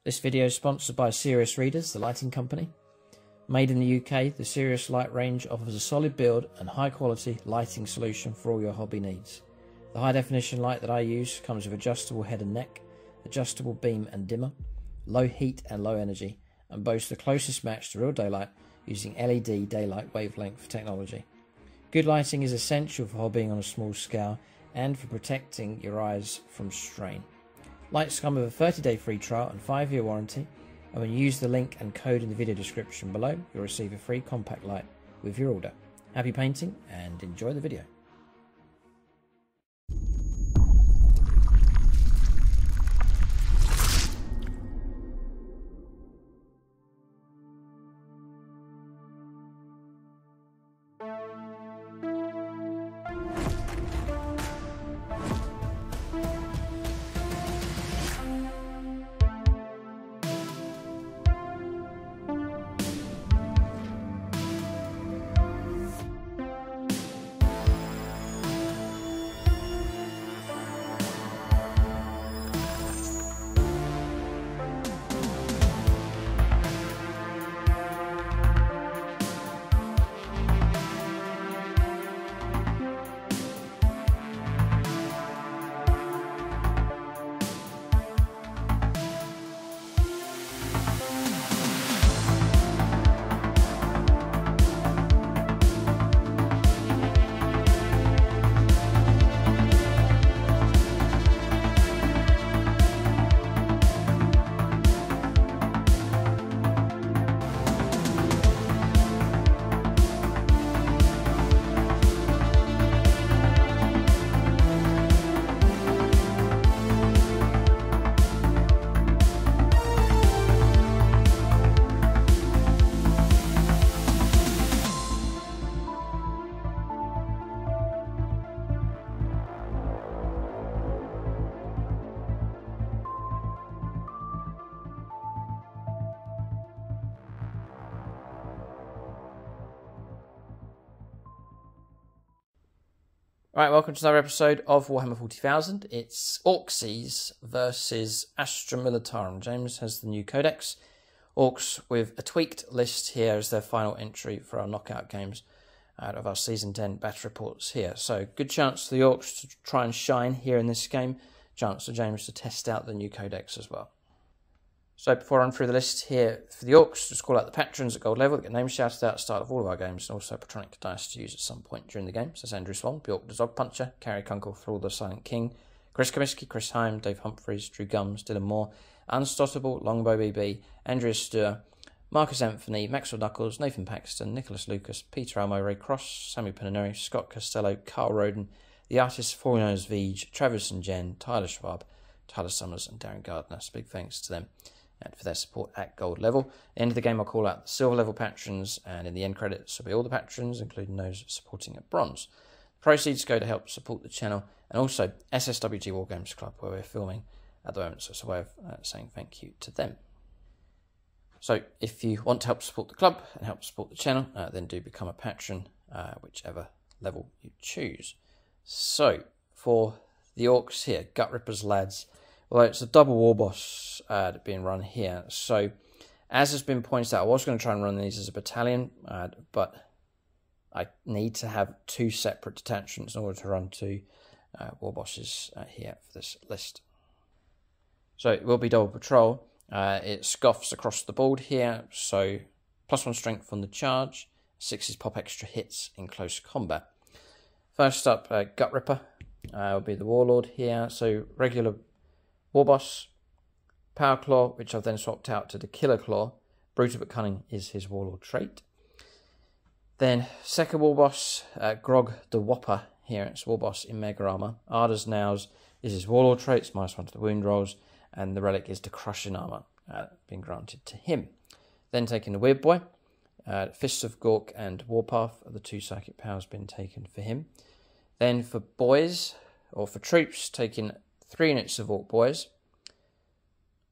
This video is sponsored by Serious Readers, the lighting company. Made in the UK, the Serious Light range offers a solid build and high quality lighting solution for all your hobby needs. The high definition light that I use comes with adjustable head and neck, adjustable beam and dimmer, low heat and low energy, and boasts the closest match to real daylight using LED daylight wavelength technology. Good lighting is essential for hobbying on a small scale and for protecting your eyes from strain. Lights come with a 30-day free trial and 5-year warranty, and when you use the link and code in the video description below, you'll receive a free compact light with your order. Happy painting and enjoy the video. Right, welcome to another episode of Warhammer 40,000. It's Orks versus Astra Militarum. James has the new Codex. Orks with a tweaked list here as their final entry for our knockout games out of our Season 10 battle reports here. So, good chance for the Orks to try and shine here in this game. Chance for James to test out the new Codex as well. So before I run through the list here for the Orks, just call out the patrons at gold level that get names shouted out at the start of all of our games, and also Patronic dice to use at some point during the game. So that's Andrew Swan, Bjork the Zog Puncher, Carrie Kunkel, Thrall the Silent King, Chris Comiskey, Chris Heim, Dave Humphreys, Drew Gums, Dylan Moore, Unstoppable, Longbow BB, Andrea Stuart, Marcus Anthony, Maxwell Knuckles, Nathan Paxton, Nicholas Lucas, Peter Almo, Ray Cross, Sammy Pinaneri, Scott Costello, Carl Roden, The Artist, 49ers Veej, Travis and Jen, Tyler Schwab, Tyler Summers and Darren Gardner. So big thanks to them and for their support at gold level. At the end of the game, I'll call out the silver level patrons, and in the end credits will be all the patrons, including those supporting at bronze. The proceeds go to help support the channel, and also SSWG War Games Club, where we're filming at the moment, so it's a way of saying thank you to them. So if you want to help support the club and help support the channel, then do become a patron, whichever level you choose. So, for the Orks here, Gut Rippers lads, well, it's a double war boss being run here. So, as has been pointed out, I was going to try and run these as a battalion, but I need to have two separate detachments in order to run two war bosses here for this list. So, it will be double patrol. It scoffs across the board here, so +1 strength on the charge, 6s pop extra hits in close combat. First up, Gut Ripper will be the Warlord here, so regular War Boss, Power Claw, which I've then swapped out to the Killer Claw. Brutal but Cunning is his Warlord trait. Then second War Boss, Grog the Whopper here. It's War Boss in Mega Armor. Arda's Nows is his Warlord traits, -1 to the wound rolls, and the relic is the Crushing Armor, being granted to him. Then taking the Weird Boy, Fists of Gork and Warpath are the two psychic powers being taken for him. Then for boys, or for troops, taking 3 units of Ork Boys,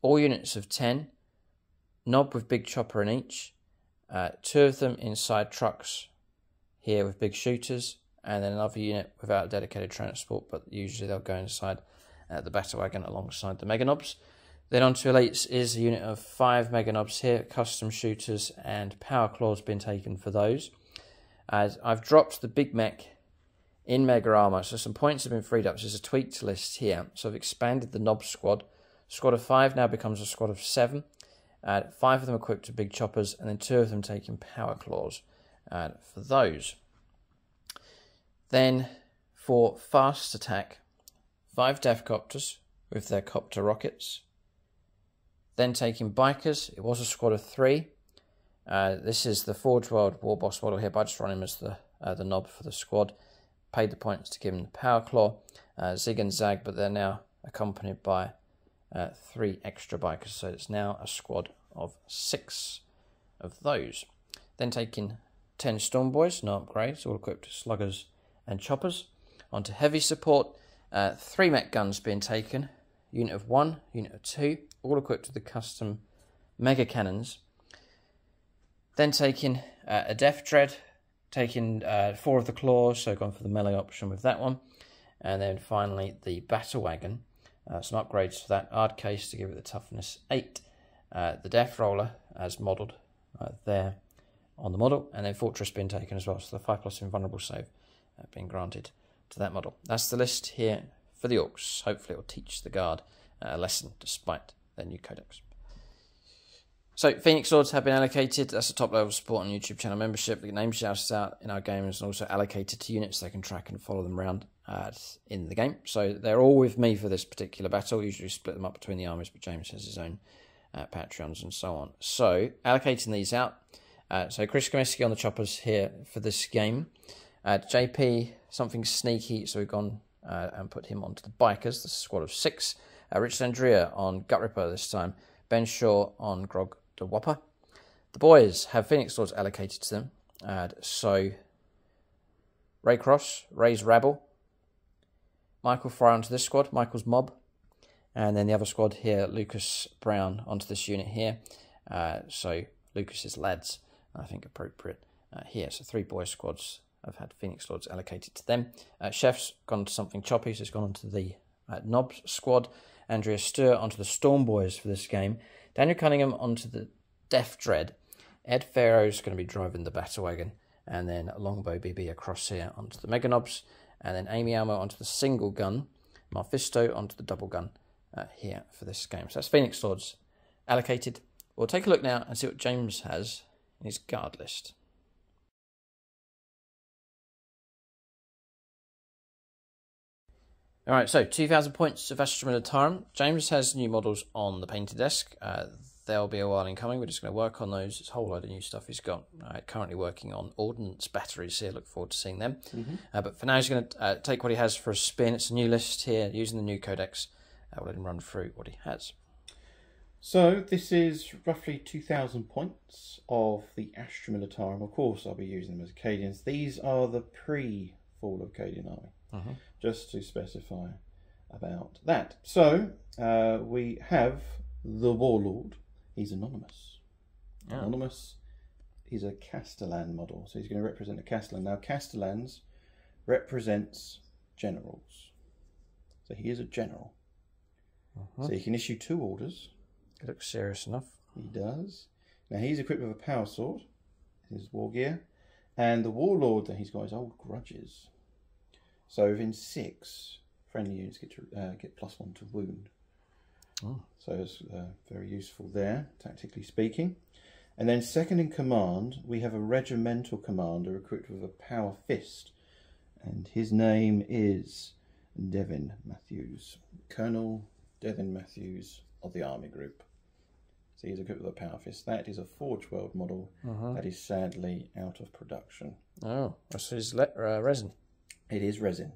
all units of 10, Knob with Big Chopper in each, 2 of them inside trucks here with big shooters, and then another unit without a dedicated transport, but usually they'll go inside the battle wagon alongside the Mega Knobs. Then on to elites is a unit of 5 mega knobs here, custom shooters and power claws being taken for those. As I've dropped the big mech in mega armor, so some points have been freed up. So there's a tweaked list here. So I've expanded the knob squad. Squad of 5 now becomes a squad of 7. 5 of them equipped with big choppers, and then 2 of them taking power claws for those. Then for fast attack, 5 death copters with their copter rockets. Then taking bikers, it was a squad of 3. This is the Forge World War Boss model here, but I just run him as the knob for the squad. Paid the points to give him the power claw, zig and zag, but they're now accompanied by 3 extra bikers, so it's now a squad of 6 of those. Then taking 10 Storm Boys, no upgrades, all equipped with sluggers and choppers. Onto heavy support, 3 mech guns being taken, unit of 1, unit of 2, all equipped with the custom mega cannons. Then taking a Death Dread, taking 4 of the claws, so gone for the melee option with that one. And then finally the Battle Wagon, some upgrades for that. Hard case to give it the toughness 8. The Death Roller as modelled there on the model, and then Fortress being taken as well, so the 5+ invulnerable save being granted to that model. That's the list here for the Orks. Hopefully it will teach the Guard a lesson despite their new Codex. So Phoenix Swords have been allocated. That's a top level support on YouTube channel membership. The name shouts out in our games and also allocated to units. They can track and follow them around in the game. So they're all with me for this particular battle. Usually split them up between the armies, but James has his own Patreons and so on. So allocating these out. So Chris Comiskey on the choppers here for this game. JP, something sneaky, so we've gone and put him onto the bikers. This is a squad of 6. Richard Andrea on Gut Ripper this time. Ben Shaw on Grog the Whopper. The boys have Phoenix Swords allocated to them. So Ray Cross, Ray's Rabble. Michael Fry onto this squad, Michael's Mob. And then the other squad here, Lucas Brown onto this unit here. So Lucas's Lads, I think appropriate here. So 3 boy squads have had Phoenix Swords allocated to them. Chef's gone to something choppy, so it's gone onto the Knobs squad. Andrea Stur onto the Storm Boys for this game. Daniel Cunningham onto the Death Dread. Ed Farrow's going to be driving the Battle Wagon. And then Longbow BB across here onto the Mega Knobs. And then Amy Almo onto the single gun. Mephisto onto the double gun here for this game. So that's Phoenix Swords allocated. We'll take a look now and see what James has in his guard list. Alright, so 2000 points of Astra Militarum. James has new models on the painted desk. They'll be a while in coming. We're just going to work on those. There's a whole load of new stuff he's got. Currently working on ordnance batteries here. Look forward to seeing them. But for now, he's going to take what he has for a spin. It's a new list here using the new Codex. We'll let him run through what he has. So this is roughly 2,000 points of the Astra Militarum. Of course, I'll be using them as Acadians. These are the pre-Fall of Acadian Army. Just to specify about that. So we have the Warlord. He's anonymous. Anonymous. He's a Castellan model, so he's going to represent a Castellan. Now Castellans represents generals, so he is a general. So he can issue 2 orders. He looks serious enough. He does. Now he's equipped with a power sword, his war gear, and the Warlord that he's got is old grudges. So within 6, friendly units get +1 to wound. So it's very useful there, tactically speaking. And then second in command, we have a regimental commander equipped with a power fist. And his name is Devin Matthews. Colonel Devin Matthews of the Army Group. So he's equipped with a power fist. That is a Forge World model that is sadly out of production. Oh, that's his resin. It is resin.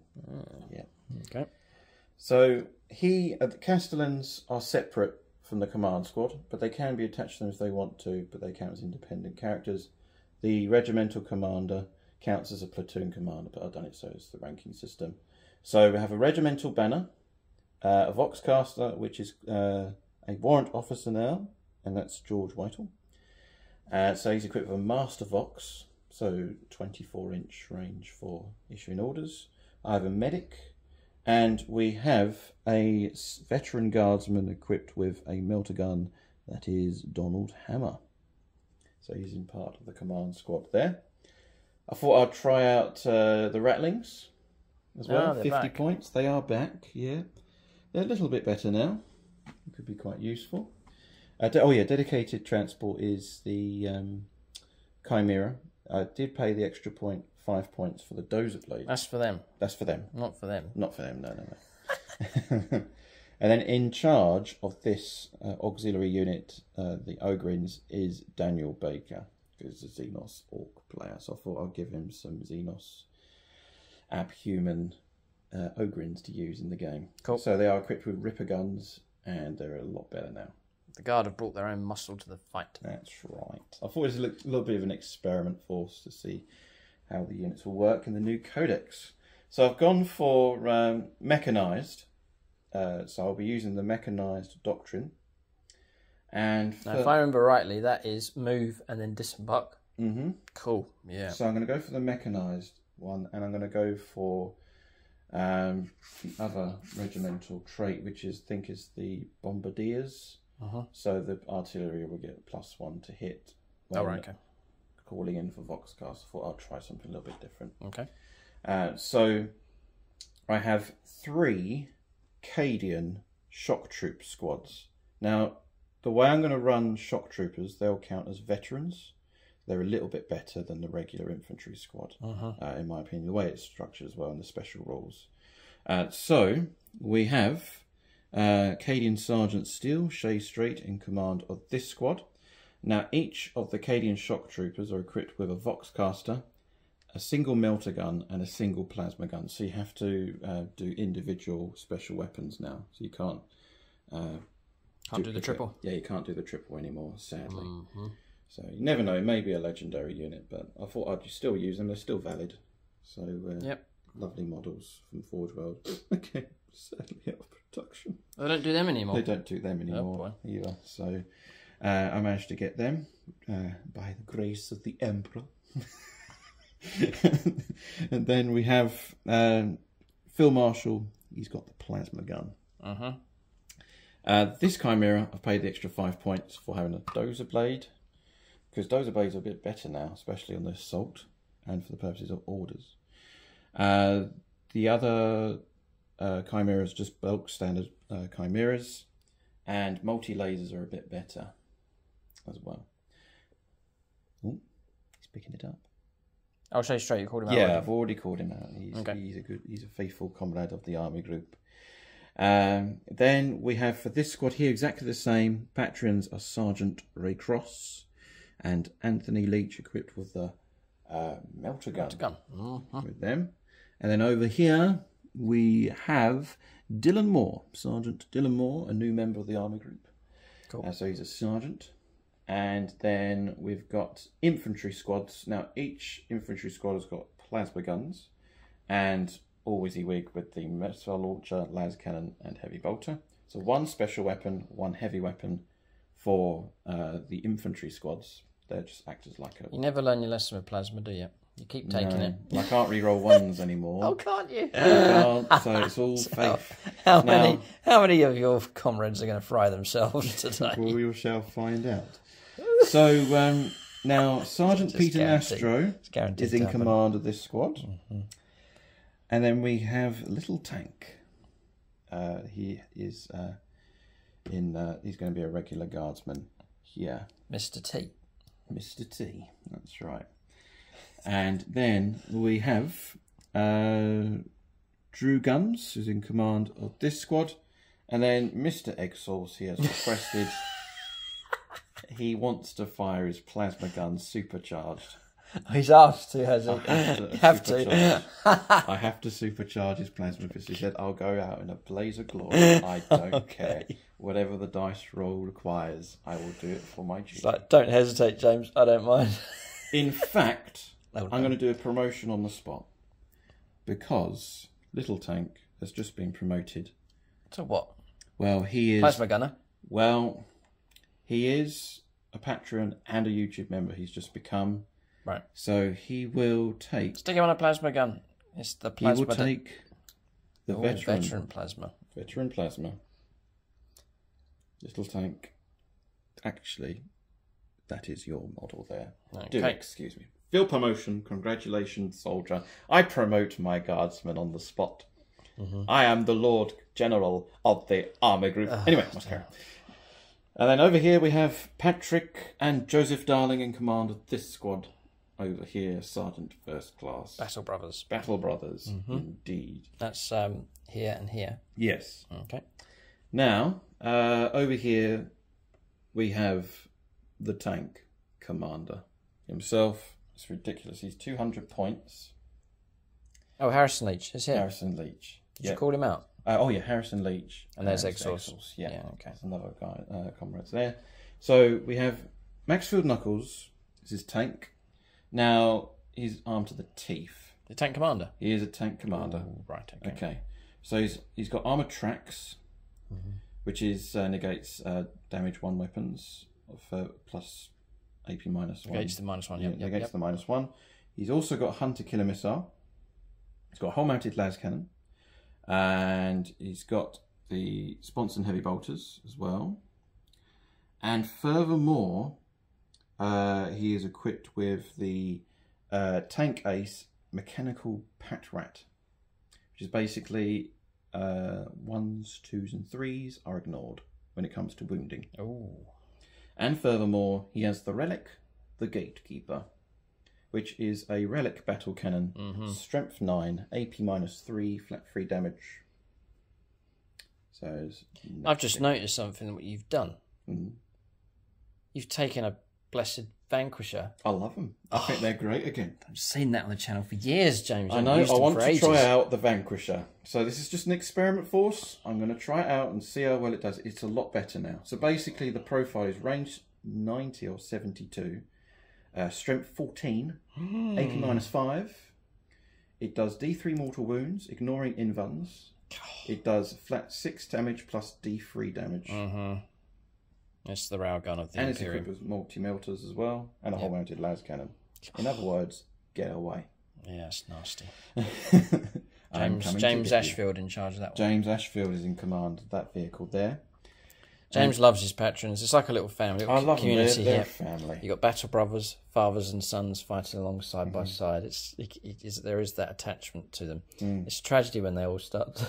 Yeah. Okay. So the Castellans are separate from the command squad, but they can be attached to them if they want to, but they count as independent characters. The regimental commander counts as a platoon commander, but I've done it so it's the ranking system. So we have a regimental banner, a Voxcaster, which is a warrant officer now, and that's George Whitehall. So he's equipped with a Master Vox, so 24-inch range for issuing orders. I have a medic, And we have a veteran guardsman equipped with a veteran guardsman equipped with a melter gun that is Donald Hammer. So he's in part of the command squad there. I thought I'd try out the Rattlings as well. 50 back. points. They are back, yeah. They're a little bit better now. It could be quite useful. Dedicated transport is the Chimera. I did pay the extra 5 points for the Dozer Blade. That's for them. That's for them. Not for them. Not for them, no. And then in charge of this auxiliary unit, the Ogrins, is Daniel Baker, who's a Xenos Orc player. So I thought I'd give him some Xenos Abhuman Ogrins to use in the game. Cool. So they are equipped with Ripper guns, and they're a lot better now. The Guard have brought their own muscle to the fight. That's right. I thought it was a little bit of an experiment for us to see how the units will work in the new Codex. So I've gone for mechanised. So I'll be using the mechanised doctrine. And now, if I remember rightly, that is move and then disembark. Mm-hmm. Cool, yeah. So I'm going to go for the mechanised one, and I'm going to go for the other regimental trait, which is the bombardiers. So the artillery will get +1 to hit. Okay. Calling in for Voxcast. I thought I'd try something a little bit different. Okay. So I have 3 Cadian shock troop squads. Now, the way I'm going to run shock troopers, they'll count as veterans. They're a little bit better than the regular infantry squad, in my opinion, the way it's structured as well, and the special rules. So we have Cadian Sergeant Steele, Shay Strait, in command of this squad. Now, each of the Cadian shock troopers are equipped with a Voxcaster, a single melter gun, and a single plasma gun. So you have to do individual special weapons now. So you can't do the triple. Yeah, you can't do the triple anymore, sadly. So you never know. Maybe a legendary unit, but I thought I'd still use them. They're still valid. So lovely models from Forge World. Okay, sadly out of production. They don't do them anymore. They don't do them anymore either. So I managed to get them by the grace of the Emperor. And then we have Phil Marshall. He's got the plasma gun. This Chimera, I've paid the extra 5 points for having a Dozer Blade, because Dozer Blades are a bit better now, especially on the assault and for the purposes of orders. The other Chimeras, just bulk standard Chimeras, and multi-lasers are a bit better as well. Oh, he's picking it up. I'll show you straight. You called him out. Yeah, already. I've already called him out. He's a faithful comrade of the army group. Then we have for this squad here exactly the same. Patrons are Sergeant Ray Cross and Anthony Leach, equipped with the melter gun. With them. And then over here we have Dylan Moore, Sergeant Dylan Moore, a new member of the army group. Cool. So he's a sergeant. And then we've got infantry squads. Now, each infantry squad has got plasma guns and all WYSIWYG with the missile launcher, las cannon, and heavy bolter. So one special weapon, one heavy weapon for the infantry squads. They just act as like a... You never learn your lesson with plasma, do you? You keep taking it. I can't re-roll ones anymore. Oh, can't you? I can't, so it's all faith. How many of your comrades are going to fry themselves today? We shall find out. So now Sergeant Peter Nastro is in command of this squad. And then we have Little Tank. He is he's going to be a regular guardsman here. Mr. T. Mr. T, that's right. And then we have Drew Guns, who's in command of this squad. And then Mr. Egg Sauce, he has requested... he wants to fire his plasma gun supercharged. He's asked to, has he? I have to supercharge his plasma because he said, I'll go out in a blaze of glory. I don't care. Whatever the dice roll requires, I will do it for my duty. It's like, don't hesitate, James. I don't mind. In fact, I'm going to do a promotion on the spot because Little Tank has just been promoted. To what? Well, he is... Plasma gunner? Well, he is a patron and a YouTube member. He's just become... Right. So he will take... Stick him on a plasma gun. It's the plasma... He will take The veteran plasma. Veteran plasma. Little tank. Actually, that is your model there. Okay. Do excuse me. Field promotion. Congratulations, soldier. I promote my guardsmen on the spot. I am the Lord General of the Army Group. Anyway, must carry on. And then over here we have Patrick and Joseph Darling in command of this squad. Over here, Sergeant First Class. Battle Brothers. Battle Brothers, indeed. That's here and here. Yes. Okay. Now, over here we have the tank commander himself. It's ridiculous. He's 200 points. Oh, Harrison Leach is here. Harrison Leach. Did you call him out? Oh, yeah, Harrison Leach. And there's Exhaust. Yeah, okay. There's another guy, comrades there. So we have Maxfield Knuckles. This is tank. Now, he's armed to the teeth. The tank commander? He is a tank commander. Ooh, right, okay. Okay. So he's got armoured tracks, which is negates damage 1 weapons of plus AP minus 1. Negates the -1, yep. Negates the -1. He's also got Hunter Killer Missile. He's got a hull-mounted las cannon. And he's got the Sponson heavy bolters as well. And furthermore, he is equipped with the Tank Ace Mechanical Pat Rat, which is basically 1s, 2s and 3s are ignored when it comes to wounding. Oh. And furthermore, he has the Relic, the Gatekeeper, which is a relic battle cannon, strength 9, AP -3, flat 3 damage. So I've just noticed something that you've done. You've taken a blessed Vanquisher. I love them. I think they're great again. I've seen that on the channel for years, James. I know. I want to try out the Vanquisher. So this is just an experiment force. I'm going to try it out and see how well it does. It's a lot better now. So basically the profile is range 90 or 72. Strength 14, AP -5. It does D3 mortal wounds, ignoring invuns. It does flat 6 damage plus D3 damage. It's the railgun of the and Imperium. It's equipped with multi-melters as well, and a hull-mounted las cannon. In other words, get away. Yeah, it's nasty. James James Ashfield in charge of that one. James Ashfield is in command of that vehicle there. James loves his patrons. It's like a little family, I love community them. They're here. a family. You've got battle brothers, fathers and sons fighting along side by side. There is that attachment to them. It's a tragedy when they all start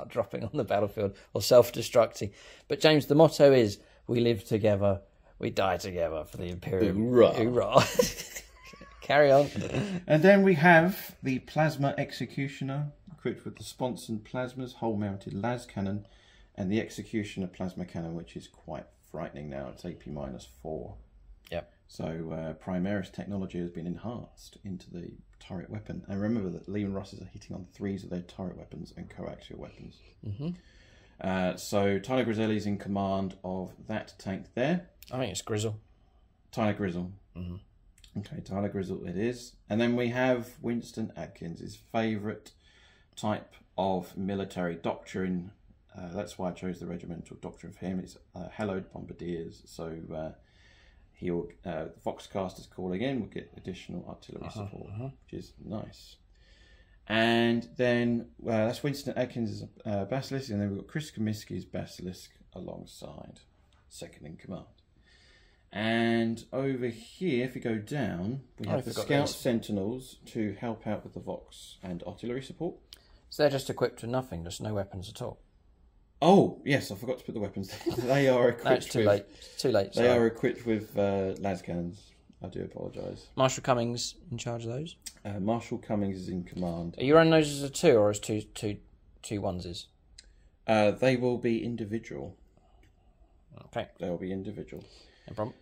dropping on the battlefield or self-destructing. But James, the motto is, we live together, we die together for the Imperium. Hoorah. Hoorah. Carry on. And then we have the Plasma Executioner, equipped with the Sponson Plasmas, hull-mounted las cannon, and the Executioner plasma cannon, which is quite frightening now. It's AP -4. Yep. So Primaris technology has been enhanced into the turret weapon. And remember that Lehman Russes are hitting on 3s of their turret weapons and coaxial weapons. So Tyler Griselli's in command of that tank there. I think it's Grizzle. Tyler Grizzle. Okay, Tyler Grizzle it is. And then we have Winston Atkins, his favourite type of military doctrine. That's why I chose the regimental doctrine for him. It's hallowed bombardiers. So he'll Foxcasters calling in will get additional artillery support, which is nice. And then that's Winston Atkins' Basilisk, and then we've got Chris Comiskey's Basilisk alongside, second in command. And over here, if you go down, we have the Scout Sentinels to help out with the Vox and artillery support. So they're just equipped with nothing, just no weapons at all. Oh, yes, I forgot to put the weapons there. They are equipped No, it's too late. It's too late. They are equipped with las cannons. I do apologise. Marshal Cummings in charge of those? Marshal Cummings is in command. Are you running those as a 2 or as two onesies? They will be individual. Okay. They will be individual. No problem.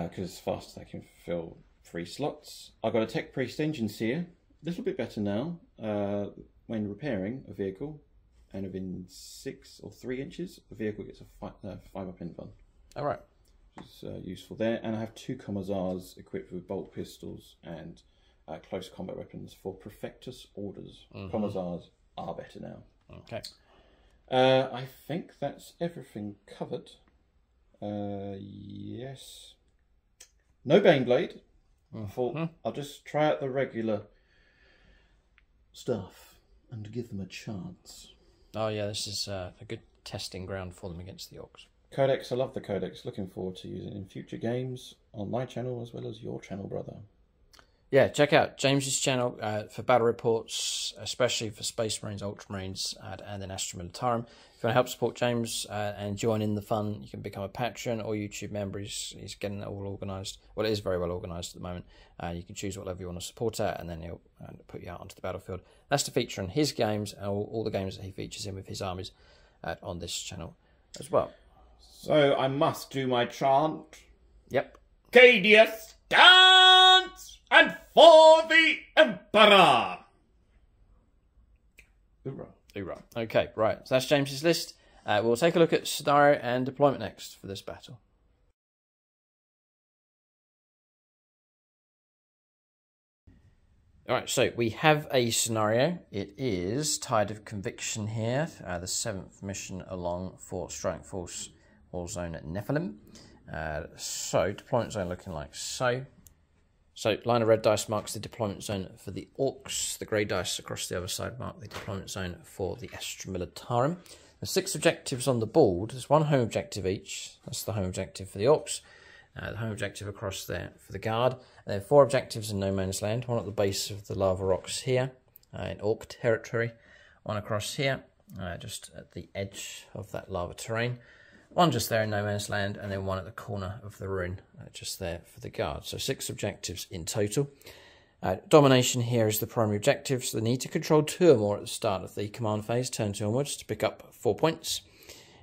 Because fast they can fill 3 slots. I've got a Tech Priest Engine Seer. A little bit better now. When repairing a vehicle, and within 6 or 3 inches, the vehicle gets a 5-up invuln. All right. Which is useful there. And I have 2 Commissars equipped with bolt pistols and close combat weapons for Perfectus orders. Commissars are better now. Okay. I think that's everything covered. Yes. No Baneblade. I thought I'll just try out the regular stuff. and give them a chance. Oh yeah, this is a good testing ground for them against the Orks. Codex, I love the Codex. Looking forward to using it in future games on my channel as well as your channel, brother. Yeah, check out James's channel for battle reports, especially for Space Marines, Ultramarines, and then Astra Militarum. If you want to help support James and join in the fun, you can become a patron or YouTube member. He's getting it all organised. Well, it is very well organised at the moment. You can choose whatever you want to support at, and then he'll put you out onto the battlefield. That's to feature on his games and all the games that he features in with his armies on this channel as well. So I must do my chant. Yep. Cadius dance and for the Emperor. Hoorah. Hoorah. Okay, right. So that's James's list. We'll take a look at scenario and deployment next for this battle. Alright, so we have a scenario. It is Tide of Conviction here, the 7th mission along for Strike Force Warzone at Nephilim. So, deployment zone looking like so. So, line of red dice marks the deployment zone for the Orks. The grey dice across the other side mark the deployment zone for the Astra Militarum. There's 6 objectives on the board. There's 1 home objective each. That's the home objective for the Orks. The home objective across there for the Guard. And then 4 objectives in No Man's Land. 1 at the base of the lava rocks here in Ork territory. 1 across here, just at the edge of that lava terrain. 1 just there in No Man's Land, and then 1 at the corner of the ruin, just there for the Guard. So 6 objectives in total. Domination here is the primary objective, so they need to control 2 or more at the start of the command phase, turn 2 onwards, to pick up 4 points.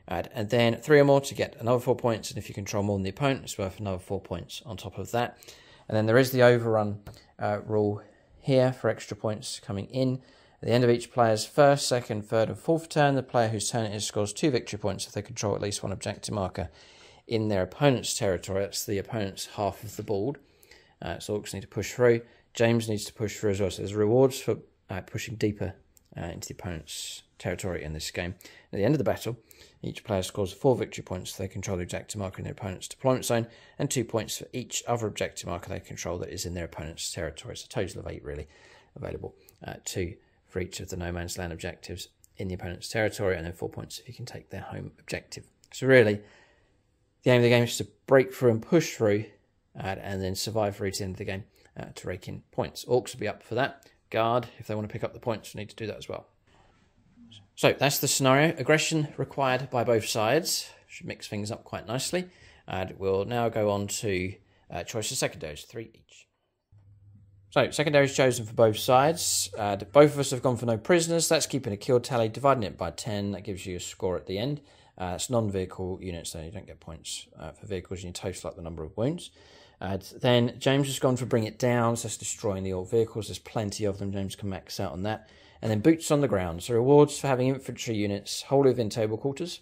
And then 3 or more to get another 4 points, and if you control more than the opponent, it's worth another 4 points on top of that. And then there is the overrun rule here for extra points coming in. At the end of each player's first, second, third, and fourth turn, the player whose turn it is scores 2 victory points if they control at least 1 objective marker in their opponent's territory. That's the opponent's half of the board. So Orks need to push through. James needs to push through as well. So there's rewards for pushing deeper into the opponent's territory in this game. At the end of the battle, each player scores 4 victory points if they control the objective marker in their opponent's deployment zone, and 2 points for each other objective marker they control that is in their opponent's territory. So a total of 8 really available. 2 for each of the No Man's Land objectives in the opponent's territory, and then 4 points if you can take their home objective. So really, the aim of the game is to break through and push through, and then survive through to the end of the game to rake in points. Orks will be up for that. Guard, if they want to pick up the points, need to do that as well. So that's the scenario. Aggression required by both sides. Should mix things up quite nicely. And we'll now go on to choice of secondaries, 3 each. So, secondaries chosen for both sides. Both of us have gone for no prisoners. That's keeping a kill tally, dividing it by 10. That gives you a score at the end. It's non-vehicle units, so you don't get points for vehicles. You total up the number of wounds. Then James has gone for bring it down, so that's destroying the old vehicles. There's plenty of them. James can max out on that. And then boots on the ground. So rewards for having infantry units wholly within table quarters.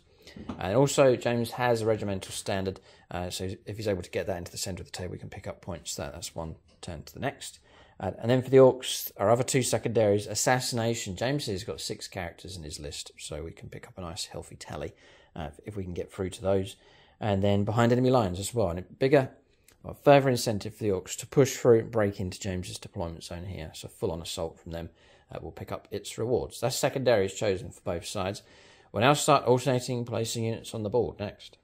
And also James has a regimental standard. So if he's able to get that into the centre of the table, we can pick up points. That's 1 turn to the next. And then for the Orks, our other 2 secondaries, assassination. James has got 6 characters in his list, so we can pick up a nice healthy tally if we can get through to those. And then behind enemy lines as well. And a bigger, further incentive for the Orks to push through and break into James's deployment zone here. So full-on assault from them will pick up its rewards. That's secondaries chosen for both sides. We'll now start alternating placing units on the board next.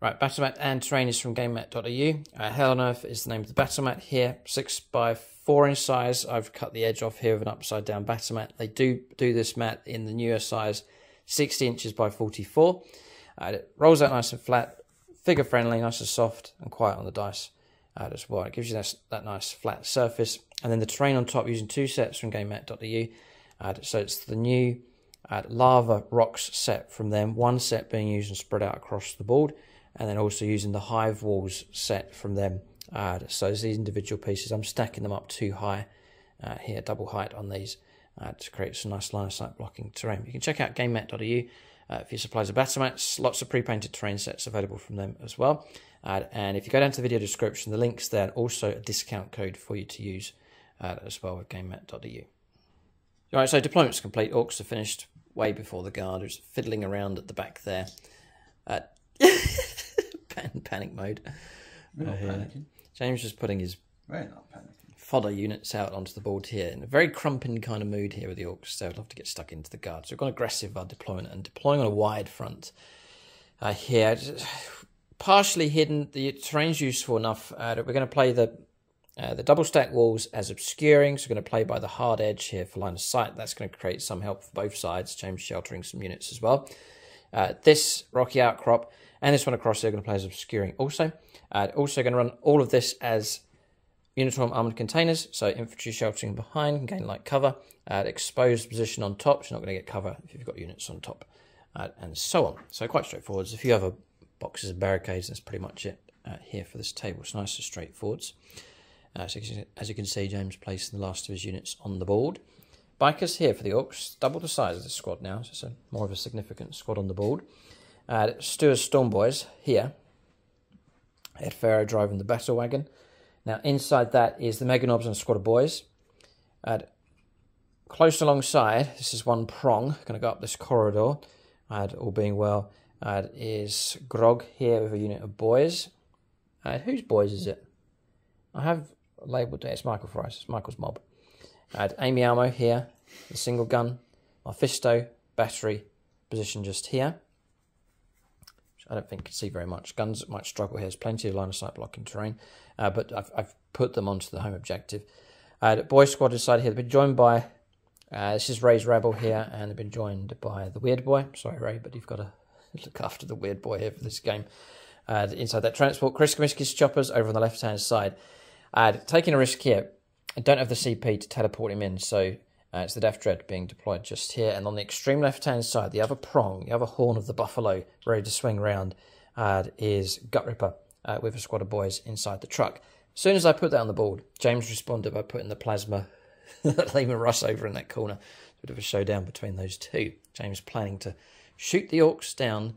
Right, battle mat and terrain is from GameMat.eu. Hell on Earth is the name of the battle mat here. 6x4 in size. I've cut the edge off here with an upside down battle mat. They do this mat in the newer size, 60 inches by 44. It rolls out nice and flat, figure friendly, nice and soft and quiet on the dice as well. It gives you that nice flat surface. And then the terrain on top using 2 sets from GameMat.eu. So it's the new lava rocks set from them. 1 set being used and spread out across the board. And then also using the hive walls set from them. So these individual pieces, I'm stacking them up too high here, double height on these to create some nice line of sight blocking terrain. You can check out GameMat.eu for your supplies of battle mats. Lots of pre-painted terrain sets available from them as well. And if you go down to the video description, the link's there, and also a discount code for you to use as well with GameMat.eu. Alright, so deployment's complete. Orks are finished way before the Guard, who's fiddling around at the back there. Panic mode. We're not panicking. James just putting his We're not panicking. fodder units out onto the board here in a very crumping kind of mood here with the Orks. So I'd love to get stuck into the guard. So we've gone aggressive deployment and deploying on a wide front here. Partially hidden. The terrain's useful enough that we're going to play the double stack walls as obscuring. So we're going to play by the hard edge here for line of sight. That's going to create some help for both sides. James sheltering some units as well. This rocky outcrop and this one across here are going to play as obscuring also. Also going to run all of this as uniform armoured containers, so infantry sheltering behind can gain light cover. Exposed position on top, so you're not going to get cover if you've got units on top, and so on. So quite straightforward. There's a few other boxes of barricades, that's pretty much it here for this table. It's nice and straightforward. So as you can see, James placing the last of his units on the board. Bikers here for the Orks, double the size of the squad now, so it's more of a significant squad on the board. Stewart's Storm Boys here. Ed Pharaoh driving the battle wagon. Now inside that is the Meganobs and a squad of boys. Close alongside, this is one prong, going to go up this corridor. All being well, is Grog here with a unit of boys. Whose boys is it? I have labelled it, it's Michael Fry's, it's Michael's mob. Amy Almo here, the single gun. Mephisto, battery, position just here. I don't think you can see very much. Guns might struggle here. There's plenty of line of sight blocking terrain, but I've put them onto the home objective. The boy squad inside here. They've been joined by, this is Ray's Rebel here, and they've been joined by the Weird Boy. Sorry, Ray, but you've got to look after the Weird Boy here for this game. Inside that transport, Chris Comiskey's choppers over on the left-hand side. Taking a risk here. I don't have the CP to teleport him in, so it's the Death Dread being deployed just here. And on the extreme left-hand side, the other prong, the other horn of the buffalo, ready to swing round, is Gut Ripper with a squad of boys inside the truck. As soon as I put that on the board, James responded by putting the plasma Lehman Russ over in that corner. Bit of a showdown between those two. James planning to shoot the Orks down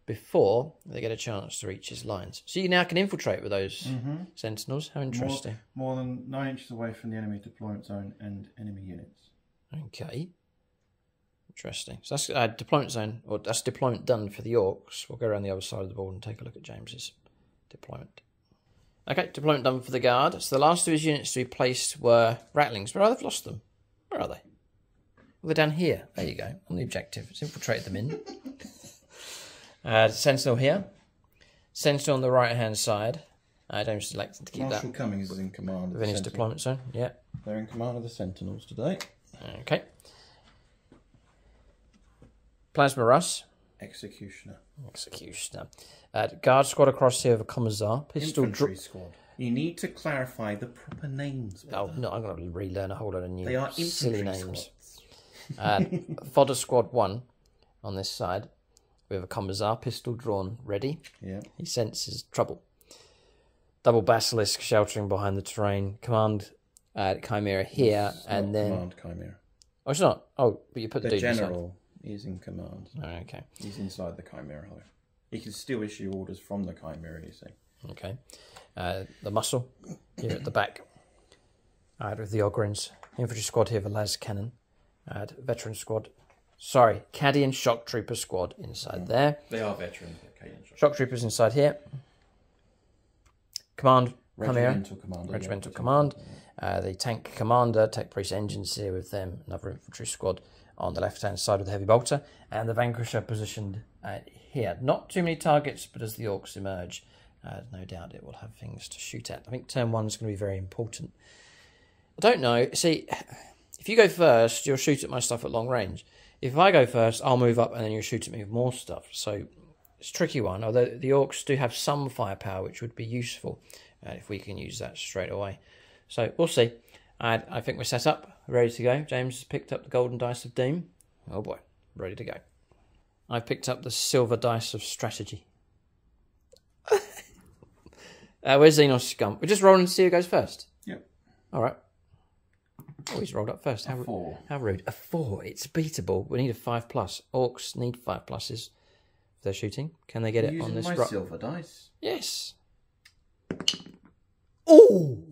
before they get a chance to reach his lines. So you now can infiltrate with those sentinels. How interesting. More than 9 inches away from the enemy deployment zone and enemy units. Okay. Interesting. So that's deployment zone, or that's deployment done for the Orks. We'll go around the other side of the board and take a look at James's deployment. Okay, deployment done for the guard. So the last of his units to be placed were Rattlings. Where are they? I've lost them. Where are they? Well, they're down here. There you go, on the objective. It's infiltrated them in. Sentinel here. Sentinel on the right-hand side. James selected to keep Marshal that. Cummings is in command of Within his deployment zone, yeah. They're in command of the Sentinels today. Okay. Plasma Russ. Executioner. Guard squad across here with a Commissar. Pistol Infantry squad. You need to clarify the proper names. Oh, no, I'm going to relearn a whole lot of new They are silly infantry names. Fodder squad 1 on this side with a Commissar, pistol drawn, ready. Yeah. He senses trouble. Double Basilisk sheltering behind the terrain. Command Chimera here, and then Command Chimera. Oh, it's not. Oh, but you put The dude general is in command. Oh, okay. He's inside the Chimera, though. He can still issue orders from the Chimera, you see. Okay. The muscle here at the back. With the Ogrins. Infantry squad here, the Las Cannon. Veteran squad. Sorry, Caddy and Shock Trooper squad inside there. They are veterans. Shock Troopers inside here. Command Regimental commander. Regimental command. The tank commander, Tech Priest engines here with them. Another infantry squad on the left-hand side with the heavy bolter. And the Vanquisher positioned here. Not too many targets, but as the Orks emerge, no doubt it will have things to shoot at. I think turn 1 is going to be very important. I don't know. See, if you go first, you'll shoot at my stuff at long range. If I go first, I'll move up and then you'll shoot at me with more stuff. So it's a tricky one, although the Orks do have some firepower, which would be useful if we can use that straight away. So we'll see. I think we're set up, ready to go. James has picked up the golden dice of doom. Oh boy, ready to go. I've picked up the silver dice of strategy. Where's Xenos Scum? We're just rolling to see who goes first. Yep. All right. Oh, he's rolled up first. How 4. How rude. A 4. It's beatable. We need a 5+. Orcs need 5+s if they're shooting. Can they get it on this rock? Silver dice? Yes. Oh!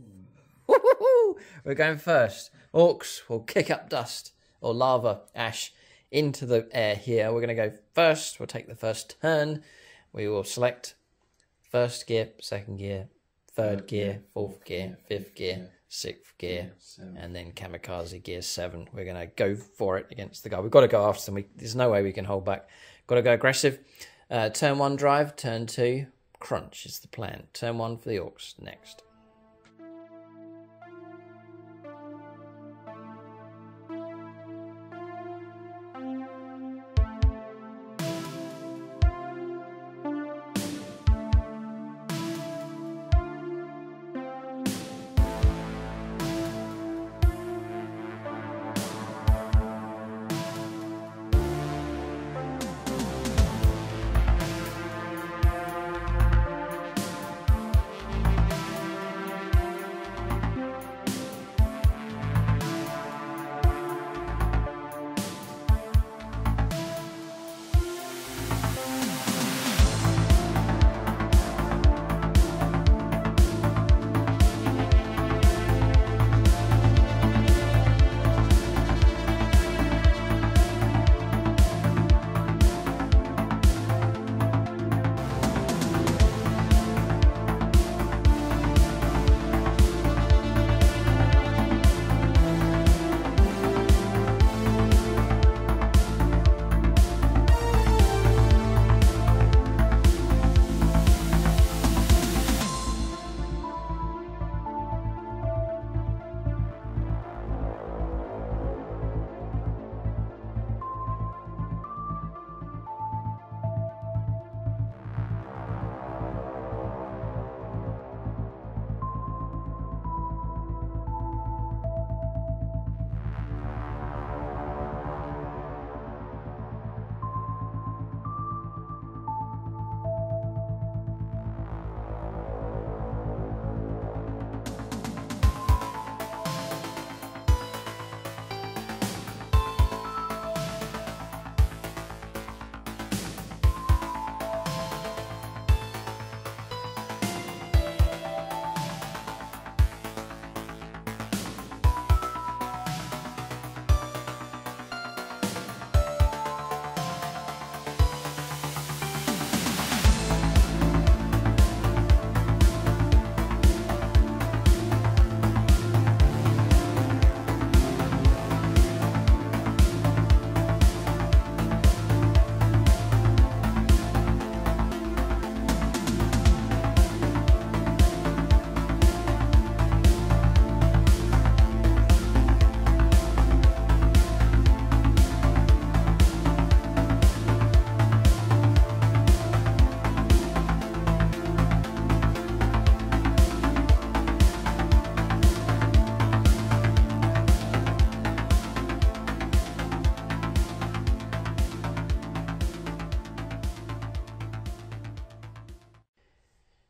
We're going first. Orcs will kick up dust or lava, ash, into the air here. We're going to go first. We'll take the first turn. We will select first gear, second gear, third gear, fourth gear, fifth gear, 6th gear, Yeah, and then Kamikaze gear 7. We're going to go for it against the guy. We've got to go after them. There's no way we can hold back. Got to go aggressive. Turn 1 drive, turn 2 crunch is the plan. Turn 1 for the Orks next.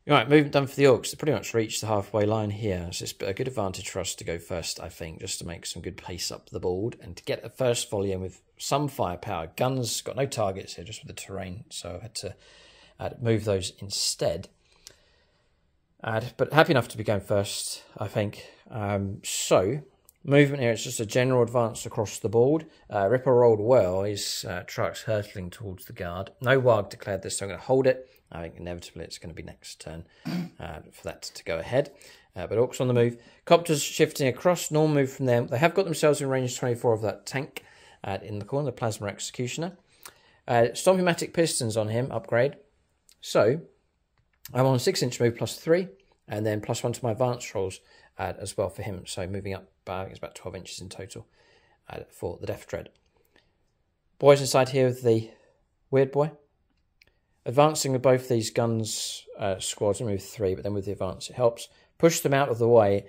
Right, movement done for the Orks. They pretty much reached the halfway line here. So it's a good advantage for us to go first, I think, just to make some good pace up the board and to get the first volume with some firepower. Guns, got no targets here, just with the terrain, so I had to move those instead. But happy enough to be going first, I think. So, movement here, it's just a general advance across the board. Ripper rolled well, his truck's hurtling towards the guard. No WAG declared this, so I'm going to hold it. I think inevitably it's going to be next turn for that to go ahead. But Orks on the move. Copters shifting across, normal move from them. They have got themselves in range 24 of that tank in the corner, the Plasma Executioner. Stompy-matic pistons on him, upgrade. So, I'm on 6-inch move +3, and then +1 to my advance rolls as well for him. So moving up, I think it's about 12 inches in total for the Death Dread. Boys inside here with the Weird Boy. Advancing with both these guns squads, I move 3, but then with the advance it helps. Push them out of the way.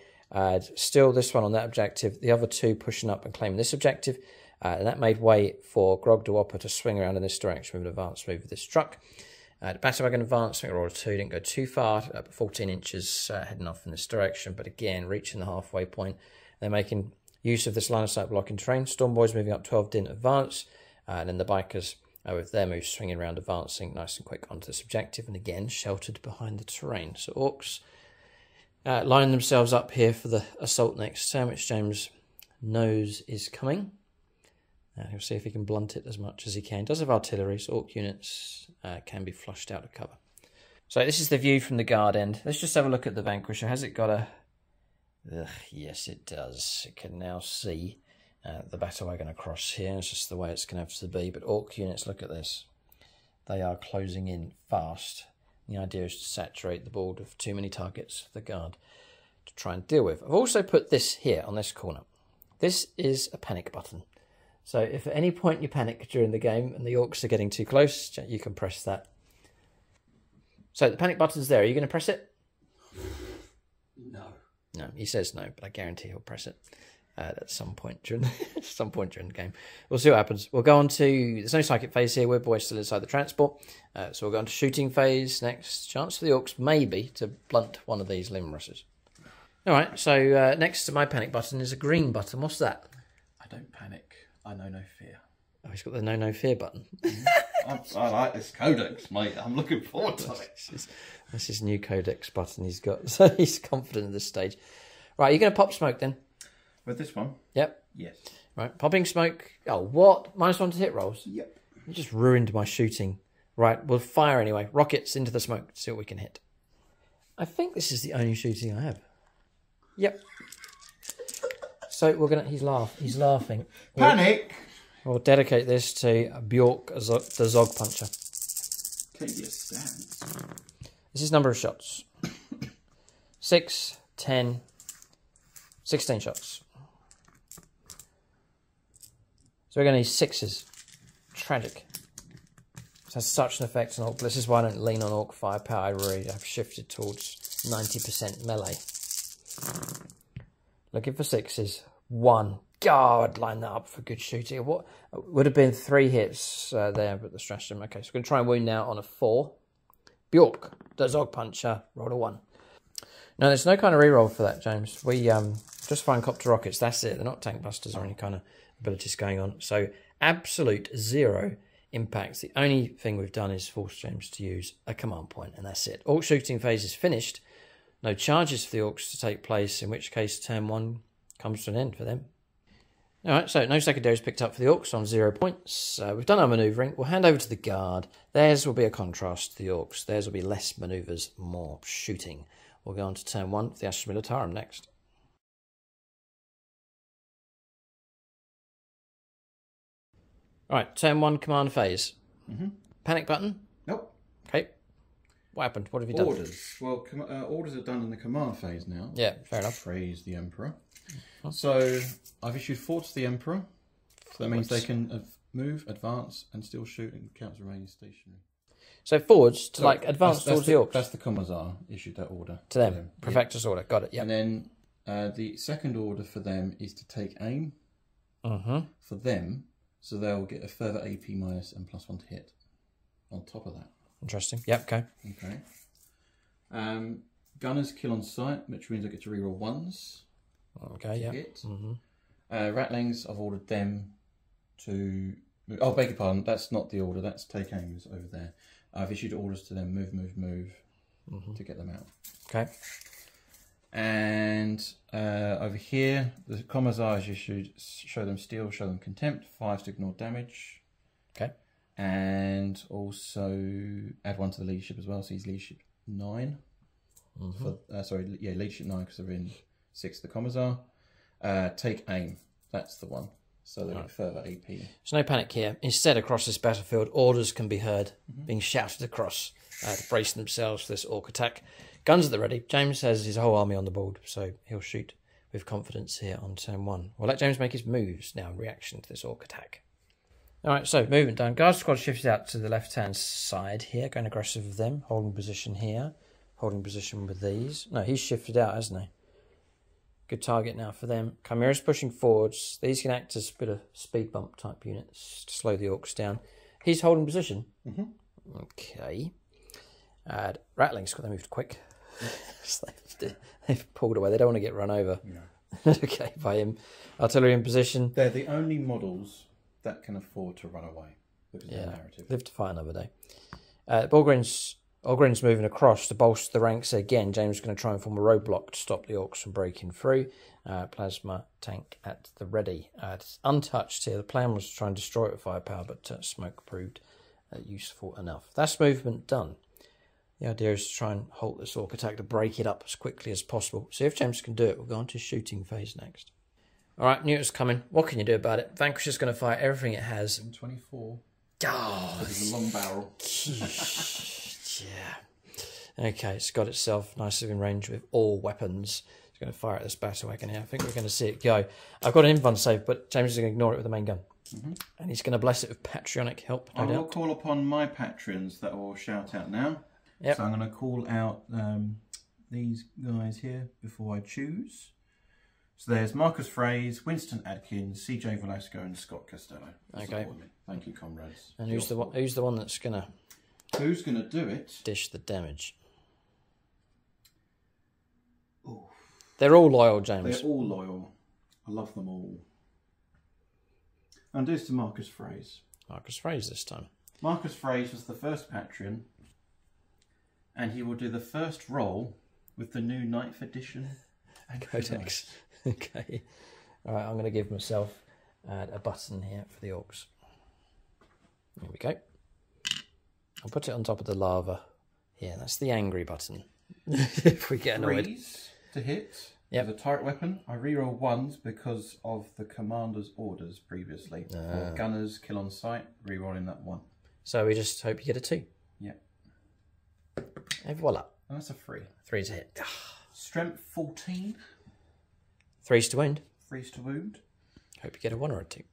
Still this one on that objective. The other two pushing up and claiming this objective. And that made way for Grog Dewopper to swing around in this direction with an advance move with this truck. Batterwagon advance, I think I rolled a 2, didn't go too far, 14 inches heading off in this direction, but again, reaching the halfway point. They're making use of this line of sight blocking terrain. Storm Boys moving up 12, didn't advance, and then the Bikers with their moves swinging around, advancing nice and quick onto this objective, and again, sheltered behind the terrain. So Orks lining themselves up here for the assault next turn, which James knows is coming. He'll see if he can blunt it as much as he can. Does have artillery, so Ork units can be flushed out of cover. So this is the view from the guard end. Let's just have a look at the Vanquisher. Has it got a Ugh, yes, it does. It can now see the battle wagon across here. It's just the way it's going to have to be. But Orc units, look at this. They are closing in fast. The idea is to saturate the board with too many targets for the guard to try and deal with. I've also put this here on this corner. This is a panic button. So if at any point you panic during the game and the Orcs are getting too close, you can press that. So the panic button's there. Are you going to press it? No. No, he says no, but I guarantee he'll press it at some point during the game. We'll see what happens. We'll go on to, there's no psychic phase here. We're boys still inside the transport. So we'll go on to shooting phase next. Chance for the Orcs maybe to blunt one of these limb rushes. All right, so next to my panic button is a green button. What's that? I don't panic. I know no fear. Oh, he's got the no fear button. I like this Codex, mate. I'm looking forward to it. That's his new Codex button he's got. So he's confident at this stage. Right, you're going to pop smoke then? With this one? Yep. Yes. Right, popping smoke. Oh, what? -1 to hit rolls? Yep. You just ruined my shooting. Right, we'll fire anyway. Rockets into the smoke. See what we can hit. I think this is the only shooting I have. Yep. So we're gonna. He's laughing. Panic. We'll dedicate this to Bjork, the Zog Puncher. Take your stance. This is number of shots. 6, 10, 16 shots. So we're going to need 6s. Tragic. It has such an effect on Orc. This is why I don't lean on Orc firepower. I've shifted towards 90% melee. Looking for 6s. 1. God, I'd line that up for good shooting. What would have been 3 hits there, but the stratagem. Okay, so we're going to try and wound now on a 4. Bjork, the Zog Puncher, roll a 1. No, there's no kind of reroll for that, James. We just find copter rockets. That's it. They're not tank busters or any kind of abilities going on. So absolute 0 impacts. The only thing we've done is force James to use a command point, and that's it. Orc shooting phase is finished. No charges for the Orcs to take place, in which case turn 1 comes to an end for them. All right, so no secondaries picked up for the Orcs on 0 points. We've done our manoeuvring. We'll hand over to the guard. Theirs will be a contrast to the Orcs. Theirs will be less manoeuvres, more shooting. We'll go on to turn 1 for the Astra Militarum next. All right, turn 1 command phase. Panic button? Nope. Okay. What happened? What have you done? Orders. Well, orders are done in the command phase now. Yeah, fair enough. Praise the Emperor. So I've issued 4 to the Emperor. So that means they can move, advance, and still shoot, and counts remaining stationary. So forwards to advance towards the Orcs. That's the Commissar issued that order to them. Prefectus order. Got it. Yeah. And then the second order for them is to take aim. For them, so they'll get a further AP minus and +1 to hit. On top of that. Interesting. Yep. Okay. Okay. Gunners kill on sight, which means I get to reroll 1s. Okay. Yeah. Hit. Ratlings, I've ordered them to. Oh, beg your pardon. That's not the order. That's take aims over there. I've issued orders to them. Move to get them out. Okay. And over here, the Commissar is issued. Show them steel. Show them contempt. 5 to ignore damage. Okay. And also add 1 to the leadership as well. So he's leadership 9. Leadership 9 because they're in 6 the Commissar. Take aim. That's the one. So they get further AP. There's no panic here. Instead, across this battlefield, orders can be heard being shouted across to brace themselves for this Orc attack. Guns at the ready. James has his whole army on the board, so he'll shoot with confidence here on turn 1. We'll let James make his moves now in reaction to this Orc attack. All right, so movement done. Guard squad shifted out to the left-hand side here, going aggressive with them, holding position here, holding position with these. No, he's shifted out, hasn't he? Good target now for them. Chimera's pushing forwards. These can act as a bit of speed bump type units to slow the Orcs down. He's holding position. Okay. Ratling's got them moved quick. So they've pulled away. They don't want to get run over. No. Okay, by him. Artillery in position. They're the only models that can afford to run away because of the narrative. Live to fight another day. Ogren's moving across to bolster the ranks again. James is going to try and form a roadblock to stop the Orcs from breaking through. Plasma tank at the ready. It's untouched here. The plan was to try and destroy it with firepower, but smoke proved useful enough. That's movement done. The idea is to try and halt this orc attack, to break it up as quickly as possible. See if James can do it. We'll go on to shooting phase next. All right, Newton's coming. What can you do about it? Vanquish is going to fire everything it has. 24. Oh, it's a long barrel. Yeah. Okay, it's got itself nicely in range with all weapons. It's going to fire at this battle wagon here. I think we're going to see it go. I've got an invuln save, but James is going to ignore it with the main gun. And he's going to bless it with patronic help, no doubt. I will call upon my patrons that will shout out now. Yep. So I'm going to call out these guys here before I choose. So there's Marcus Fraze, Winston Adkins, CJ Velasco, and Scott Costello. Okay. Thank you, comrades. And who's the one that's going to... Who's going to do it? Dish the damage. Oof. They're all loyal, James. They're all loyal. I love them all. And do this to Marcus Fraze. Marcus Fraze this time. Marcus Fraze was the first patron, and he will do the first roll with the new 9th edition Codex. Okay. All right, I'm going to give myself a button here for the orcs. There we go. I'll put it on top of the lava. Yeah, that's the angry button. If we get annoyed. Freeze to hit. Yep. With a turret weapon. I reroll 1s because of the commander's orders previously. For gunners, kill on sight, rerolling that 1. So we just hope you get a 2. Yep. And voila. And that's a 3. 3 to hit. Strength 14. 3's to wound. 3's to wound. Hope you get a 1 or a 2.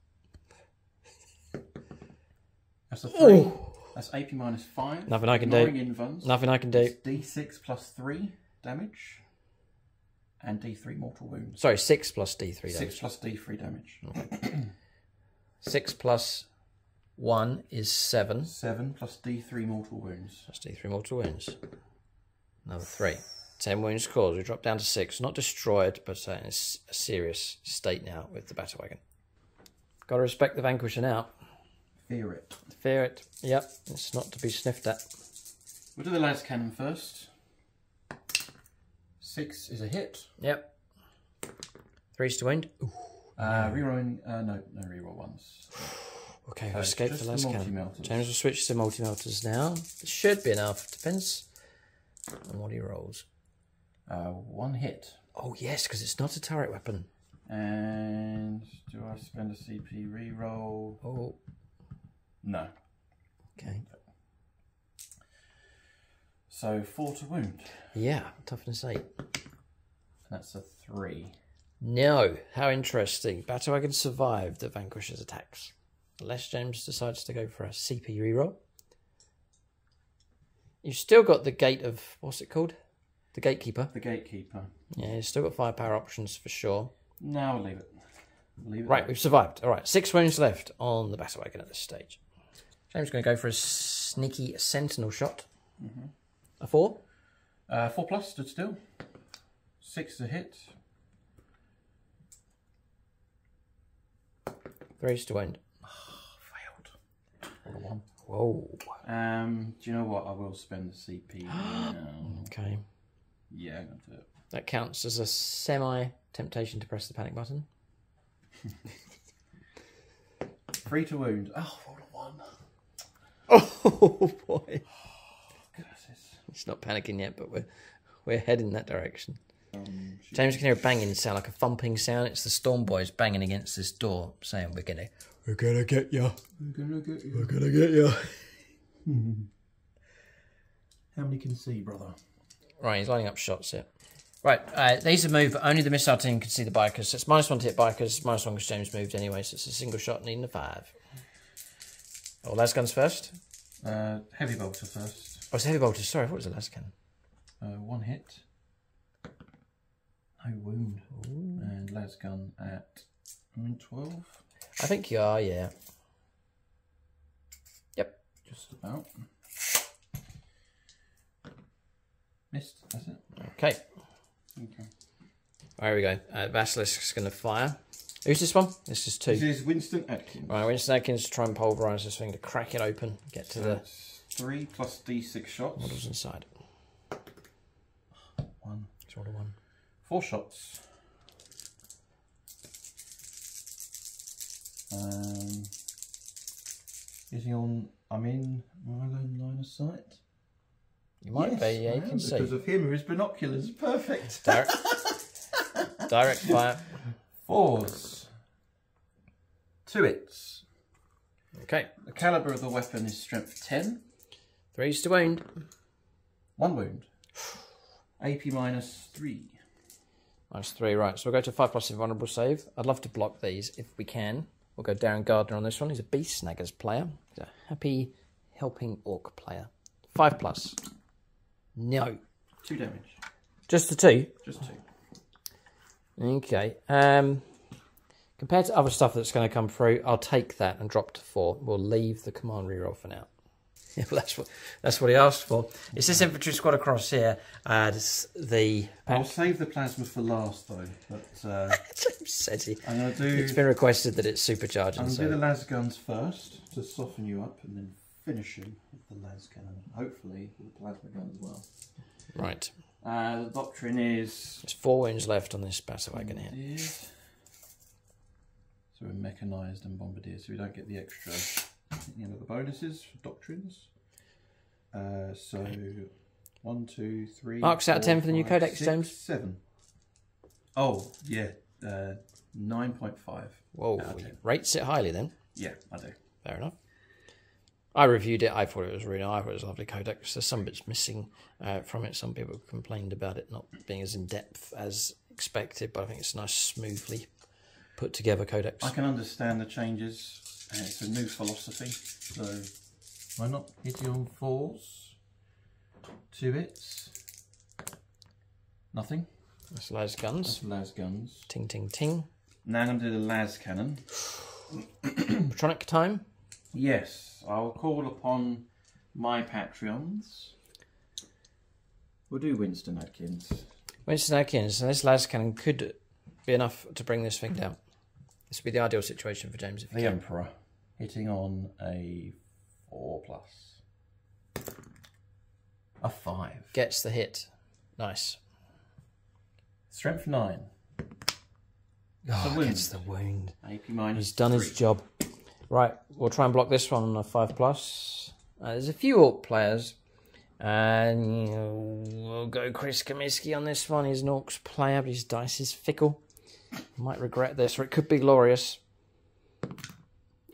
That's a 3. Ooh. That's AP -5. Nothing I can do. Invulns. Nothing I can do. It's D6 plus 3 damage. And D3 mortal wounds. Sorry, 6 plus D3 damage. 6 plus D3 damage. Okay. 6 plus 1 is 7. 7 plus D3 mortal wounds. Plus D3 mortal wounds. Another 3. 10 wounds caused. We drop down to 6. Not destroyed, but in a serious state now with the battle wagon. Got to respect the vanquisher now. Fear it. Fear it. Yep, it's not to be sniffed at. We'll do the las cannon first. 6 is a hit. Yep. 3's to wound. Rerolling. No reroll 1s. Okay, we'll escape the las cannon. James will switch to multi-melters now. It should be enough. Depends on what he rolls. 1 hit. Oh yes, because it's not a turret weapon. And do I spend a CP reroll? Oh. No. Okay. So 4 to wound. Yeah, toughness 8. That's a 3. No. How interesting. Battle wagon survived the vanquisher's attacks. Unless James decides to go for a CP reroll. You've still got the gate of, what's it called? The gatekeeper. The gatekeeper. Yeah, you've still got firepower options for sure. No, I'll leave it. Right, we've survived. All right, 6 wounds left on the battle wagon at this stage. James is going to go for a sneaky sentinel shot. A 4? 4 plus, stood still. 6 is a hit. 3's to wound. Failed. Roll a 1. Whoa. Do you know what? I will spend the CP now. Okay. Yeah, I'm going to do it. That counts as a semi-temptation to press the panic button. 3 to wound. Oh, roll a 1. Oh boy. Curses. It's not panicking yet, but we're heading that direction. James can hear a banging sound, like a thumping sound. It's the Storm Boys banging against this door, saying, "We're gonna get you. We're gonna get you. We're gonna get you." How many can see, brother? Right, he's lining up shots here. Right, these are moved, but only the missile team can see the bikers. So it's -1 to hit bikers, -1 because James moved anyway, so it's a single shot needing a 5. Oh, las guns first? Heavy bolter first. Oh, it's heavy bolters. Sorry, what was the las cannon? 1 hit. No wound. Ooh. And las gun at 12. I think you are, yeah. Yep. Just about. Missed, that's it. Okay. Okay. There we go. Basilisk's going to fire. Who's this one? This is 2. This is Winston Atkins. Right, Winston Atkins to try and pulverise this thing, to crack it open, get to the... 3 plus D6 shots. Models inside. 1. Sort of 1. 4 shots. Is he on... I'm in Marlon line of sight? You might be, yeah, you can see. Because of him with his binoculars. Perfect. Direct fire. 4s. 2 hits. Okay. The caliber of the weapon is strength 10. 3s to wound. 1 wound. AP minus 3. Minus 3, right. So we'll go to 5+ invulnerable save. I'd love to block these if we can. We'll go Darren Gardner on this one. He's a Beast Snaggers player. He's a happy helping orc player. 5+. No. 2 damage. Just the 2? Just 2. Okay. Compared to other stuff that's going to come through, I'll take that and drop to 4. We'll leave the command reroll for now. Yeah, well, that's what he asked for. It's this infantry squad across here. I'll save the plasma for last though. But James said I'm gonna do. It's been requested that it's supercharging. I'm gonna do the las guns first to soften you up, and then finish him with the las cannon. Hopefully with the plasma gun as well. Right. The doctrine is. There's 4 wounds left on this battle wagon here. So we're mechanised and bombardier, so we don't get the extra. You know, the bonuses for doctrines. So 1, 2, 3. Marks out of 10 for the new 5, Codex, 6, James. 7. Oh yeah, 9.5. Whoa, rates it highly then. Yeah, I do. Fair enough. I reviewed it. I thought it was really nice. I thought it was a lovely Codex. There's some bits missing from it. Some people complained about it not being as in depth as expected, but I think it's a nice, smoothly put together Codex. I can understand the changes. It's a new philosophy, so why not hit you on 4s? 2 hits. Nothing. That's las guns. That's las guns. Ting, ting, ting. Now I'm going to do the las cannon. Patronic time. Yes, I'll call upon my Patreons. We'll do Winston Atkins. Winston Atkins, and this las cannon could be enough to bring this thing down. This would be the ideal situation for James if he The can. Emperor, hitting on a 4+. A 5. Gets the hit. Nice. Strength 9. Oh, gets the wound. AP minus He's done 3. his job. Right, we'll try and block this one on a 5+. There's a few orc players. And we'll go Chris Comiskey on this one. He's an orcs player, but his dice is fickle. Might regret this, or it could be glorious.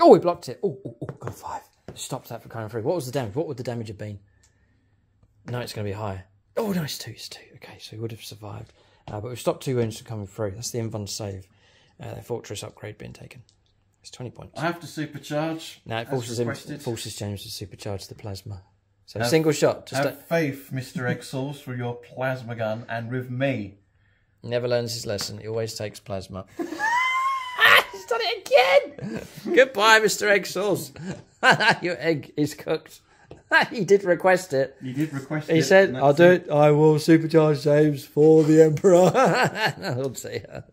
Oh, he blocked it. Oh, got a 5. Stopped that from coming through. What was the damage? What would the damage have been? No, it's going to be higher. Oh, no, it's 2. It's 2. Okay, so he would have survived. But we've stopped 2 wounds from coming through. That's the invuln save. The fortress upgrade being taken. It's 20 points. I have to supercharge. Now it forces James to supercharge the plasma. So single shot. Just have faith, Mr. Exhaust, for your plasma gun and with me. Never learns his lesson. He always takes plasma. He's done it again! Goodbye, Mr. Egg Sauce. Your egg is cooked. He did request it. You did request it. He said, I'll do it. I will supercharge James for the Emperor. Oh dear.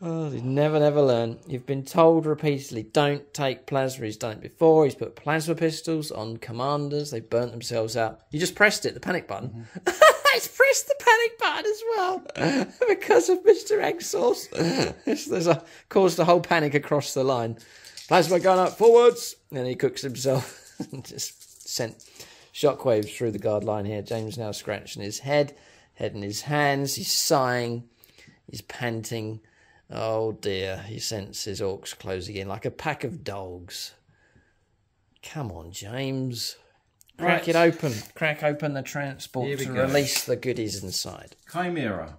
Oh, you never learn. You've been told repeatedly, don't take plasma. He's done it before. He's put plasma pistols on commanders. They burnt themselves out. You just pressed it, the panic button. He's pressed the panic button as well because of Mr. Egg Sauce. There's caused a whole panic across the line. Plasma gun up forwards. And he cooks himself and just sent shockwaves through the guard line here. James now scratching his head in his hands. He's sighing. He's panting. Oh dear, he senses orcs closing in like a pack of dogs. Come on, James. Crack it open. Crack open the transport to release the goodies inside. Chimera.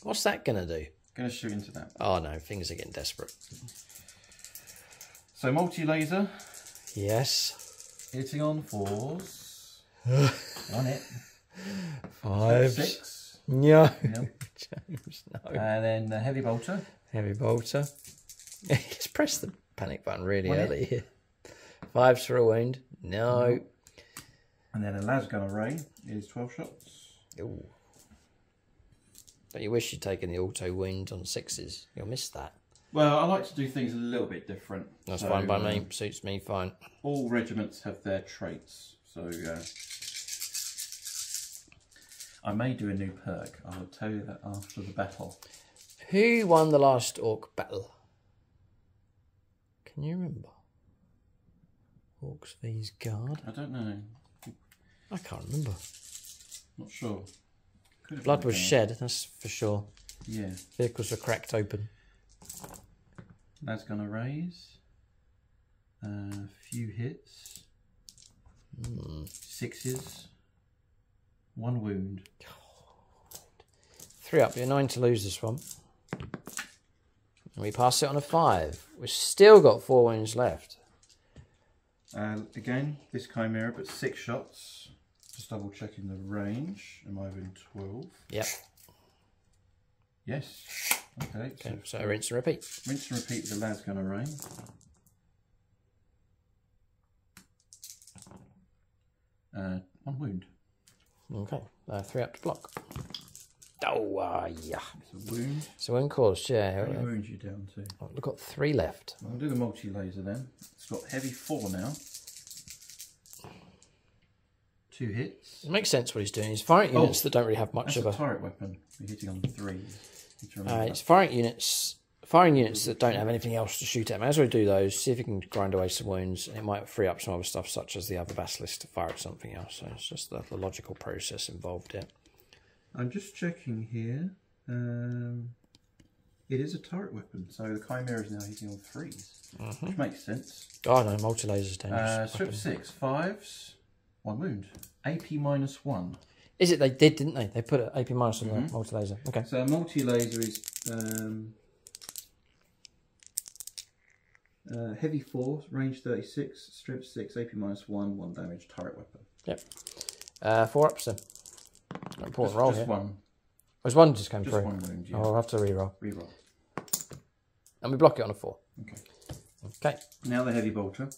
What's that going to do? Going to shoot into that. Oh no, things are getting desperate. So multi-laser. Yes. Hitting on 4s. On it. 5. 6. No. Nope. James, no. And then the heavy bolter. Heavy bolter. He's pressed the panic button really early here. 5s for a wound. No. And then a las gun array is 12 shots. Ooh. But you wish you'd taken the auto wound on 6s. You'll miss that. Well, I like to do things a little bit different. That's fine by me. Suits me fine. All regiments have their traits. So I may do a new perk. I will tell you that after the battle. Who won the last orc battle? Can you remember? Orcs vs Guard? I don't know. I can't remember. Not sure. Blood was shed, that's for sure. Yeah. Vehicles were cracked open. Lad's gonna raise. Few hits. 6s. 1 wound. 3 up, you're 9 to lose this one. And we pass it on a 5. We've still got 4 wounds left. Again, this Chimera, but 6 shots. Just double checking the range. Am I within 12? Yep. Yes. Okay. So rinse and repeat. Rinse and repeat. The lad's gonna raise. One wound. Okay, 3 up to block. Oh, yeah. It's a wound. So wound caused, yeah. How many wounds you down to? We've got 3 left. I'll do the multi-laser then. It's got heavy 4 now. 2 hits. It makes sense what he's doing. He's firing units that don't really have much of a turret weapon. You're hitting on 3s. It's firing units that don't have anything else to shoot at. May as well do those. See if you can grind away some wounds. And it might free up some other stuff, such as the other Basilisk, to fire at something else. So it's just the logical process involved here. I'm just checking here. It is a turret weapon, so the Chimera is now hitting on 3s, which makes sense. Oh no, multi-laser's dangerous. Strip 6, 5s, 1 wound. AP -1. Is it? They did, didn't they? They put an AP minus on the multi-laser. Okay. So multi-laser is heavy 4, range 36, strip 6, AP -1, 1 damage, turret weapon. Yep. 4 ups then. Important roll here. Just 1. There's 1 just came Just through. 1 wound, yeah. Oh, I'll have to reroll. Reroll. And we block it on a 4. Okay. Okay. Now the heavy bolter.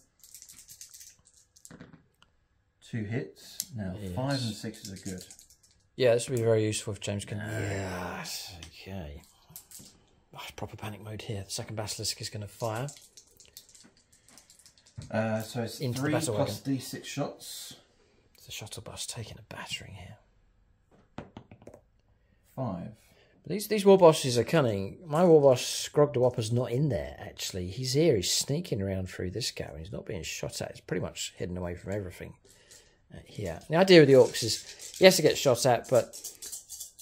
2 hits. Now 5 and 6s are good. Yeah, this will be very useful if James can... Yes. Okay. Oh, proper panic mode here. The second Basilisk is going to fire. So it's Into 3 the battle plus D6 shots. It's the shuttle bus taking a battering here. 5. These war bosses are cunning. My war boss, Grog the Whopper's not in there, actually. He's here. He's sneaking around through this gap and he's not being shot at. He's pretty much hidden away from everything here. The idea with the Orks is he has to get shot at, but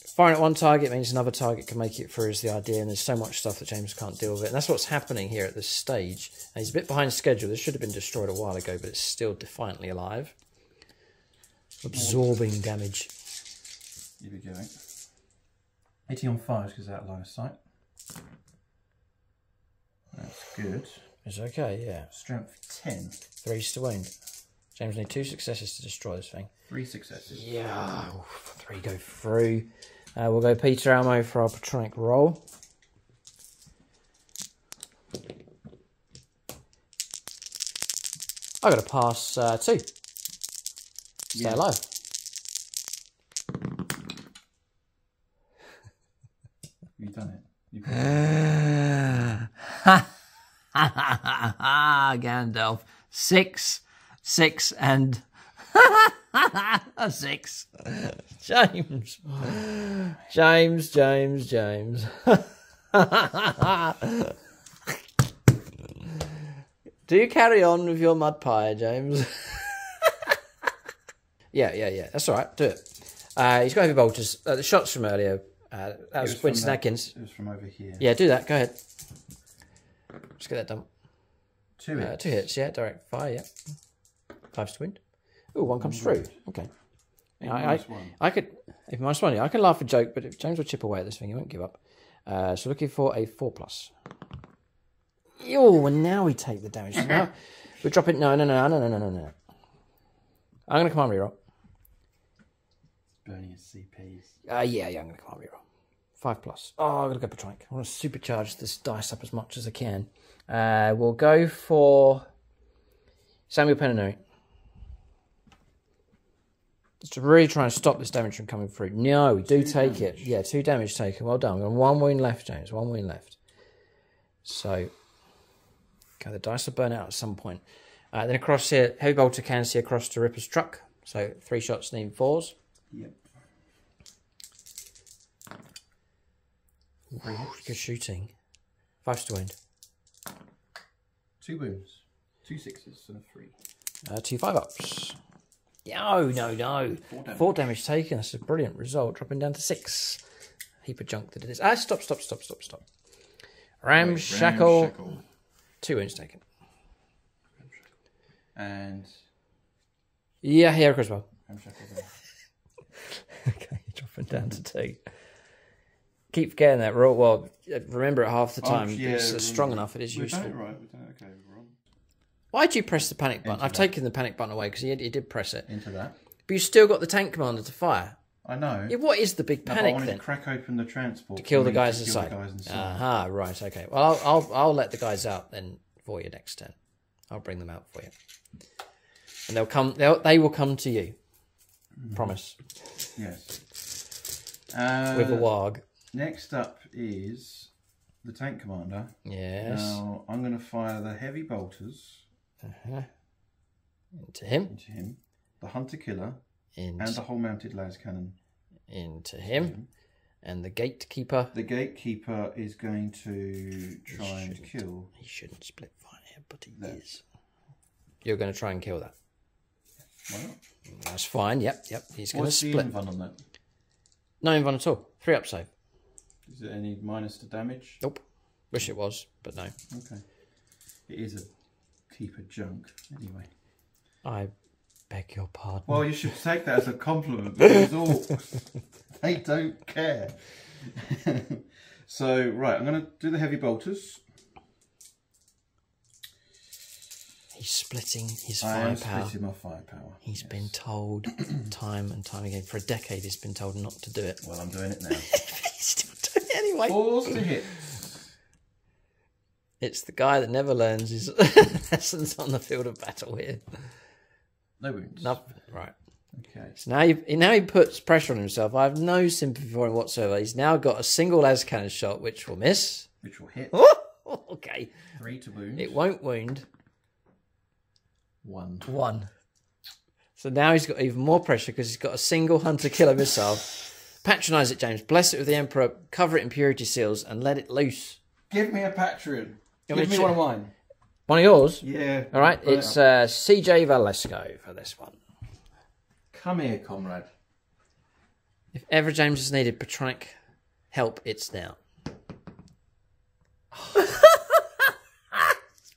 firing at one target means another target can make it through is the idea, and there's so much stuff that James can't deal with it. And that's what's happening here at this stage. And he's a bit behind schedule. This should have been destroyed a while ago, but it's still defiantly alive. Absorbing damage. Here we go. 80 on 5 because out of line of sight. That's good. It's okay, yeah. Strength 10. 3's to wound. James need 2 successes to destroy this thing. 3 successes. Yeah, 3 go through. We'll go Peter ammo for our Patronic roll. I got to pass 2. Stay alive. You've done it. You've Gandalf. 6, 6, and a 6. James. James. Do you carry on with your mud pie, James? Yeah. That's all right. Do it. He's got heavy bolters. The shots from earlier. That was Winston Atkins. It was from over here. Yeah, do that. Go ahead. Let's get that done. 2 hits. 2 hits, yeah. Direct fire, yeah. 5's to wind. Ooh, 1 comes through. Okay. I could, if -1, yeah, I can laugh a joke, but if James will chip away at this thing, he won't give up. So looking for a 4+. Ew, and now we take the damage. So now we're dropping. No. I'm going to command reroll. Burning his CPs. Yeah, I'm going to command reroll. 5+. Oh, I've got to go Patronic. I want to supercharge this dice up as much as I can. We'll go for Samuel Penanary. Just to really try and stop this damage from coming through. No, we do take it. Yeah, 2 damage taken. Well done. We've got 1 wound left, James. 1 wound left. So, okay, the dice will burn out at some point. Then across here, Heavy Bolter can see across to Ripper's truck. So 3 shots need 4s. Yep. Ooh, good shooting. 5's to wound. 2 wounds. 2 6s and a 3. 2 5-ups. No. 4 damage taken. That's a brilliant result. Dropping down to 6. Heap of junk that it is. Stop. Ramshackle. 2 wounds taken. And... Yeah, here as well. Ramshackle there. Okay, dropping down to 2. Keep getting that roll. Well, remember it half the time. It's strong enough. It is useful. Okay, we're wrong. Why did you press the panic button? I've taken the panic button away because he did press it. Into that. But you still got the tank commander to fire. I know. Yeah, what is the big panic I wanted then? to crack open the transport to kill the guys inside. Aha, right, okay. Well, I'll let the guys out then for you next turn. I'll bring them out for you, and they'll come. They will come to you. Promise. Yes. With a warg. Next up is the tank commander. Yes. Now I'm going to fire the heavy bolters. Into him. The hunter killer. And the whole mounted las cannon. Into him. And the gatekeeper. The gatekeeper is going to try and kill. He shouldn't split fire, but he is. You're going to try and kill that. Why not? That's fine. Yep. He's going to split. What's the invuln on that? No invuln at all. 3 up save. Is it any minus to damage? Nope. Wish it was, but no. Okay. It is a heap of junk, anyway. I beg your pardon. Well, you should take that as a compliment, because orcs, they don't care. So, right, I'm going to do the heavy bolters. He's splitting his I am firepower. splitting my firepower. He's been told time and time again. For a decade, he's been told not to do it. Well, I'm doing it now. He's still doing it anyway. 4 to hit. It's the guy that never learns his lessons on the field of battle here. No wounds. Nothing. Right. Okay. So now he puts pressure on himself. I have no sympathy for him whatsoever. He's now got a single las cannon shot, which will miss. Which will hit. Oh, okay. 3 to wound. It won't wound. 1. So now he's got even more pressure because he's got a single hunter-killer missile. Patronise it, James. Bless it with the Emperor. Cover it in purity seals and let it loose. Give me a Patreon. Give me one of mine. One of yours? Yeah. All right. It's CJ Valesco for this one. Come here, comrade. If ever James has needed patronic help, it's now.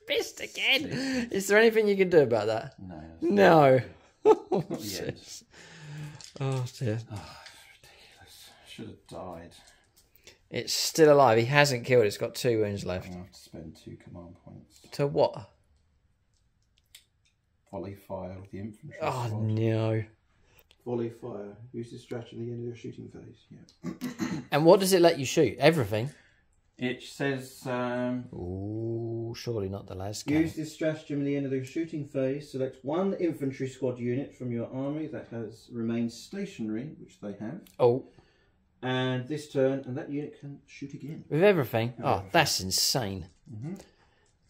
Pissed again. Is there anything you can do about that? No. Oh, Yes. oh dear. Oh, ridiculous. Should have died. It's still alive. He hasn't killed it. It's got 2 wounds left. I'm going to have to spend 2 command points. To what? Volley fire with the infantry. Oh, squad. no. Volley fire. Use this strategy at the end of your shooting phase. Yeah. And what does it let you shoot? Everything? It says... Ooh, surely not the las cannon. use this stratagem at the end of the shooting phase. Select 1 infantry squad unit from your army that has remained stationary, which they have. Oh. And this turn, and that unit can shoot again. With everything? Oh, that's insane. Mm-hmm. So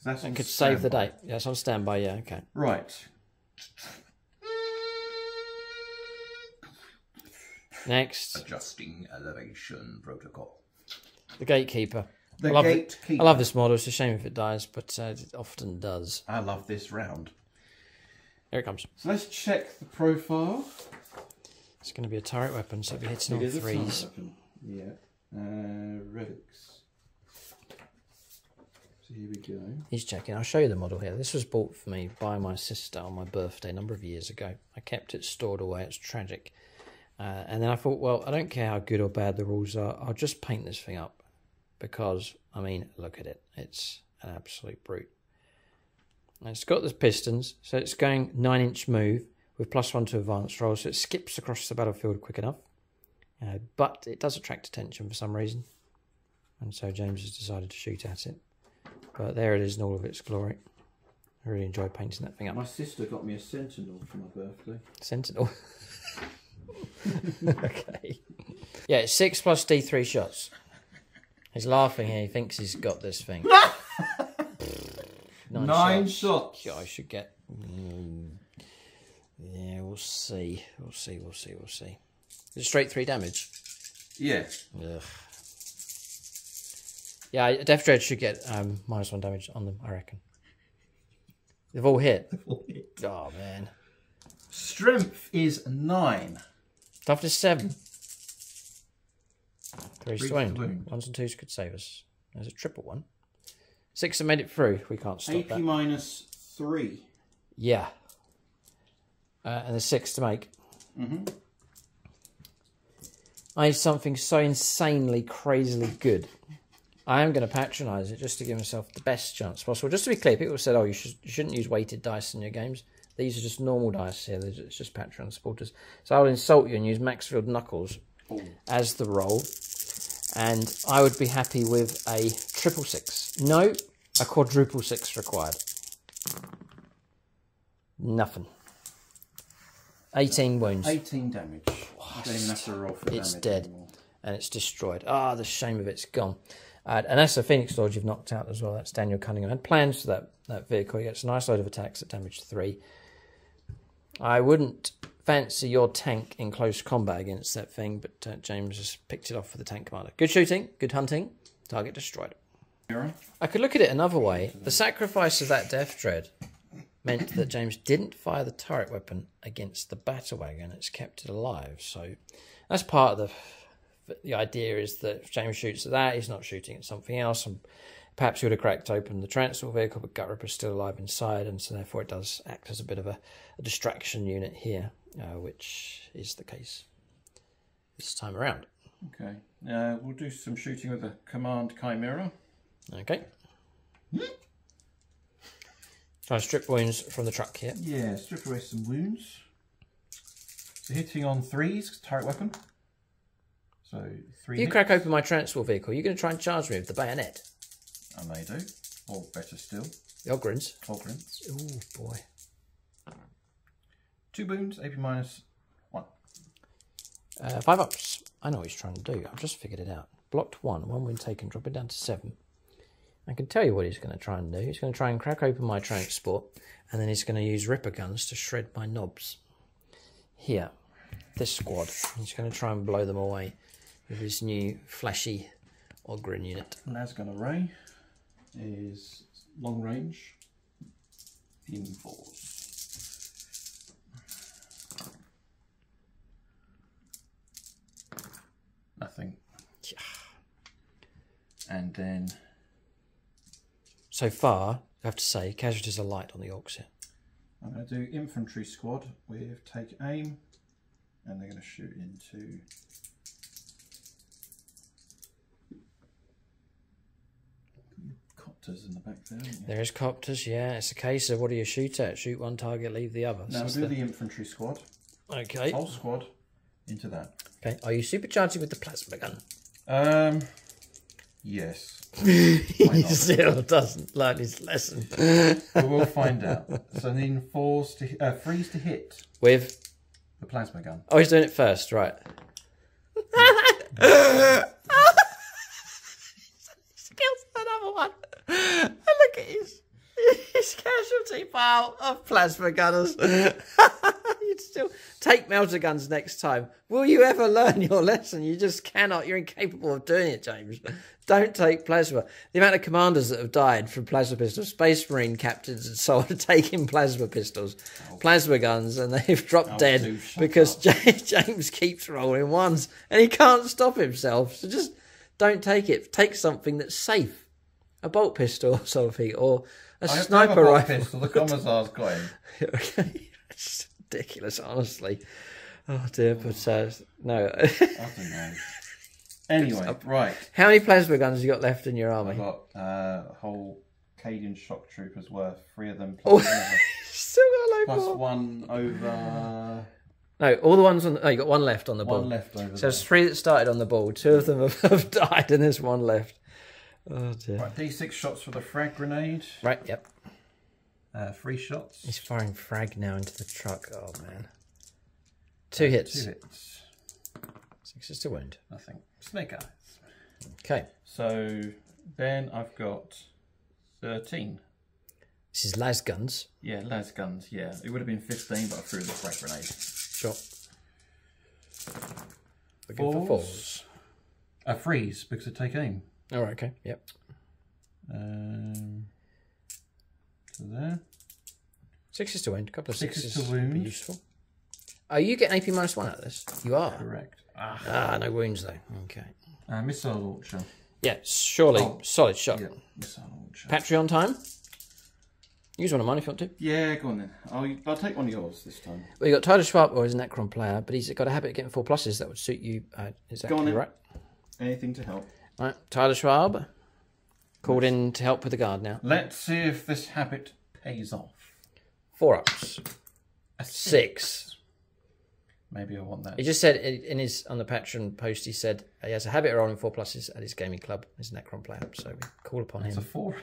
that's That could save the day. Yes, on standby, yeah, okay. Right. Next. Adjusting elevation protocol. The gatekeeper. The I gatekeeper. love this model. It's a shame if it dies, but it often does. I love this round. Here it comes. So let's check the profile. It's going to be a turret weapon, so it'll be hitting on It is a 3s. turret weapon. Yeah. Relics. So here we go. He's checking. I'll show you the model here. This was bought for me by my sister on my birthday a number of years ago. I kept it stored away. It's tragic. And then I thought, well, I don't care how good or bad the rules are. I'll just paint this thing up. Because, I mean, look at it. It's an absolute brute. And it's got the pistons. So it's going 9-inch move with +1 to advanced roll. So it skips across the battlefield quick enough. But it does attract attention for some reason. And so James has decided to shoot at it. But there it is in all of its glory. I really enjoyed painting that thing up. My sister got me a Sentinel for my birthday. Sentinel. Okay. Yeah, it's 6 plus D3 shots. He's laughing here. He thinks he's got this thing. 9 shots. Yeah, I should get... yeah, we'll see. We'll see. Is it straight 3 damage? Yeah. Ugh. Yeah, Death Dread should get -1 damage on them, I reckon. They've all hit. Oh, man. Strength is 9. Toughness 7. 3 to to wound. wound. 1s and 2s could save us. There's a triple one. 6 have made it through. We can't stop AP that. minus 3. Yeah. And there's 6 to make. Mm-hmm. I need something so insanely, crazily good. I am going to patronise it just to give myself the best chance possible. Just to be clear, people said, oh, you shouldn't use weighted dice in your games. These are just normal dice here. It's just Patreon supporters. So I'll insult you and use Maxfield Knuckles as the roll. And I would be happy with a 666. No, a quadruple 6 required. Nothing. 18 wounds. 18 damage. I don't even have to roll for damage. It's dead. Anymore. And it's destroyed. Ah, the shame of it's gone. And that's a Phoenix Lord you've knocked out as well. That's Daniel Cunningham. I had plans for that vehicle. He gets a nice load of attacks at damage 3. I wouldn't fancy your tank in close combat against that thing, but James has picked it off for the tank commander. Good shooting, good hunting. Target destroyed. I could look at it another way. The sacrifice of that Death Dread meant that James didn't fire the turret weapon against the battle wagon. It's kept it alive. So that's part of the idea, is that if James shoots at that, he's not shooting at something else. And perhaps he would have cracked open the transport vehicle, but Gut Ripper's still alive inside, and so therefore it does act as a bit of a distraction unit here, which is the case this time around. Okay, we'll do some shooting with a Command Chimera. Okay. Try to strip wounds from the truck here. Yeah, strip away some wounds. So hitting on 3s, turret weapon. So 3 If you crack open my transport vehicle, you're going to try and charge me with the bayonet. I may do. Or better still, The Ogrins. Ogrins. Oh boy. 2 wounds, AP minus 1. 5 ups. I know what he's trying to do. I've just figured it out. Blocked 1 wound taken, drop it down to 7. I can tell you what he's going to try and do. He's going to try and crack open my transport, and then he's going to use Ripper guns to shred my knobs. Here, this squad. He's going to try and blow them away with his new flashy Ogrin unit. Lasgun Array is long range in 4s. Nothing. Yeah. And then so far, I have to say, casualties are light on the Orks here. I'm going to do infantry squad with take aim, and they're going to shoot into copters in the back there. There is copters, yeah. It's a case of what do you shoot at? Shoot one target, leave the other. Now we'll do the infantry squad. Okay. Whole squad into that. Okay. Are you supercharging with the plasma gun? Yes. He still doesn't learn his lesson. We will find out. So then 3s to hit With the plasma gun. oh, he's doing it first, right? Kills another one. And look at his casualty pile of plasma gunners. You'd still take melter guns next time. Will you ever learn your lesson? You just cannot. You're incapable of doing it, James. Don't take plasma. The amount of commanders that have died from plasma pistols, Space Marine captains and so on, are taking plasma pistols, plasma guns, and they've dropped dead because James keeps rolling ones and he can't stop himself. So just don't take it. Take something that's safe. A bolt pistol or something, or a sniper rifle. Pistol. The Commissar's got him. Okay. It's ridiculous, honestly. Oh dear, but no. I don't know. Anyway, right. How many plasma guns have you got left in your army? I've got a whole Cadian shock troopers worth, 3 of them Oh, plus, still got a load plus more. 1 over. No, all the ones on. Oh, you got 1 left on the board. 1 left over. So there's 3 that started on the board. 2 of them have died, and there's 1 left. Oh dear. Right, D6 shots for the frag grenade. Right. Yep. 3 shots. He's firing frag now into the truck. Oh man. 2 hits. 2 hits. 6 is to wound. Nothing. Snake eyes. Okay. So then I've got 13. This is las guns. Yeah, las guns. Yeah, it would have been 15, but I threw the frag grenade. Sure. Looking for fours. Freeze because I take aim. All right. Okay. Yep. So there. 6 is to wound. A couple of 6 is sixes to would be wound. useful. Are you getting AP -1 out of this? You are. Correct. Ah, no wounds though. Okay. Missile launcher. Yeah, surely solid shot. Yeah, missile launcher. Patreon time. Use one of mine if you want to. Yeah, go on then. I'll take one of yours this time. Well, you got Tyler Schwab, or he's a Necron player, but he's got a habit of getting 4 pluses that would suit you exactly right. Anything to help. All right, Tyler Schwab called in to help with the guard now. Let's see if this habit pays off. 4 ups. A 6. Maybe I want that. He just said in his on the Patreon post, he said he has a habit of rolling 4 pluses at his gaming club. He's a Necron player, so we call upon him. It's a 4.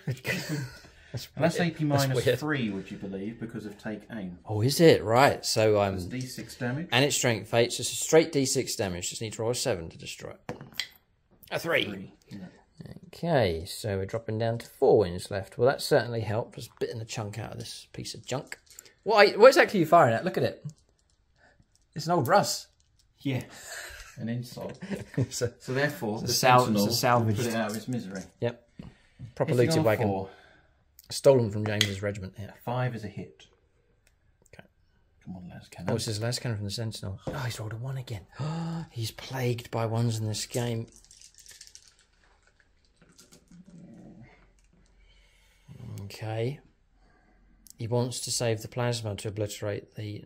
That's AP -3, would you believe, because of take aim. Oh, is it? Right. So it's D6 damage. And it's strength fate, so it's a straight D6 damage. Just need to roll a 7 to destroy it. A 3. Yeah. Okay, so we're dropping down to 4 wins left. Well, that certainly helped. Just bitting a chunk out of this piece of junk. What exactly are you firing at? Look at it. It's an old Russ. Yeah. An insult. so therefore, the salvage. Put it out of its misery. Yep. Proper looted wagon. 4. Stolen from James's regiment here. 5 is a hit. Okay. Come on, las cannon. Oh, it's his last cannon from the Sentinel. Oh, he's rolled a 1 again. He's plagued by 1s in this game. Okay. He wants to save the plasma to obliterate the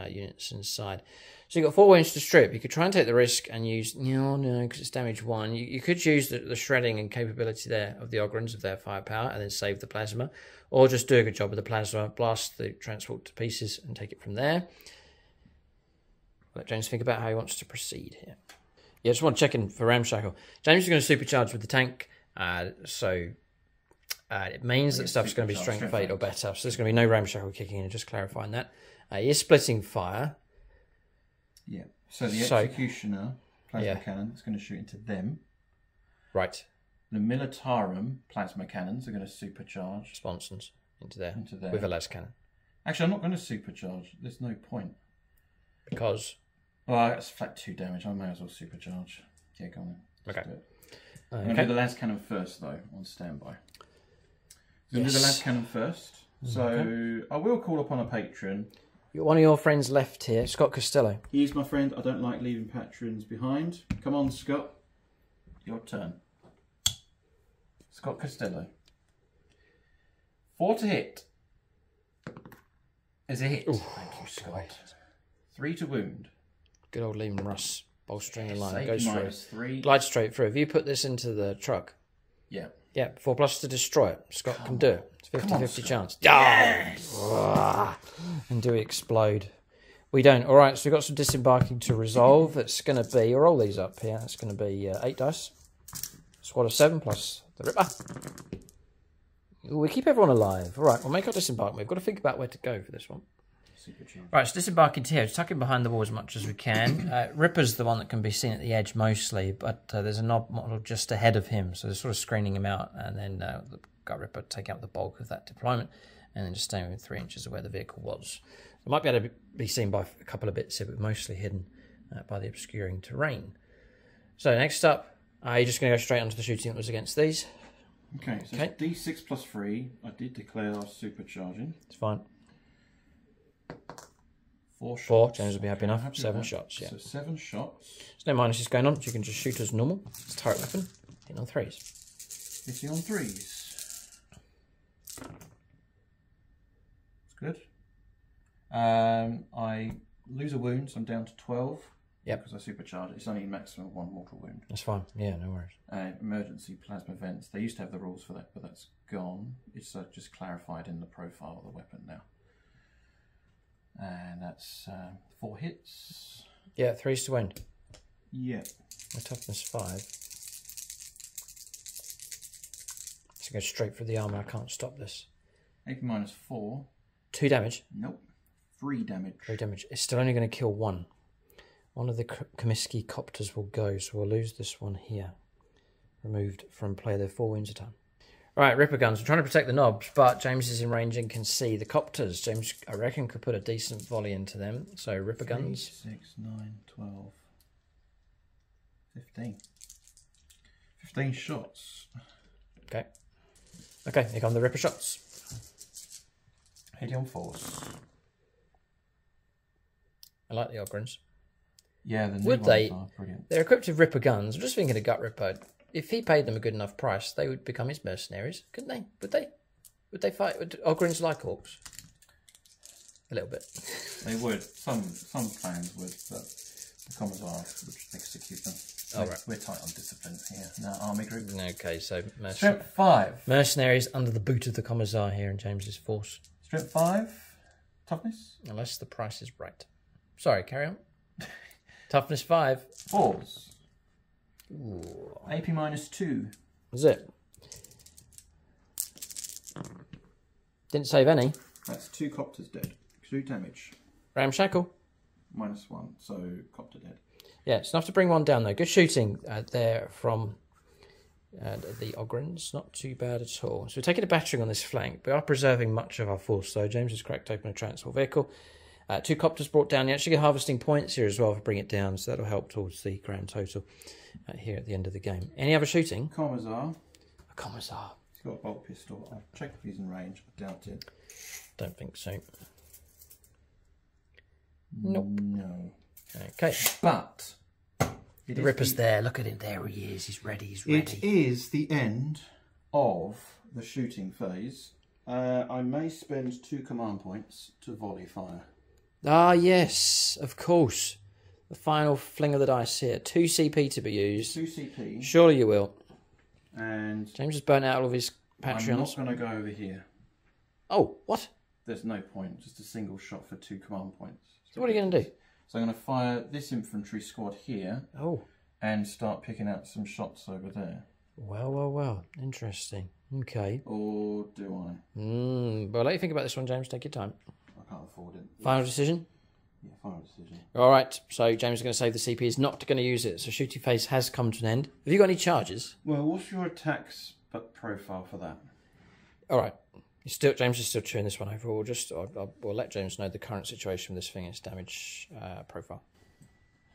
units inside. So you've got 4 wounds to strip. You could try and take the risk and use... No, because it's damage 1. You could use the shredding and capability there of the Ogrins, of their firepower, and then save the plasma. Or just do a good job with the plasma, blast the transport to pieces, and take it from there. Let James think about how he wants to proceed here. Yeah, just want to check in for Ramshackle. James is going to supercharge with the tank, so... it means that stuff's going to be strength fate or better. So there's going to be no Ramshackle kicking in, just clarifying that. He is splitting fire. Yeah. So the Executioner plasma cannon is going to shoot into them. Right. The Militarum plasma cannons are going to supercharge. Sponsons into there. With a las cannon. Actually, I'm not going to supercharge. There's no point. Because? Well, that's flat 2 damage. I may as well supercharge. Yeah, go on then. Okay. I'm going to do the las cannon first, though, on standby. I'm going to do the las cannon first. So I will call upon a patron. One of your friends left here, Scott Costello. He's my friend. I don't like leaving patrons behind. Come on, Scott. Your turn. Scott Costello. 4 to hit. Is a hit. Ooh, thank you, Scott. 3 to wound. Good old Liam Russ. Bolstering the line. Goes through. Glide straight through. If you put this into the truck. Yeah. Yeah, 4 plus to destroy it. Scott can do it. It's 50-50 chance. Yes! And do we explode? We don't. All right, so we've got some disembarking to resolve. That's going to be, roll these up here. That's going to be 8 dice. Squad of 7 plus the Ripper. Ooh, we keep everyone alive. All right, we'll make our disembarkment. We've got to think about where to go for this one. Right, so disembarking here. Just tuck in behind the wall as much as we can. Ripper's the one that can be seen at the edge mostly, but there's a knob model just ahead of him, so they're sort of screening him out, and then got Ripper take out the bulk of that deployment, and then just staying within 3 inches of where the vehicle was. It might be able to be seen by a couple of bits here, but mostly hidden by the obscuring terrain. So next up, you're just going to go straight onto the shooting that was against these. Okay, so it's D6 plus 3. I did declare I was supercharging. It's fine. 4 shots. 4, James will be happy enough. 7 shots, yeah. So 7 shots. There's no minuses going on, so you can just shoot as normal. It's a turret weapon. Hitting on 3s. Hitting on 3s. It's good. I lose a wound, so I'm down to 12. Yep. Because I supercharge it. It's only maximum 1 mortal wound. That's fine. Yeah, no worries. Emergency plasma vents. They used to have the rules for that, but that's gone. It's just clarified in the profile of the weapon now. And that's 4 hits. Yeah, 3s to wound. Yeah. My toughness 5. So go straight for the armour. I can't stop this. AP minus 4. 2 damage. Nope. 3 damage. 3 damage. It's still only going to kill 1. One of the Comiskey copters will go, so we'll lose this one here. Removed from play. They're 4 wounds a time. Right, Ripper guns. We're trying to protect the knobs, but James is in range and can see the copters. James, I reckon, could put a decent volley into them. So Ripper guns. 6, 9, 12, 15. 15 shots. Okay. Okay, here come the Ripper shots. Hitting on 4s. I like the Ogrins. Yeah, the new Would ones they? are brilliant. They're equipped with Ripper guns. I'm just thinking of Gut Ripper. If he paid them a good enough price, they would become his mercenaries, couldn't they? Would they? Would they fight? Would Ogrins like Orcs? A little bit. They would. Some clans would, but the Commissars would execute them. We're tight on discipline here in our army group. Okay, so Strength 5. Mercenaries under the boot of the Commissar here in James's force. Strength 5. Toughness. Unless the price is right. Sorry, carry on. Toughness 5. 4s. Ooh. AP -2. Is it? Didn't save any. That's 2 copters dead. 2 damage. Ramshackle. -1, so copter dead. Yeah, it's enough to bring one down though. Good shooting there from the Ogrins. Not too bad at all. So we're taking a battering on this flank. We are preserving much of our force though. James has cracked open a transport vehicle. 2 copters brought down. You actually get harvesting points here as well to bring it down. So that'll help towards the grand total here at the end of the game. Any other shooting? Commissar. A Commissar. He's got a bolt pistol. I'll check if he's in range. I doubt it. Don't think so. Nope. No. Okay. But The Ripper's there. Look at him. There he is. He's ready. He's ready. It is the end of the shooting phase. I may spend 2 command points to volley fire. Ah, yes. Of course. The final fling of the dice here. 2 CP to be used. 2 CP. Surely you will. And James has burnt out all of his I'm Patreons. not going to go over here. Oh, what? There's no point. Just a single shot for 2 command points. So what are you going to do? So I'm going to fire this infantry squad here. Oh. And start picking out some shots over there. Well, well, well. Interesting. Okay. Or do I? Well, let you think about this one, James. Take your time. I can't afford it. Final decision? Yeah, final decision. All right. So James is going to save the CP. He's not going to use it. So shooting phase has come to an end. Have you got any charges? Well, what's your attacks profile for that? All right. James is still chewing this one over. We'll let James know the current situation with this thing, its damage profile.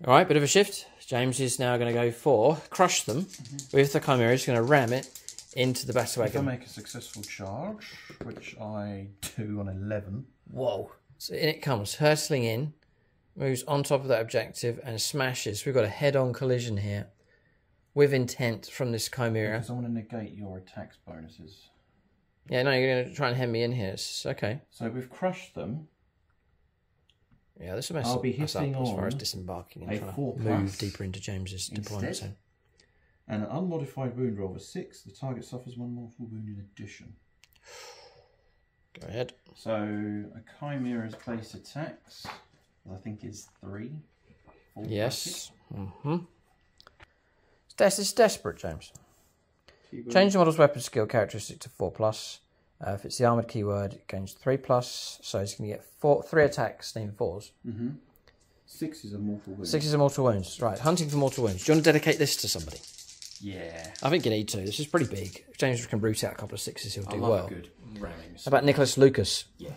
All right, bit of a shift. James is now going to go for crush them with the Chimera. He's going to ram it into the battle wagon. If I make a successful charge, which I do on 11. Whoa. So in it comes, hurtling in, moves on top of that objective and smashes. We've got a head-on collision here with intent from this Chimera. Because I want to negate your attacks bonuses. Yeah, no, you're going to try and hem me in here. It's okay. So we've crushed them. Yeah, this will mess I'll up be hitting as far as on disembarking and a trying 4+ to move deeper into James's deployment zone. And an unmodified wound roll of a 6. The target suffers 1 mortal wound in addition. Go ahead. So a Chimera's base attacks, I think is 3. Yes. It's desperate, James. Change the model's weapon skill characteristic to 4+. If it's the armoured keyword, it gains 3+. So he's going to get 3 attacks, named 4s. 6 is a mortal wound. 6 is a mortal wounds. Right, hunting for mortal wounds. Do you want to dedicate this to somebody? Yeah. I think you need to. This is pretty big. If James can root out a couple of 6s, he'll do well. Good ramming. How about Nicholas Lucas? Yeah.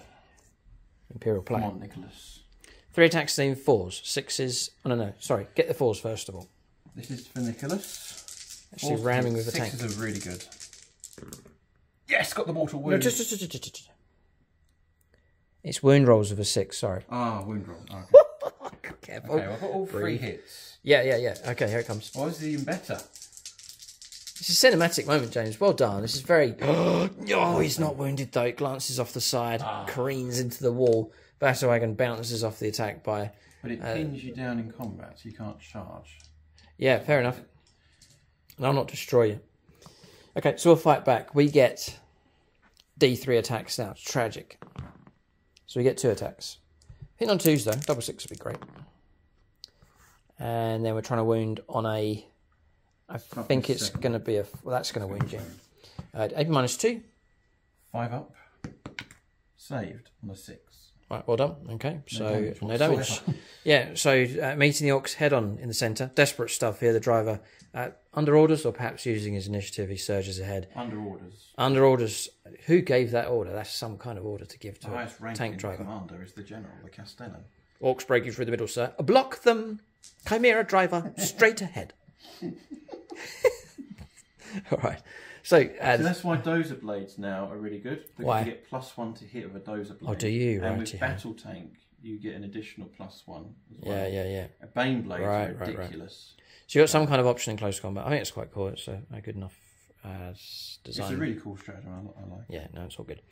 Imperial player. Come on, Nicholas. 3 attacks, named 4s. 6s. Oh, no. Sorry. Get the 4s first of all. This is for Nicholas. Actually, ramming with a tank. 6s are really good. Yes, got the mortal wound. No, just. It's wound rolls of a 6, sorry. Ah, wound roll. Okay. Careful. Okay, I've got all 3 hits. Yeah. Okay, here it comes. Why is it even better? This is a cinematic moment, James. Well done. This is very... Oh, he's not wounded, though. It glances off the side, careens into the wall. Battle wagon bounces off the attack by... But it pins you down in combat, so you can't charge. Yeah, fair enough. And I'll not destroy you. Okay, so we'll fight back. We get D3 attacks now. It's tragic. So we get 2 attacks. Hitting on 2s, though. Double 6 would be great. And then we're trying to wound on a... I think it's going to be a... Well, that's going to wound you. AP -2. 5 up. Saved on a 6. Right, well done. Okay, so no damage. Yeah, so meeting the Orcs head on in the centre. Desperate stuff here. The driver under orders, or perhaps using his initiative, he surges ahead. Under orders. Under orders. Who gave that order? That's some kind of order to give to a tank driver. The commander is the general, the Castellan. Orcs breaking through the middle, sir. Block them. Chimera driver, straight ahead. All right. So that's why dozer blades now are really good. Because why? you get +1 to hit with a dozer blade. Oh, do you? And right, with battle tank, you get an additional +1 as well. Yeah. A Bane blade Right, is ridiculous. So you got some kind of option in close combat. I think it's quite cool. It's a good enough design. It's a really cool stratagem. I like. Yeah, no, it's all good.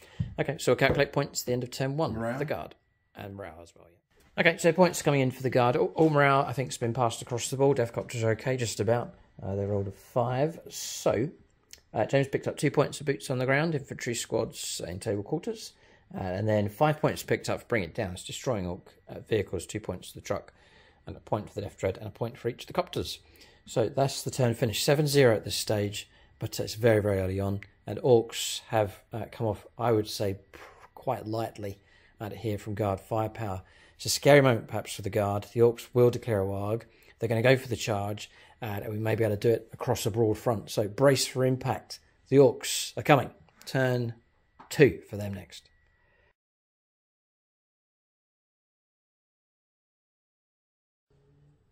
Okay, so we'll calculate points at the end of turn 1 Morale. for the guard. And morale as well, yeah. Okay, so points coming in for the guard. All morale, I think, has been passed across the board. Deathcopters are okay, just about. They rolled a 5. So, James picked up 2 points for boots on the ground, infantry squads in table quarters. And then 5 points picked up for bring it down. It's destroying orc vehicles, 2 points to the truck, and a point for the Death Dread, and a point for each of the copters. So that's the turn finish. 7-0 at this stage, but it's very, very early on. And orcs have come off, I would say, quite lightly here from guard firepower. It's a scary moment, perhaps, for the guard. The orcs will declare a warg. They're going to go for the charge, and we may be able to do it across a broad front. So brace for impact. The orcs are coming. Turn 2 for them next.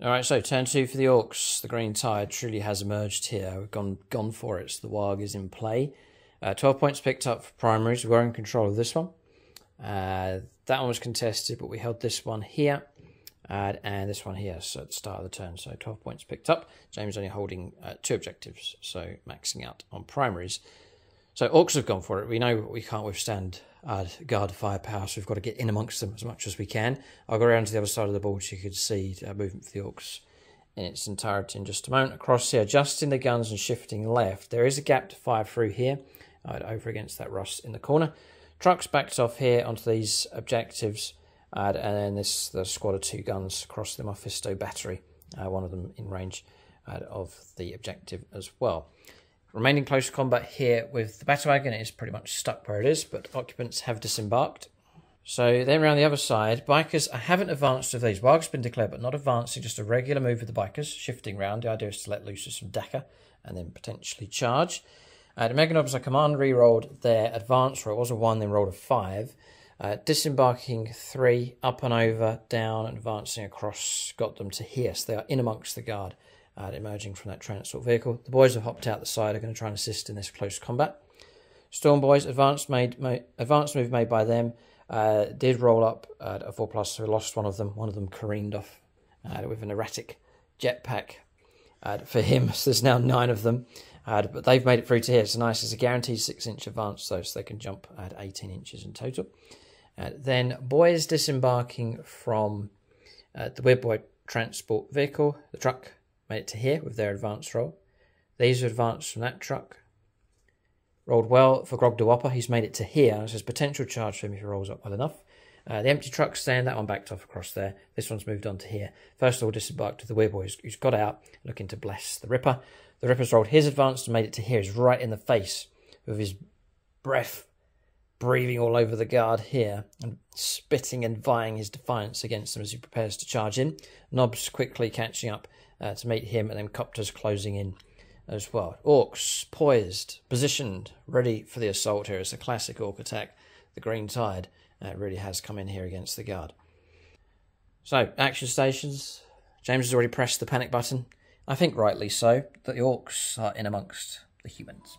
All right, so turn 2 for the orcs. The green tide truly has emerged here. We've gone for it. So the warg is in play. 12 points picked up for primaries. We were in control of this one. That one was contested, but we held this one here and this one here. So at the start of the turn, so 12 points picked up. James only holding 2 objectives, so maxing out on primaries. So orcs have gone for it. We know we can't withstand guard firepower, so we've got to get in amongst them as much as we can. I'll go around to the other side of the board so you could see movement for the orcs in its entirety in just a moment. Across here, adjusting the guns and shifting left. There is a gap to fire through here, over against that rust in the corner. Trucks backed off here onto these objectives, and then the squad of 2 guns across the Mephisto battery, one of them in range of the objective as well. Remaining close combat here with the battle wagon. It is pretty much stuck where it is, but occupants have disembarked. So then around the other side, bikers, I haven't advanced with these. Warg's been declared, but not advancing, just a regular move with the bikers, shifting round. The idea is to let loose with some Dakar and then potentially charge. The Meganobs, I command re-rolled their advance roll. It was a 1, then rolled a 5. Disembarking 3, up and over, down, and advancing across, got them to here. So they are in amongst the guard. Emerging from that transport vehicle. The boys have hopped out the side, are going to try and assist in this close combat. Storm boys, advanced move made by them, did roll up a 4+, so we lost one of them. One of them careened off with an erratic jetpack for him, so there's now 9 of them. But they've made it through to here. It's nice. It's a guaranteed 6-inch advance, though, so they can jump at 18 inches in total. Then boys disembarking from the Weird Boy transport vehicle, the truck, made it to here with their advance roll. These are advanced from that truck. Rolled well for Grog de Whopper. He's made it to here. So there's potential charge for him if he rolls up well enough. The empty truck's there, that one backed off across there. This one's moved on to here. First of all, disembarked to the Weird Boy who's got out, looking to bless the Ripper. The Ripper's rolled his advance and made it to here. He's right in the face with his breath breathing all over the guard here and spitting and vying his defiance against them as he prepares to charge in. Nobs quickly catching up to meet him, and then copters closing in as well. Orcs poised, positioned, ready for the assault here. It's a classic orc attack. The green tide really has come in here against the guard. So, action stations. James has already pressed the panic button. I think rightly so, that the orcs are in amongst the humans.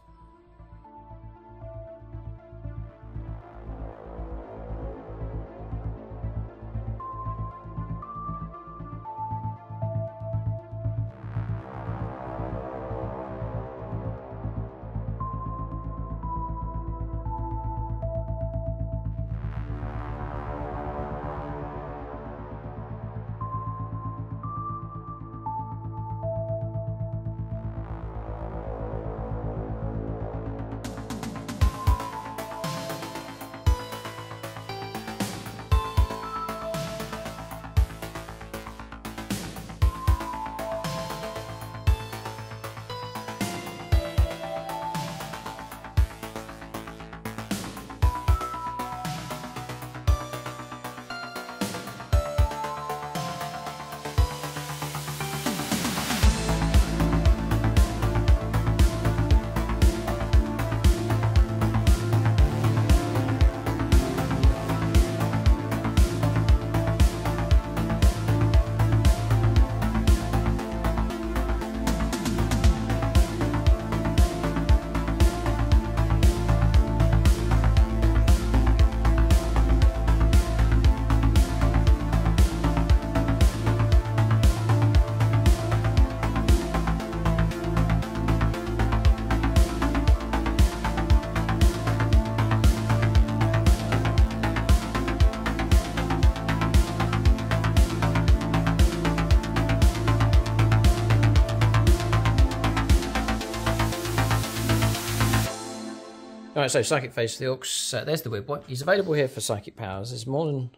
Alright, so Psychic Phase for the Orks. There's the weird boy. He's available here for Psychic Powers. There's more than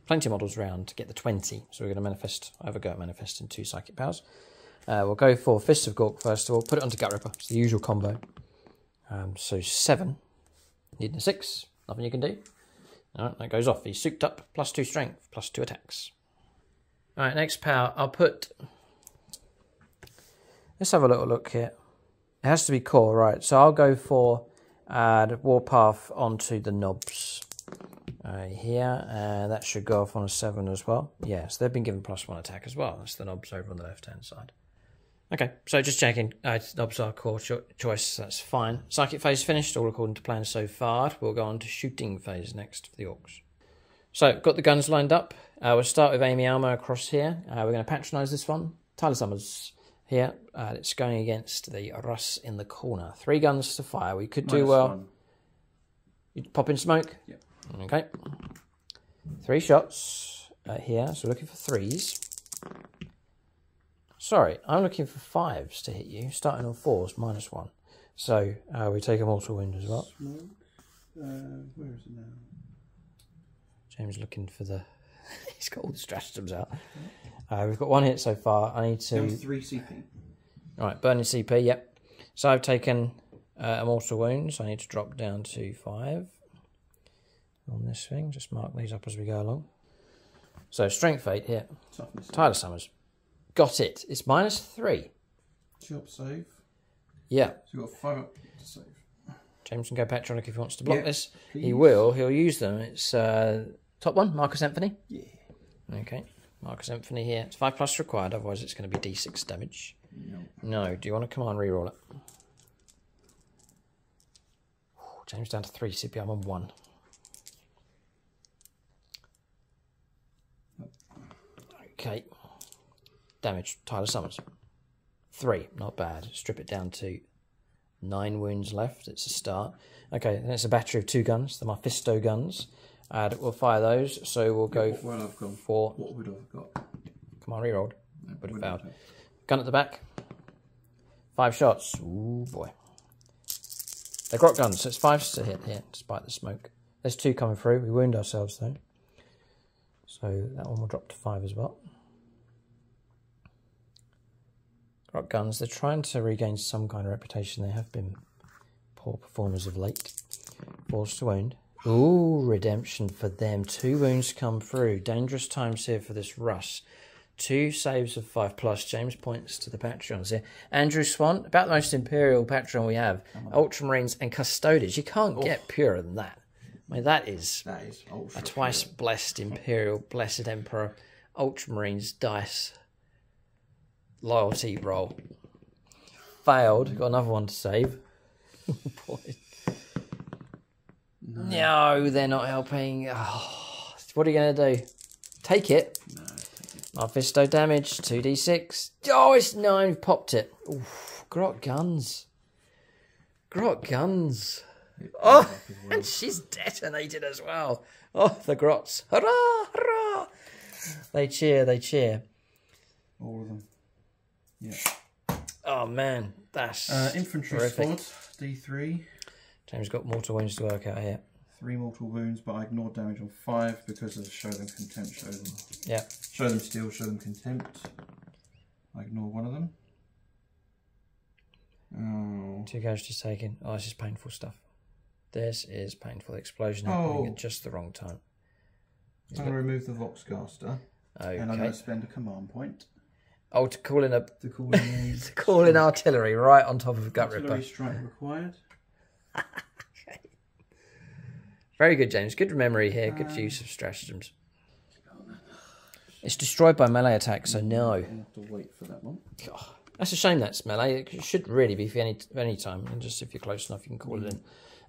plenty of models around to get the 20. So we're going to manifest, have a go at manifesting 2 Psychic Powers. We'll go for Fists of Gork first of all. Put it onto Gut Ripper. It's the usual combo. So 7. Needing a 6. Nothing you can do. Alright, that goes off. He's souped up. +2 strength. +2 attacks. Alright, next power. I'll put... Let's have a little look here. It has to be core, right. So I'll go for the Warpath onto the knobs. Here. And that should go off on a 7 as well. Yes, they've been given +1 attack as well. That's the knobs over on the left-hand side. Okay, so just checking. Knobs are core choice, that's fine. Psychic Phase finished, all according to plan so far. We'll go on to Shooting Phase next for the Orks. So, got the guns lined up. We'll start with Amy Alma across here. We're going to patronise this one. Tyler Summers here. It's going against the Russ in the corner. 3 guns to fire. We could do well. You pop in smoke? Yep. Okay. 3 shots here, so we're looking for 3s. Sorry, I'm looking for 5s to hit you, starting on 4s, -1. So we take a mortal wound as well. Smoke. Where is it now? James looking for the... He's got all the stratagems out. We've got 1 hit so far. I need to... Down 3 CP. Right, burning CP, yep. So I've taken a mortal wound, so I need to drop down to 5 on this thing. Just mark these up as we go along. So strength 8 hit. Toughness. Tyler Summers. Got it. It's -3. 2 up save. Yeah. So you've got 5 up to save. James can go Patronic if he wants to block this. Please. He will. He'll use them. It's top one, Marcus Anthony. Yeah. Okay. Marcus Anthony here. It's 5+ required, otherwise it's going to be D6 damage. No. No. Do you want to command reroll it? James down to 3 CP. I'm on 1. Okay. Damage, Tyler Summers. 3, not bad. Strip it down to 9 wounds left. It's a start. Okay, then it's a battery of 2 guns. The Mephisto guns. We'll fire those. So we'll go for... What would I've got? Come on, rerolled. Would have failed. Gun at the back. 5 shots. Ooh, boy. They've got guns, so it's 5s to hit here, despite the smoke. There's 2 coming through. We wound ourselves, though. So that one will drop to 5 as well. Got guns. They're trying to regain some kind of reputation. They have been poor performers of late. 4s to wound. Ooh, redemption for them. 2 wounds come through. Dangerous times here for this Russ. 2 saves of 5+. James points to the Patreons here. Andrew Swan, about the most Imperial Patreon we have. Ultramarines and Custodians. You can't get purer than that. I mean, that is a twice blessed Imperial, blessed Emperor, Ultramarines dice loyalty roll. Failed. Got another one to save. Boy. No, they're not helping. Oh, what are you going to do? Take it. No, Mephisto damage, 2d6. Oh, it's 9. We've popped it. Oof, Grot guns. Grot guns. Oh, and she's detonated as well. Oh, the Grots. Hurrah, hurrah. They cheer, they cheer. All of them. Yeah. Oh, man. That's infantry horrific. squad, D3. James got mortal wounds to work out here. 3 mortal wounds, but I ignored damage on 5 because of show them contempt, show them. Yeah. Show them steel, show them contempt. I ignore one of them. Oh. 2 casualties taken. Oh, this is painful stuff. This is painful. Explosion happening at just the wrong time. I'm going to remove the Voxcaster. Okay. And I'm going to spend a command point. Oh, to call in to call in artillery right on top of Gut Ripper. Artillery strike required. Okay. Very good, James. Good memory here. Good use of stratagems. It's destroyed by melee attack, so no. I have to wait for that one. God, that's a shame that's melee. It should really be for any time. And just if you're close enough, you can call it in.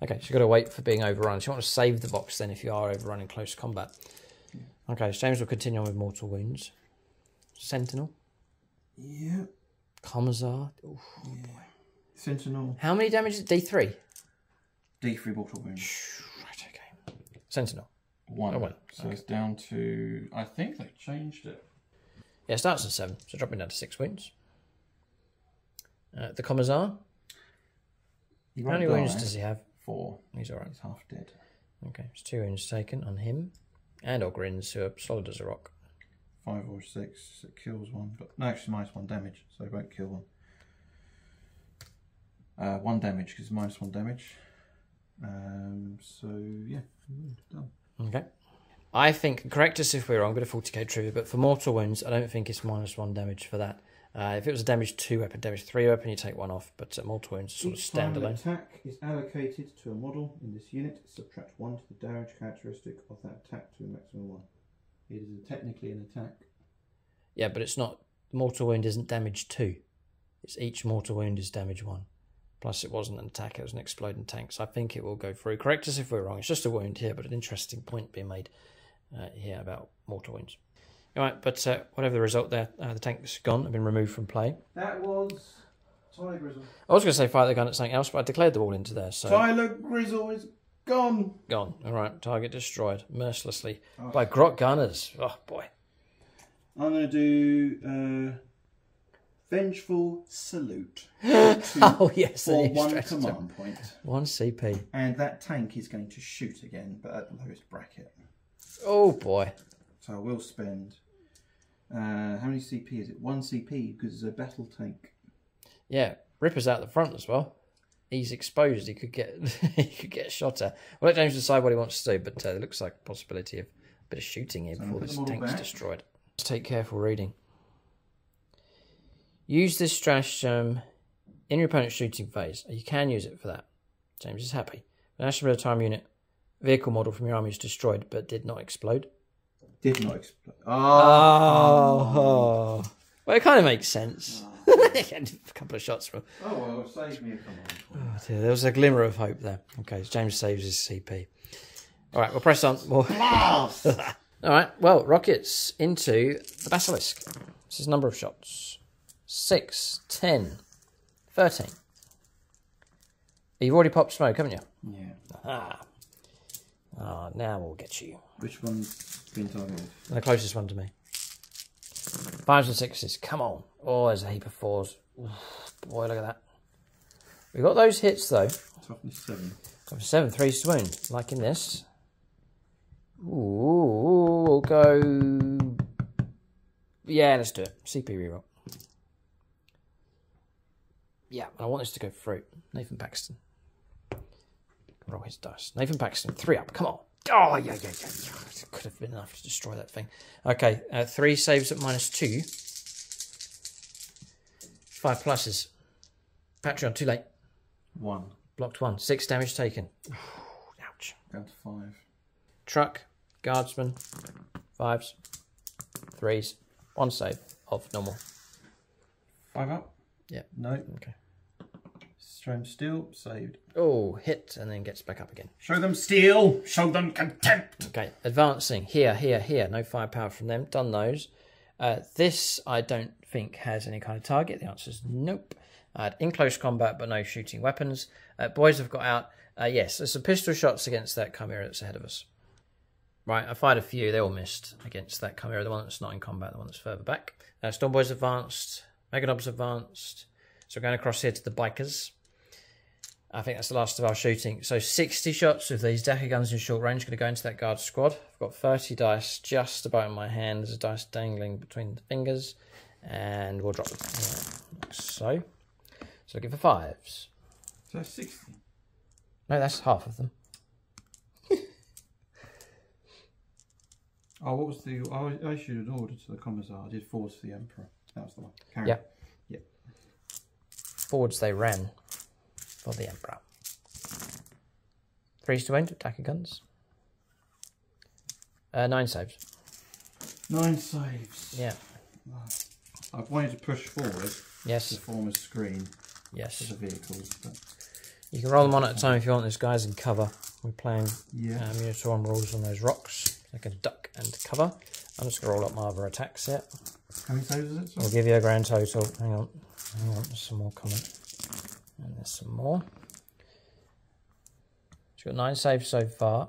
Okay, so you've got to wait for being overrun. So you want to save the box then if you are overrunning close combat. Okay, so James will continue on with mortal wounds. Sentinel. Yeah. Commissar. Ooh, yeah. Boy. Sentinel. How many damage is it? D3? D3 mortal wounds. Right, okay. Sentinel. 1. Oh, 1. So it's down to... I think they changed it. Yeah, it starts at 7, so dropping down to 6 wounds. The Commissar. How many wounds does he have? 4. He's alright. He's half dead. Okay, it's 2 wounds taken on him. And Ogrins, who are solid as a rock. 5 or 6, it kills one. But no, actually -1 damage, so it won't kill one. 1 damage, because it's -1 damage. So, yeah, done. Okay. I think, correct us if we're wrong, bit of 40k trivia, but for mortal wounds, I don't think it's -1 damage for that. If it was a damage 2 weapon, damage 3 weapon, you take 1 off, but mortal wounds sort of standalone. Each time an attack is allocated to a model in this unit, subtract 1 to the damage characteristic of that attack to a maximum 1. It is technically an attack. Yeah, but it's not, mortal wound isn't damage 2. It's each mortal wound is damage 1. Plus it wasn't an attack, it was an exploding tank, so I think it will go through. Correct us if we're wrong, it's just a wound here, but an interesting point being made here about mortal wounds. Alright, but whatever the result there, the tank's gone and been removed from play. That was Tyler Grizzle. I was going to say fire the gun at something else, but I declared the wall into there, so... Tyler Grizzle is gone! Gone. Alright, target destroyed, mercilessly, by Grot Gunners. Oh, boy. I'm going to do Vengeful Salute. Oh, yes. For 1 command point. 1 CP. And that tank is going to shoot again, but at the lowest bracket. Oh, boy. So I will spend... how many CP is it? 1 CP, because it's a battle tank. Yeah, Ripper's out the front as well. He's exposed. He could get he could get shot at. We'll let James decide what he wants to do, but there looks like a possibility of a bit of shooting here before this tank's destroyed. Let's take careful reading. Use this stratagem in your opponent's shooting phase. You can use it for that. James is happy. An Astra Militarum unit vehicle model from your army is destroyed but did not explode. Did not explode. Oh. Well, it kind of makes sense. A couple of shots from... Oh, well, save me a command point. Oh, dear, there was a glimmer of hope there. Okay, so James saves his CP. All right, we'll press on. All right, well, rockets into the Basilisk. This is number of shots. 6, 10, 13. You've already popped smoke, haven't you? Yeah. Ah, now we'll get you. Which one's been targeted? The closest one to me. 5s and 6s, come on. Oh, there's a heap of 4s. Oof, boy, look at that. We got those hits though. Toughness 7. Toughness 7, 3's to wound, like in this. Ooh, we'll go... Yeah, let's do it. CP reroll. Yeah, I want this to go through. Nathan Paxton. Roll his dice. Nathan Paxton, 3 up, come on. Oh, yeah. It could have been enough to destroy that thing. Okay, 3 saves at -2. 5 pluses. Patreon, too late. 1. Blocked 1. 6 damage taken. Ouch. Down to 5. Truck, guardsman, 5s, 3s, 1 save of normal. 5 up? Yeah. No. Okay. Show them steel, saved. Oh, hit, and then gets back up again. Show them steel, show them contempt. Okay, advancing. Here. No firepower from them. Done those. This, I don't think, has any kind of target. The answer is nope. In close combat, but no shooting weapons. Boys have got out. Yes, there's some pistol shots against that Chimera that's ahead of us. Right, I fired a few. They all missed against that Chimera. The one that's not in combat, the one that's further back. Storm Boys advanced. Meganobs advanced. So we're going across here to the bikers. I think that's the last of our shooting. So 60 shots of these Decker guns in short range going to go into that guard squad. I've got 30 dice just about in my hand. There's a dice dangling between the fingers. And we'll drop them. Like so. So looking for 5s. So that's 60. No, that's half of them. Oh, what was the... I issued an order to the Commissar. I did 4s for the Emperor. That was the one. Carry Yeah. on. Yeah. Forwards they ran for the Emperor. 3s to end, attacker guns. 9 saves. 9 saves. Yeah. I've wanted to push forward. Yes. To form a screen. Yes. For the vehicles. But... You can roll them on at a time if you want. This guy's in cover. We're playing Munitorum rules on those rocks. I can duck and cover. I'm just going to roll up my other attacks here. How many saves is it? I'll give you a grand total. Hang on. There's some more coming. And there's some more. She's got 9 saves so far.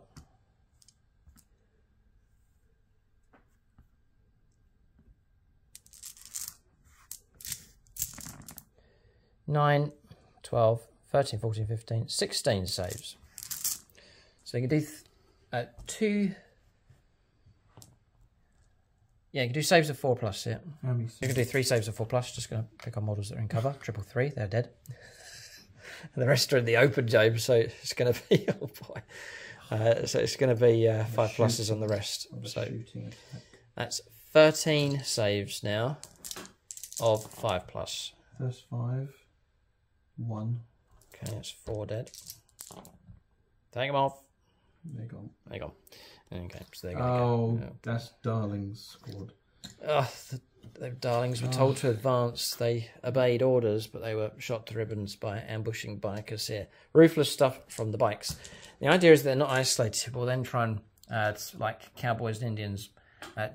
(9, 12, 13, 14, 15, 16 saves. So you can do two. Yeah, you can do saves of 4+ here. You can do 3 saves of 4+. Just going to pick on models that are in cover. 333, they're dead. And the rest are in the open, James. So it's going to be, oh boy. So it's going to be 5+ on the rest. So that's 13 saves now of 5+. First 5, 1. Okay, that's 4 dead. Take them off. They're gone. They're gone. Okay, so they're going to go. That's Darling's squad. The Darlings were told to advance. They obeyed orders, but they were shot to ribbons by ambushing bikers here. Ruthless stuff from the bikes. The idea is they're not isolated. We'll then try and, like cowboys and Indians,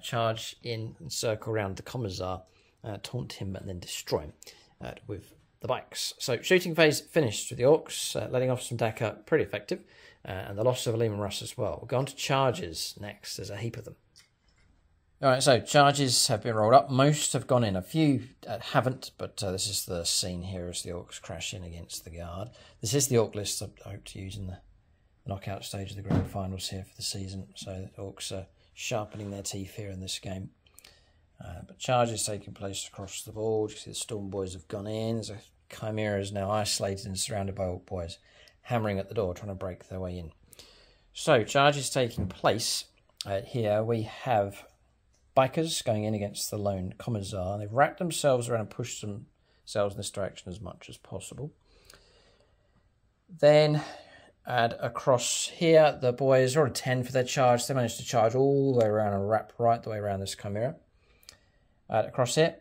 charge in and circle around the commissar, taunt him, and then destroy him with the bikes. So shooting phase finished with the Orks, letting off some Dakar, pretty effective. And the loss of a Lehman Russ as well. We'll go on to charges next. There's a heap of them. All right, so charges have been rolled up. Most have gone in. A few haven't, but this is the scene here as the Orks crash in against the Guard. This is the Ork list I hope to use in the knockout stage of the Grand Finals here for the season. So the Orks are sharpening their teeth here in this game. But charges taking place across the board. You see the Storm Boys have gone in. There's a Chimera is now isolated and surrounded by Ork Boys, hammering at the door, trying to break their way in. So, charges taking place. Here we have bikers going in against the lone commissar. They've wrapped themselves around and pushed themselves in this direction as much as possible. Then, across here, the boys are on 10 for their charge. They managed to charge all the way around and wrap right the way around this Chimera. Across here,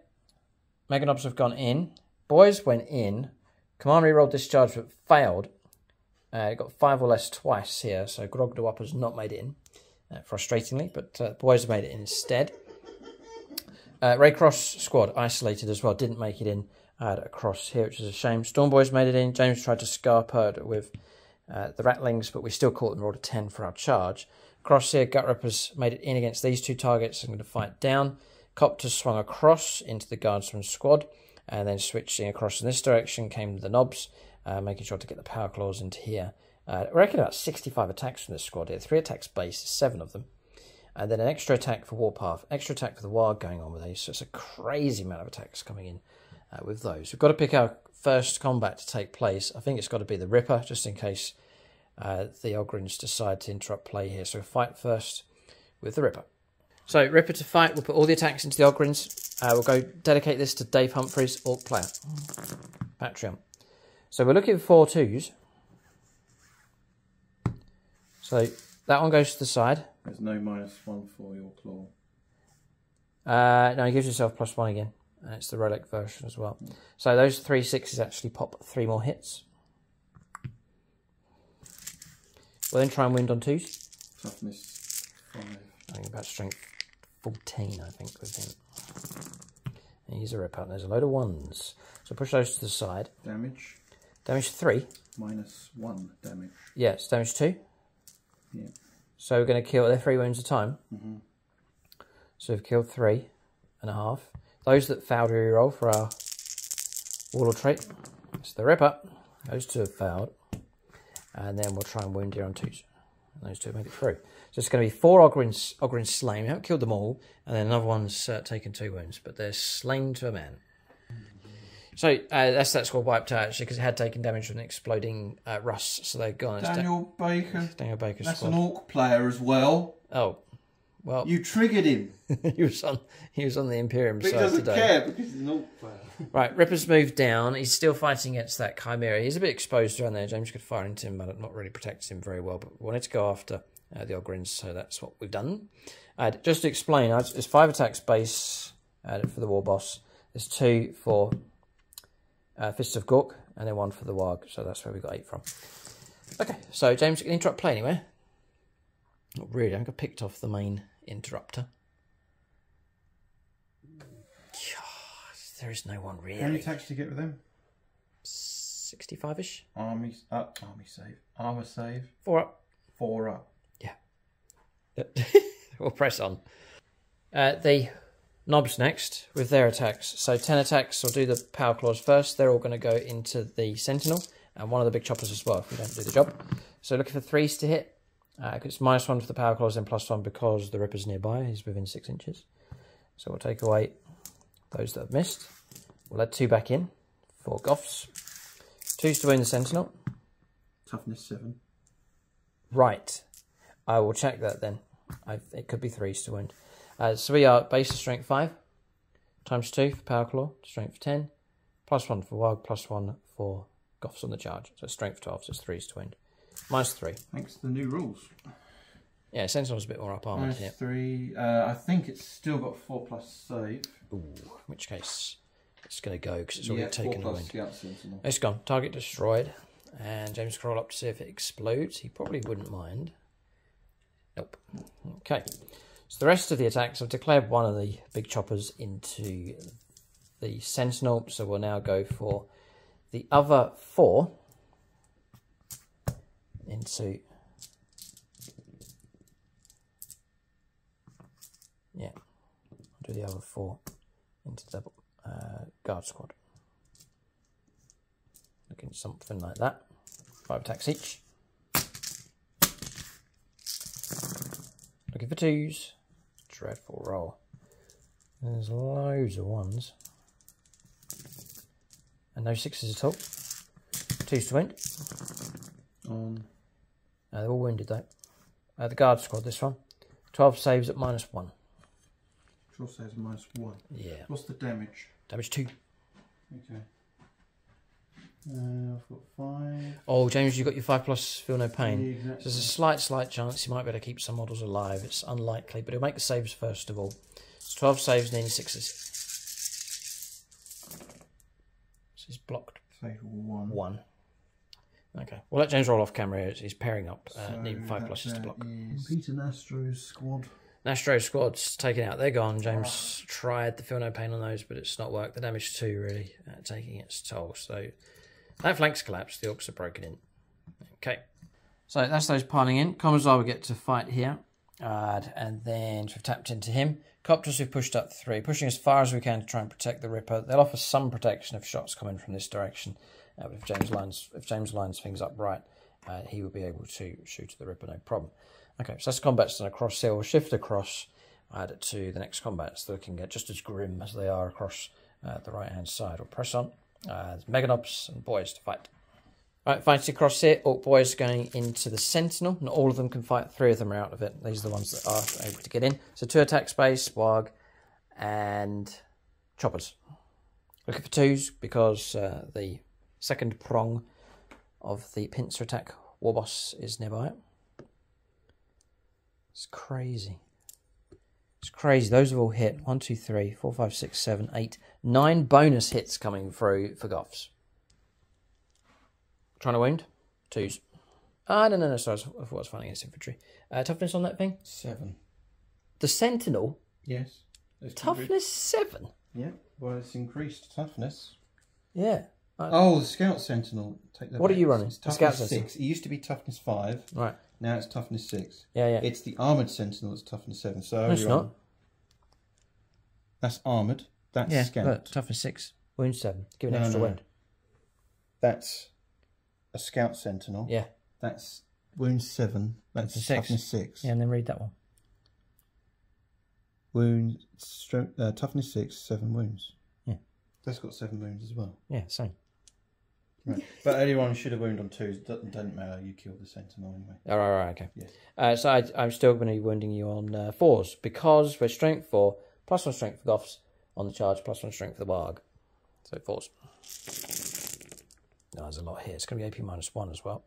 Meganobs have gone in. Boys went in. Command re-rolled this charge but failed. Got 5 or less twice here, so Grogdawap has not made it in, frustratingly, but boys have made it in instead. Raycross squad isolated as well, didn't make it in across here, which is a shame. Storm Boys made it in. James tried to scarp with the Ratlings, but we still caught them, rolled a 10 for our charge. Across here, Gut Rippers made it in against these 2 targets. I'm going to fight down. Copters swung across into the Guardsman squad, and then switching across in this direction came the Knobs, making sure to get the Power Claws into here. I reckon about 65 attacks from this squad here. 3 attacks base, 7 of them. And then an extra attack for Warpath, extra attack for the Warg going on with these. So it's a crazy amount of attacks coming in with those. We've got to pick our first combat to take place. I think it's got to be the Ripper, just in case the Ogrins decide to interrupt play here. So we'll fight first with the Ripper. So Ripper to fight, we'll put all the attacks into the Ogrins. We'll go dedicate this to Dave Humphreys, Orc player. Patreon. So we're looking for 2s. So that one goes to the side. There's no -1 for your claw. No, he gives yourself +1 again. And it's the relic version as well. So those 3 6s actually pop 3 more hits. We'll then try and wound on 2s. Toughness 5. I think about strength 14, I think, with him. And he's a Ripper. And there's a load of 1s. So push those to the side. Damage. Damage 3. -1 damage. Yeah, it's damage 2. Yeah. So we're going to kill their 3 wounds a time. Mm-hmm. So we've killed 3.5. Those that failed to reroll for our Warlord trait. It's the Ripper. Those 2 have failed. And then we'll try and wound here on 2s. And those 2 have made it through. So it's going to be 4 Ogrins slain. We haven't killed them all. And then another one's taken 2 wounds. But they're slain to a man. So that's that squad wiped out, actually, because it had taken damage from an exploding Russ. So they're gone. Daniel Baker. Daniel Baker's That's squad. an Orc player as well. Oh, well. You triggered him. he was on the Imperium But side he doesn't today. care because he's an Orc player. Right, Ripper's moved down. He's still fighting against that Chimera. He's a bit exposed around there. James could fire into him, but not really protects him very well. But we wanted to go after the Ogrins, so that's what we've done. Just to explain, there's 5 attacks base for the War Boss. There's 2 for Fists of Gork, and then 1 for the Warg. So that's where we got 8 from. Okay, so James, can you interrupt play anywhere? Not really. I think I picked off the main interrupter. There is no one really. How many attacks did you get with them? 65-ish. Army save. Armour save. 4 up. 4 up. Yeah. We'll press on. The Knobs next with their attacks. So 10 attacks. We'll do the Power Claws first. They're all going to go into the Sentinel and one of the big choppers as well if we don't do the job. So looking for 3s to hit. It's -1 for the power claws, then +1 because the Ripper's nearby. He's within 6 inches. So we'll take away those that have missed. We'll add 2 back in for Goths. 2's to wound the Sentinel. Toughness 7. Right. I will check that then. It could be 3's to wound. So we are base of strength 5 times 2 for power claw, strength 10, +1 for Wag, +1 for Goths on the charge. So strength 12, so it's 3's to wound. -3. Thanks to the new rules. Yeah, Sentinel's a bit more up armoured here. -3. I think it's still got 4+ save. Ooh, in which case it's going to go because it's already taken a wind. Sentinel. It's gone. Target destroyed. And James can roll up to see if it explodes. He probably wouldn't mind. Nope. Okay. So the rest of the attacks, I've declared one of the big choppers into the Sentinel. So we'll now go for the other 4 into... Yeah. I'll do the other 4 into double guard squad. Looking something like that. 5 attacks each. Looking for 2's. Dreadful roll. There's loads of 1s. And no 6's at all. 2's to wound. They're all wounded though. The guard squad, this one. 12 saves at -1. 12 saves at -1. Yeah. What's the damage? Damage 2. Okay. I've got 5. Oh, James, you've got your 5+, feel no pain. Yeah, exactly. So there's a slight chance you might be able to keep some models alive. It's unlikely, but he'll make the saves first of all. It's 12 saves and any 6's. So he's blocked. Save 1. 1. Okay. We'll let James roll off camera here. He's pairing up. So Needing 5+'s to block. Peter Nastro's squad. Nastro squad's taken out. They're gone. James tried the feel no pain on those, but it's not worked. The damage 2 really taking its toll. So that flank's collapsed. The Orks are broken in. Okay. So that's those piling in. Commissar will get to fight here. And then we've tapped into him. Copters we've pushed up 3. Pushing as far as we can to try and protect the Ripper. They'll offer some protection if shots come in from this direction. But if James lines things up right, he will be able to shoot at the Ripper, no problem. Okay, so that's combat's done across here. We'll shift across to the next combats, looking at just as grim as they are across the right-hand side. We'll press on. There's Meganobs and boys to fight. Right, fighting across here. Orc boys going into the Sentinel. Not all of them can fight. 3 of them are out of it. These are the ones that are able to get in. So 2 attack space, Wag, and choppers. Looking for 2's because the second prong of the pincer attack warboss is nearby. It's crazy. It's crazy. Those have all hit. 1, 2, 3, 4, 5, 6, 7, 8, 9 bonus hits coming through for Goths. Trying to wound? 2's. No, sorry. I thought I was fighting against infantry. Toughness on that thing? 7. The Sentinel? Yes. Toughness 7? Yeah. Well, it's increased toughness. Yeah. Oh, the Scout Sentinel. Take that What back. are you running? It's The Scout toughness Sentinel. 6. It used to be toughness 5. Right. Now it's toughness 6. Yeah. It's the armoured Sentinel that's toughness 7. So No, it's not. That's armoured. That's Scout. Look, toughness 6. Wound 7. Give an extra wound. That's a Scout Sentinel. Yeah. That's wound 7. That's toughness 6. Yeah, and then read that one. Wound toughness 6, 7 wounds. Yeah. That's got 7 wounds as well. Yeah, same. Right. But anyone should have wound on 2s. Doesn't matter. You killed the Sentinel anyway. All right, okay. Yes. So I'm still going to be wounding you on 4s because we're strength 4, +1 strength for Goths on the charge, +1 strength for the Warg. So 4s. No, there's a lot here. It's going to be AP -1 as well.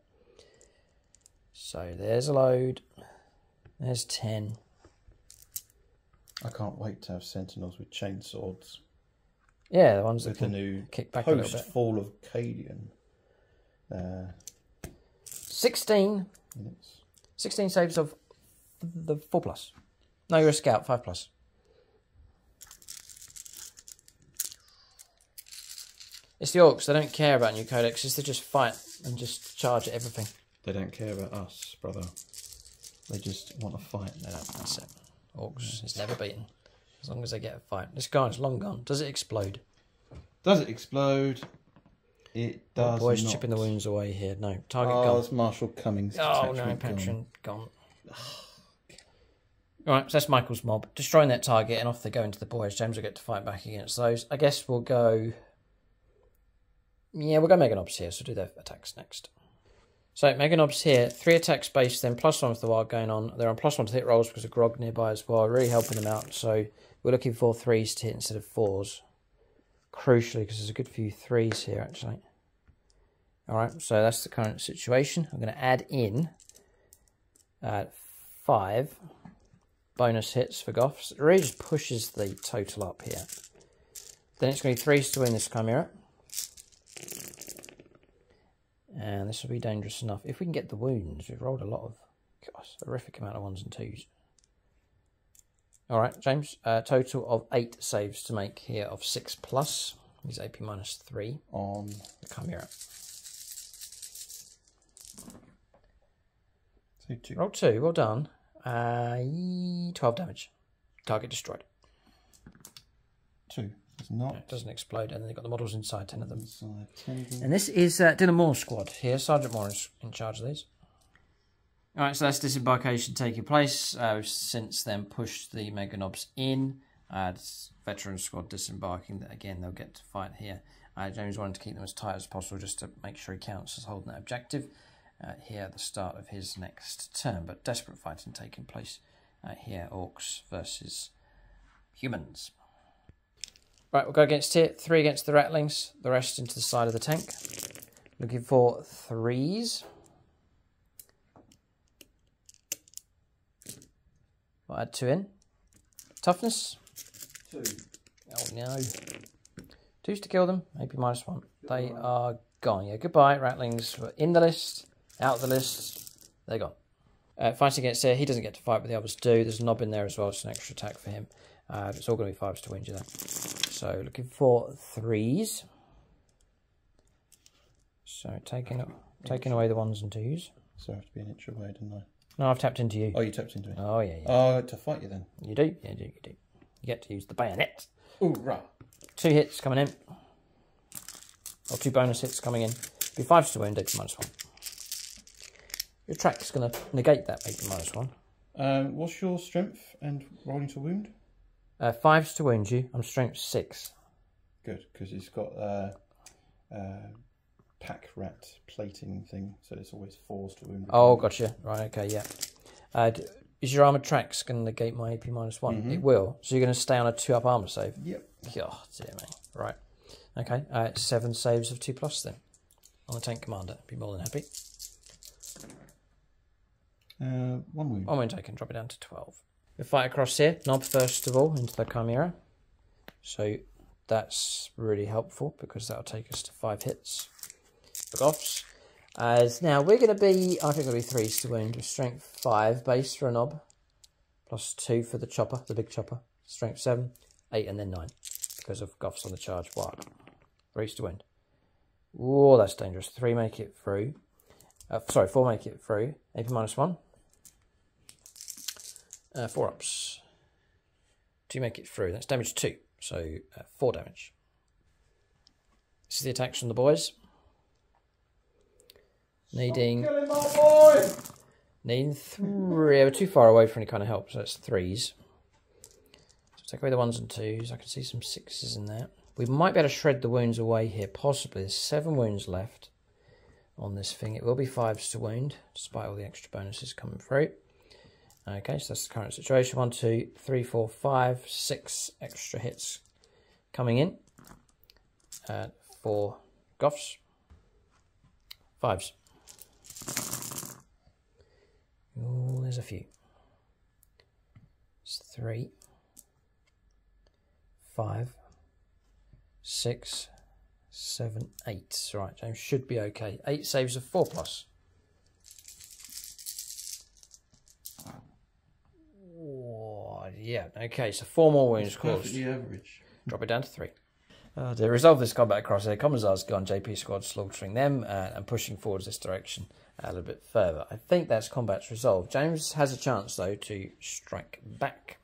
So there's a load. There's 10. I can't wait to have Sentinels with chainswords. Yeah, the ones that With the can new kick back a little bit. post-fall of Cadian. 16. Minutes. 16 saves of the 4+. No, you're a scout, 5+. It's the Orks. They don't care about new codexes. They just fight and just charge at everything. They don't care about us, brother. They just want to fight. They don't. That's it. Orks is never beaten. As long as they get a fight. This guy's long gone. Does it explode? Does it explode? It does Boys not. chipping the wounds away here. No. Target Oh, gone. it's Marshall Cummings. Oh, no. Attachment Pension gone. Alright, so that's Michael's mob. Destroying that target, and off they go into the boys. James will get to fight back against those. I guess we'll go... Yeah, we'll go Mega Nobs here, so do their attacks next. So, Mega Nobs here, 3 attacks base, then +1 with the wild going on. They're on +1 to hit rolls because of Grog nearby as well, really helping them out. So, we're looking for 3s to hit instead of 4s. Crucially, because there's a good few 3s here, actually. Alright, so that's the current situation. I'm going to add in 5 bonus hits for Goths. It really just pushes the total up here. Then it's going to be 3s to win this Chimera. And this will be dangerous enough. If we can get the wounds, we've rolled a lot of, gosh, a horrific amount of 1s and 2s. Alright, James, total of 8 saves to make here of 6+. He's AP -3 on the Chimera. So 2. Roll 2, well done. 12 damage. Target destroyed. 2. It's not. It doesn't explode, and then they've got the models inside, 10 of them. Inside 10 of them. And this is Dylan Moore's squad here. Sergeant Moore is in charge of these. Alright, so that's disembarkation taking place. We've since then pushed the Mega Nobs in. Veteran squad disembarking. Again, they'll get to fight here. James wanted to keep them as tight as possible just to make sure he counts as holding that objective here at the start of his next turn. But desperate fighting taking place here. Orcs versus humans. Right, we'll go against here. 3 against the Rattlings. The rest into the side of the tank. Looking for 3s. I'll add 2 in. Toughness. 2. Oh no. 2s to kill them. AP -1. They are gone. Yeah, goodbye. Rattlings were in the list. Out of the list. They're gone. Fighting against here. He doesn't get to fight, but the others do. There's a knob in there as well. It's an extra attack for him. It's all going to be 5s to win you though. So looking for 3s. So taking away the 1s and 2s. So I have to be an inch away, didn't I? No, I've tapped into you. Oh, you tapped into it. Oh yeah. Oh, to fight you then. You do. Yeah, you do. You get to use the bayonet. Hoorah. 2 hits coming in. Or 2 bonus hits coming in. Be 5s to wound, AP -1. Your track's going to negate that AP -1. What's your strength and rolling to wound? 5s to wound you. I'm strength 6. Good, because he's got pack rat plating thing, so it's always 4s to wound. Oh, gotcha. Right, okay, yeah. Is your armoured tracks going to negate my AP -1? It will. So you're going to stay on a 2-up armour save? Yep. Oh, dear me. Right. Okay, 7 saves of 2+ then. On the tank commander. Be more than happy. 1 wound. 1 wound taken. Drop it down to 12. We fight across here. Knob first of all into the Chimera. So that's really helpful because that'll take us to 5 hits for Goths. Now we're going to be, I think it'll be 3s to wound with strength 5 base for a knob. +2 for the chopper, the big chopper. Strength 7, 8 and then 9 because of Goths on the charge. Wild. 3s to wound. Oh, that's dangerous. 3 make it through. 4 make it through. AP -1. 4 ups. 2 make it through. That's damage 2. So 4 damage. This is the attacks from the boys. Needing 3. We're too far away for any kind of help, so it's 3s. So take away the 1s and 2s. I can see some 6s in there. We might be able to shred the wounds away here, possibly. There's 7 wounds left on this thing. It will be 5s to wound, despite all the extra bonuses coming through. Okay, so that's the current situation. 1, 2, 3, 4, 5, 6 extra hits coming in for Goths. 5s. Oh, there's a few. It's 3, 5, 6, 7, 8. Right, James should be okay. 8 saves of 4+. Oh, yeah, okay, so 4 more wounds caused. Perfectly average. Drop it down to 3. To resolve this combat across here, Commissar's gone, JP squad slaughtering them and pushing forwards this direction a little bit further. I think that's combat's resolved. James has a chance, though, to strike back.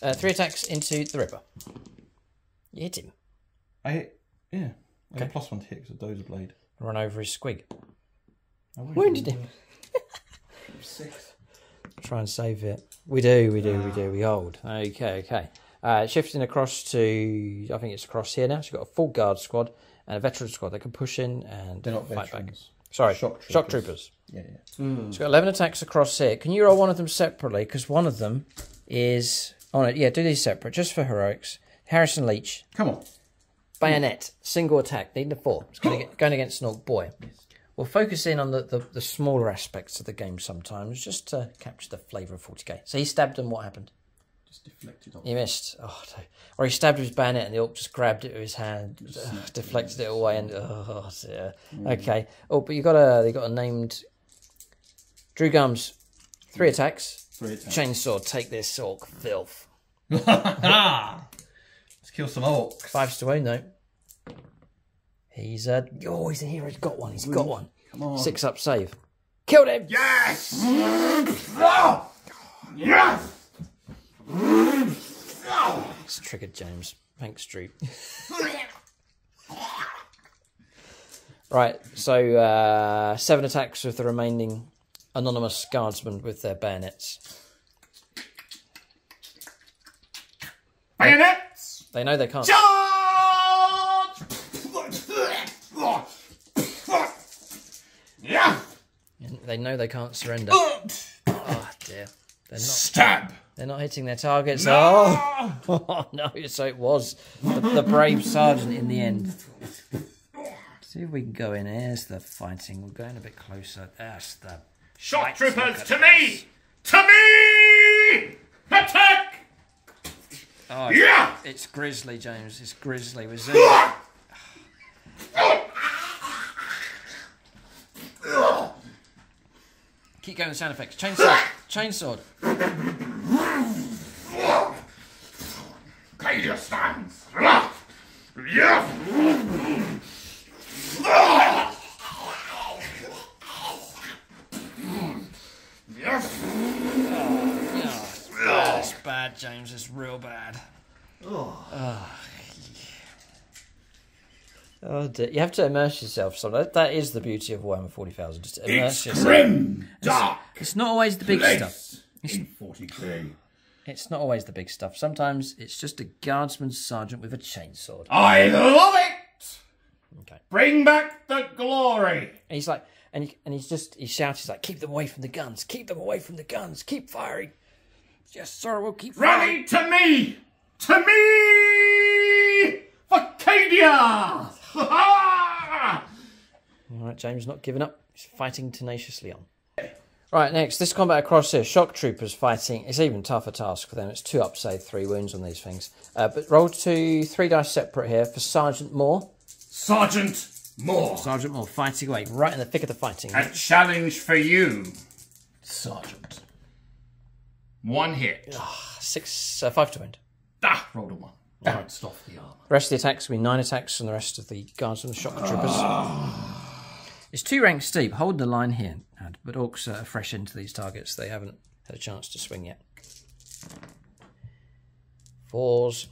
3 attacks into the Ripper. You hit him. I hit, yeah. I Okay. got +1 to hit because of Dozer Blade. Run over his squig. I Wounded him. 6. Try and save it. We do. We hold. Okay. Shifting across to, I think it's across here now. So you've got a full guard squad and a veteran squad. They can push in and They're not fight veterans. back. Sorry, shock troopers. Yeah. So you've got 11 attacks across here. Can you roll one of them separately? Because one of them is on it. Yeah, do these separate, just for heroics. Harrison Leach. Come on. Bayonet, single attack, needing a 4. It's going against an Orc boy. Yes. We'll focus in on the smaller aspects of the game sometimes, just to capture the flavour of 40k. So he stabbed him, what happened? Just deflected off. He missed. Oh, no. Or he stabbed with his bayonet and the Orc just grabbed it with his hand, deflected it away, and oh dear. Okay. Oh, but you got a named Drew Gums. 3 attacks. 3 attacks. Chainsaw, take this Orc filth. Let's kill some orcs. 5s to wound though. He's a hero. He's got one. Come on. 6 up save. Killed him. Yes. Yes. It's triggered James. Thanks, Drew. Right. So 7 attacks with the remaining anonymous guardsmen with their bayonets. Bayonets. They know they can't. Charge! Yeah. They know they can't surrender. Oh dear. They're not. Stab. They're not hitting their targets. No. Oh no! So it was the brave sergeant in the end. See if we can go in. There's the fighting. We're going a bit closer. That's the Shock troopers to me! To me! Attack! Oh, yeah! It's grisly, James. It's grisly. We're zooming. Keep going with sound effects. Chainsword. Cadia stands. Yeah. That's bad, James. It's real bad. Oh dear. You have to immerse yourself. So that is the beauty of Warhammer 40,000. Just immerse yourself. Grim, dark. It's not always the big stuff. In 40k. It's not always the big stuff. Sometimes it's just a guardsman sergeant with a chainsword. I love it. Okay. Bring back the glory. And he's like, and he shouts, he's like, keep them away from the guns. Keep them away from the guns. Keep firing. Yes, sir. We'll keep firing. Rally to me. To me. Arcadia. All right, James, not giving up. He's fighting tenaciously on. Right, next, this combat across here, shock troopers fighting. It's even tougher task for them. It's 2 up, save 3 wounds on these things. But roll 3 dice separate here for Sergeant Moore. Sergeant Moore. Sergeant Moore fighting away, right in the thick of the fighting. A challenge for you, Sergeant. 1 hit. 5 to wound. Rolled a 1. Bounced off the armour. The rest of the attacks will be 9 attacks from the rest of the guards and the shock troopers. It's 2 ranks steep. Hold the line here. But Orcs are fresh into these targets. They haven't had a chance to swing yet. 4s.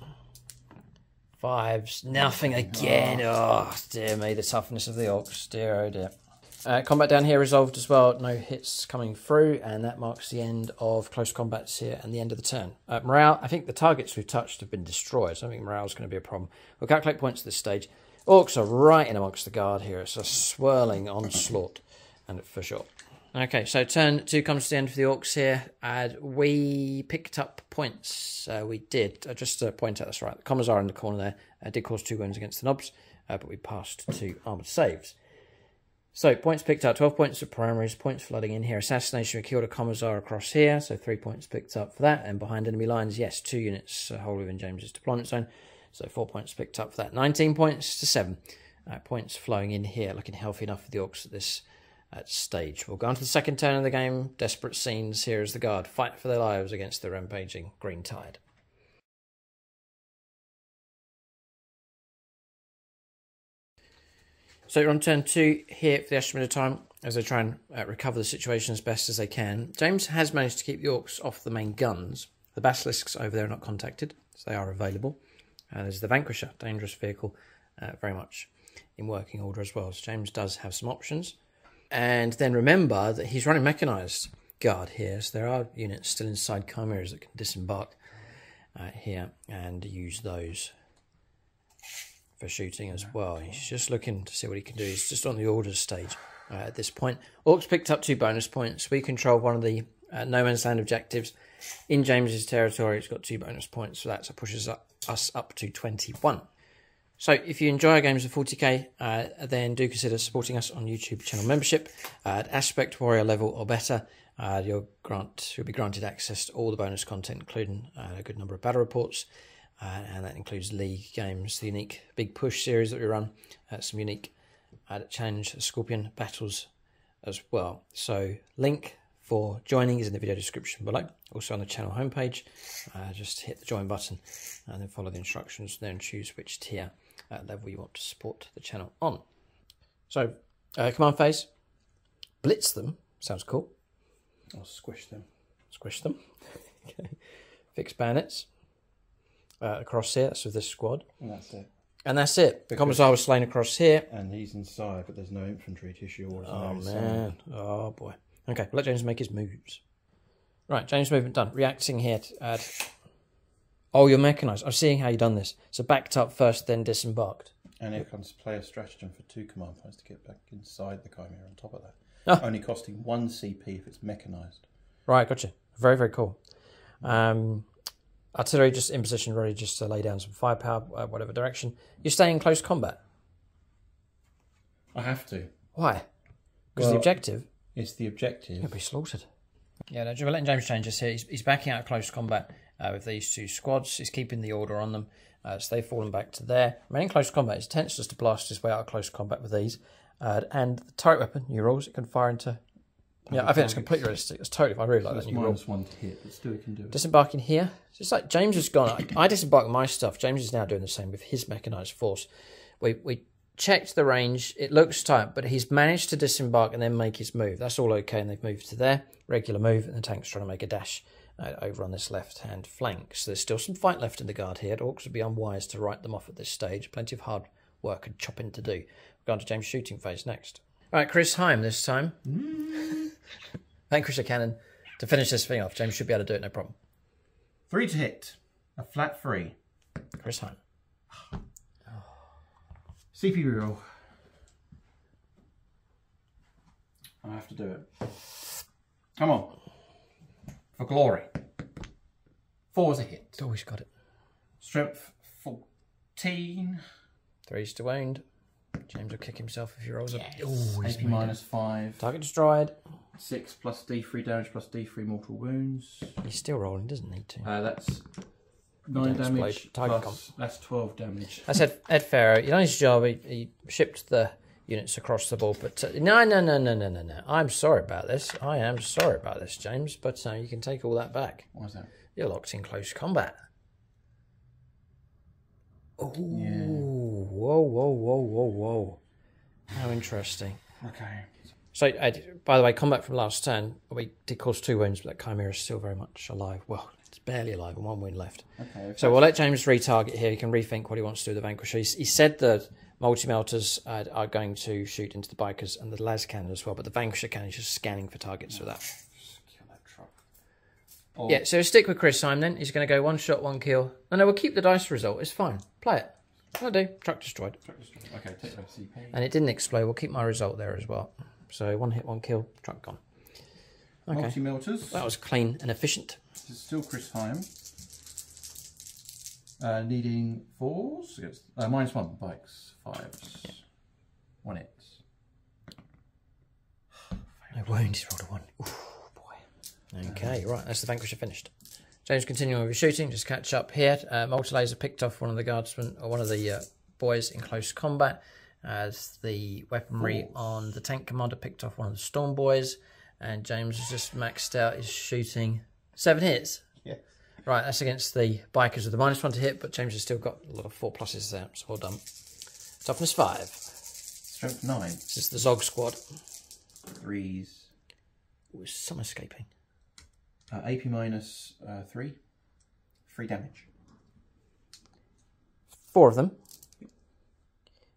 5s. Nothing again. Oh, dear me. The toughness of the Orcs. Dear, oh dear. Combat down here resolved as well. No hits coming through. And that marks the end of close combats here and the end of the turn. Morale. I think the targets we've touched have been destroyed. So I don't think morale is going to be a problem. We'll calculate points at this stage. Orcs are right in amongst the guard here. It's a swirling onslaught. And for sure. Okay, so turn 2 comes to the end for the Orcs here. We picked up points. We did. Just to point out, that's right. The Commissar in the corner there did cause 2 wounds against the Knobs, but we passed 2 armoured saves. So points picked up, 12 points of primaries, points flooding in here. Assassination, we killed a Commissar across here, so 3 points picked up for that. And behind enemy lines, yes, 2 units wholly within James's deployment zone. So 4 points picked up for that. 19 points to 7. Points flowing in here, looking healthy enough for the Orcs at this stage. We'll go on to the second turn of the game. Desperate scenes here as the Guard fight for their lives against the rampaging Green Tide. So you're on turn 2 here for the Astra Militarum as they try and recover the situation as best as they can. James has managed to keep the Orcs off the main guns. The Basilisks over there are not contacted, so they are available. There's the Vanquisher, dangerous vehicle, very much in working order as well. So James does have some options. And then remember that he's running mechanised. guard here. So there are units still inside chimeras that can disembark here and use those for shooting as well. He's just looking to see what he can do. He's just on the orders stage at this point. Orcs picked up 2 bonus points. We control one of the no man's land objectives in James's territory. It's got 2 bonus points for that, so it pushes us up to 21. So if you enjoy our games of 40k, then do consider supporting us on YouTube channel membership at Aspect Warrior level or better. You'll be granted access to all the bonus content, including a good number of battle reports, and that includes league games, the unique Big Push series that we run, some unique challenge Scorpion battles as well. So link for joining is in the video description below. Also on the channel homepage, just hit the join button and then follow the instructions there and choose which tier level you want to support the channel on. So command phase, blitz them, sounds cool. I'll squish them. Squish them. Okay. Fix bayonets across here, that's with this squad. And that's it. And that's it. The Commissar was slain across here. And he's inside, but there's no infantry tissue or oh man, oh boy. Okay, let James make his moves. Right, James' movement done. Reacting here to add... Oh, you're mechanised. I'm seeing how you've done this. So backed up first, then disembarked. And here comes player stratagem for 2 command points to get back inside the chimera on top of that. Oh. Only costing 1 CP if it's mechanised. Right, gotcha. Very, very cool. Artillery just in position, ready just to lay down some firepower, whatever direction. You're staying in close combat. I have to. Why? Because the objective... It's the objective. He'll be slaughtered. Yeah, no, we're letting James change this here. He's backing out of close combat with these 2 squads. He's keeping the order on them. So they've fallen back to there. Remaining close combat, it's tense just to blast his way out of close combat with these. And the turret weapon, new rules, it can fire into... Yeah, I think it's completely realistic. It's totally... I really like that new rule. -1 to hit, but still he can do it. Disembarking here. It's just like James has gone... I disembarked my stuff. James is now doing the same with his mechanised force. We checked the range. It looks tight, but he's managed to disembark and then make his move. That's all okay, and they've moved to there. Regular move, and the tank's trying to make a dash over on this left-hand flank. So there's still some fight left in the guard here. Orcs would be unwise to write them off at this stage. Plenty of hard work and chopping to do. We're going to James' shooting phase next. All right, Chris Heim this time. Vanquish a cannon to finish this thing off. James should be able to do it, no problem. 3 to hit. A flat 3. Chris Heim. CP reroll. I have to do it. Come on. For glory. 4 is a hit. Oh, he's got it. Strength 14. 3's to wound. James will kick himself if he rolls up. Yes. Oh, AP -5. Target destroyed. 6 plus D3 damage plus D3 mortal wounds. He's still rolling, doesn't need to. That's 9 damage. Target plus, that's 12 damage. I said Ed Farrow. He done his job. He shipped the units across the board. But no. I'm sorry about this. I am sorry about this, James. But you can take all that back. Why is that? You're locked in close combat. Oh, yeah. Whoa. How interesting. Okay. So, by the way, combat from last turn, we did cause 2 wounds, but that Chimera is still very much alive. Well, it's barely alive and 1 wound left. Okay. So we'll let James retarget here. He can rethink what he wants to do with the Vanquisher. He said that multi-melters are going to shoot into the bikers and the las cannon as well, but the Vanquisher cannon is just scanning for targets for that. Kill that truck. Oh. Yeah, so stick with Chris Syme then. He's going to go 1 shot, 1 kill. No, we'll keep the dice result. It's fine. Play it. I'll do. Truck destroyed. Truck destroyed. Okay, take that CP. And it didn't explode. We'll keep my result there as well. So 1 hit, 1 kill, truck gone. Okay. Multi-melters. That was clean and efficient. This is still Chris Heim. Needing 4s. -1, bikes, 5s. Yeah. 1 hit. No wound, he's rolled a 1. Ooh, boy. Okay, right, that's the Vanquisher finished. James continuing with his shooting, just catch up here. Multi-laser picked off one of the guardsmen, or one of the boys in close combat. As the weaponry on the tank commander picked off one of the storm boys, and James has just maxed out his shooting. 7 hits. Yeah. Right, that's against the bikers with the -1 to hit, but James has still got a lot of 4+s there, so well done. Toughness 5. Strength 9. This is the Zog squad. 3s. Oh, some escaping. AP -3. 3 damage. 4 of them.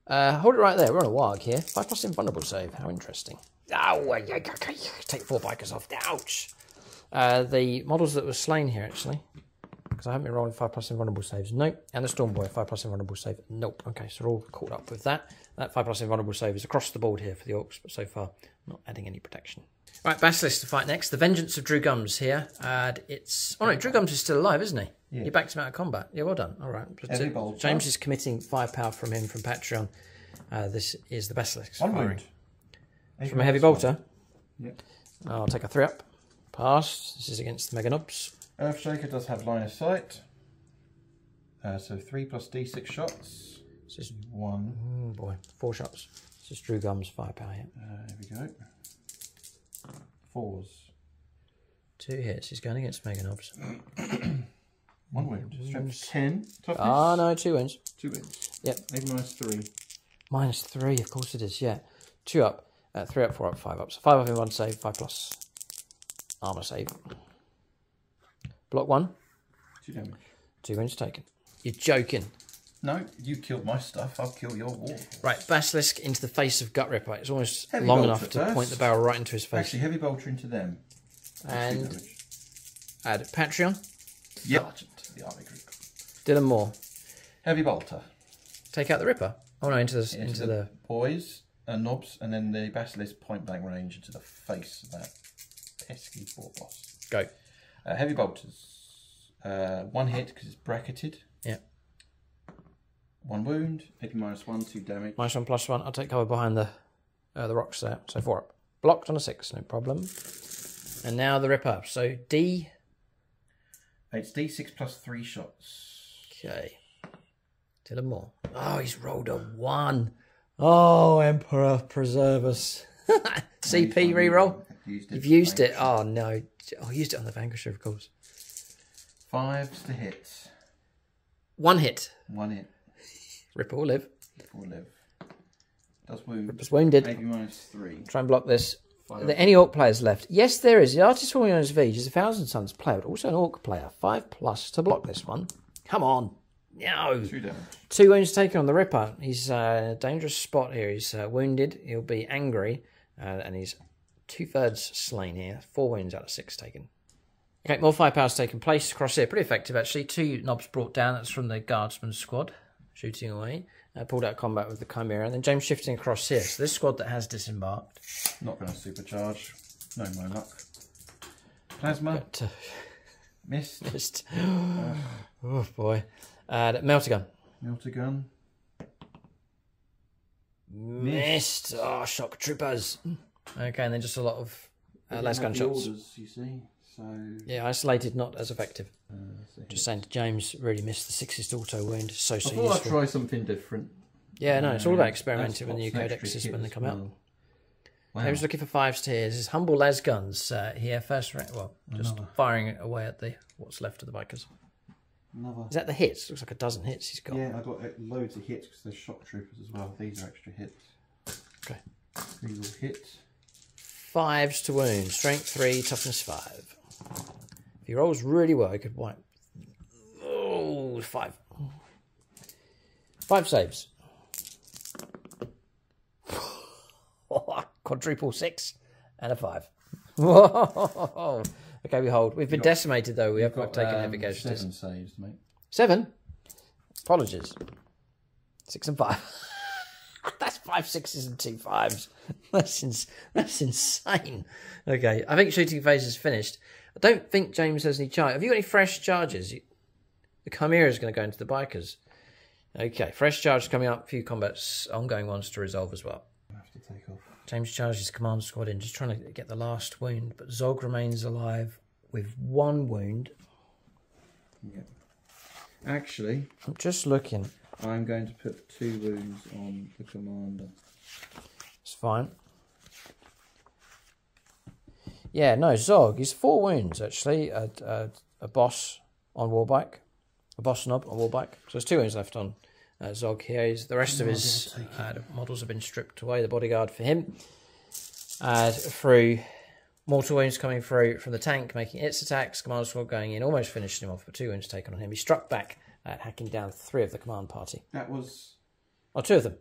Hold it right there. We're on a warg here. 5+ invulnerable save. How interesting. Oh, take 4 bikers off. Ouch. The models that were slain here, actually, because I haven't been rolling 5+ invulnerable saves. Nope. And the Stormboy, 5+ invulnerable save. Nope. Okay, so we're all caught up with that. That 5+ invulnerable save is across the board here for the Orcs, but so far not adding any protection. Right, Basilisk to fight next. The Vengeance of Drew Gums here. And it's... Oh no, Drew Gums is still alive, isn't he? Yeah. You backed him out of combat. Yeah, well done. All right. James is committing firepower from him from Patreon. This is the Basilisk. One wound. From a heavy bolter. Yep. I'll take a 3-up. Pass. This is against the Mega Nobs. Earthshaker does have line of sight. So 3 + D6 shots. This is 1. Oh boy, 4 shots. This is Drew Gums firepower here. There we go. 4s. 2 hits. He's going against Mega Nobs. 1 wound. Strength 10. Toughness. Ah, no, 2 wounds. 2 wounds. Yep. Maybe -3. -3, of course it is, yeah. 2 up, 3 up, 4 up, 5 up. So 5 up in 1 save, 5+ armor save. Block 1. 2 damage. 2 wounds taken. You're joking. No, you killed my stuff. I'll kill your war. Right, Basilisk into the face of Gut Ripper. It's almost Heavy long bolter enough to first. point the barrel right into his face. Actually, heavy bolter into them. And add Patreon. Yep. Sergeant, the army group. Dylan Moore. Heavy bolter. Take out the Ripper. Oh no, into the boys and Nobs, and then the Basilisk point blank range into the face of that pesky war boss. Go. Heavy bolters. 1 hit because it's bracketed. Yeah. 1 wound. AP -1, 2 damage. -1/+1. I'll take cover behind the rocks there. So 4 up. Blocked on a 6, no problem. And now the Ripper. So D. It's D6 + 3 shots. Okay. Dylan Moore. Oh, he's rolled a 1. Oh, Emperor, preserve us. CP reroll. You've used it. Oh, no. I used it on the Vanquisher, of course. 5s to hit. 1 hit. 1 hit. Ripper will live. Ripper will live. Does wound. Ripper's wounded. AP -3. Try and block this. Are there any Orc players left? Yes, there is. The artist forming on his V is a 1000 Suns player, but also an Orc player. 5+ to block this one. Come on. No. 2 damage. 2 wounds taken on the Ripper. He's in a dangerous spot here. He's wounded. He'll be angry. And he's 2/3 slain here. 4 wounds out of 6 taken. Okay, more firepower's taken place across here. Pretty effective, actually. 2 Nobs brought down. That's from the Guardsman squad. Shooting away. Pulled out combat with the Chimera. And then James shifting across here. So this squad that has disembarked. Not going to supercharge. No more luck. Plasma. Missed. Oh, boy. Melter gun. Melter gun. Missed. Oh, shock troopers. Okay, and then just a lot of less gunshots. Orders, you see. So yeah, isolated, not as effective. Just saying to James, really missed the 6th auto wound. So I thought useful. I'd try something different. Yeah, no, it's all about experimenting with the new codexes when they come out. Wow. James looking for 5s here. This is humble las guns here. First round, well, just firing away at what's left of the bikers. Another. Is that the hits? Looks like a dozen hits he's got. Yeah, I got loads of hits because there's shock troopers as well. These are extra hits. Okay. These will hit. 5s to wound. Strength 3, toughness 5. If he rolls really well, he could wipe. Oh, 5. 5 saves. Quadruple 6 and a 5. Whoa. Okay, we hold. We've been decimated though. We have not taken heavy casualties. 7 saves, mate. 7? Apologies. 6 and 5. That's 5 6s and 2 5s. That's insane. Okay, I think shooting phase is finished. I don't think James has any charge. Have you got any fresh charges? The Chimera is going to go into the bikers. Okay, fresh charge coming up. A few combats, ongoing ones to resolve as well. I have to take off. James charges command squad in, just trying to get the last wound, but Zog remains alive with 1 wound. Yeah. Actually, I'm just looking. I'm going to put 2 wounds on the commander. It's fine. Yeah, no, Zog, he's 4 wounds actually. A boss on Warbike, a boss knob on Warbike. So there's 2 wounds left on Zog here. The rest of his models have been stripped away. The bodyguard for him. Through mortal wounds coming through from the tank, making its attacks. Command squad going in, almost finishing him off, but 2 wounds taken on him. He struck back, hacking down 3 of the command party. That was... Oh, 2 of them.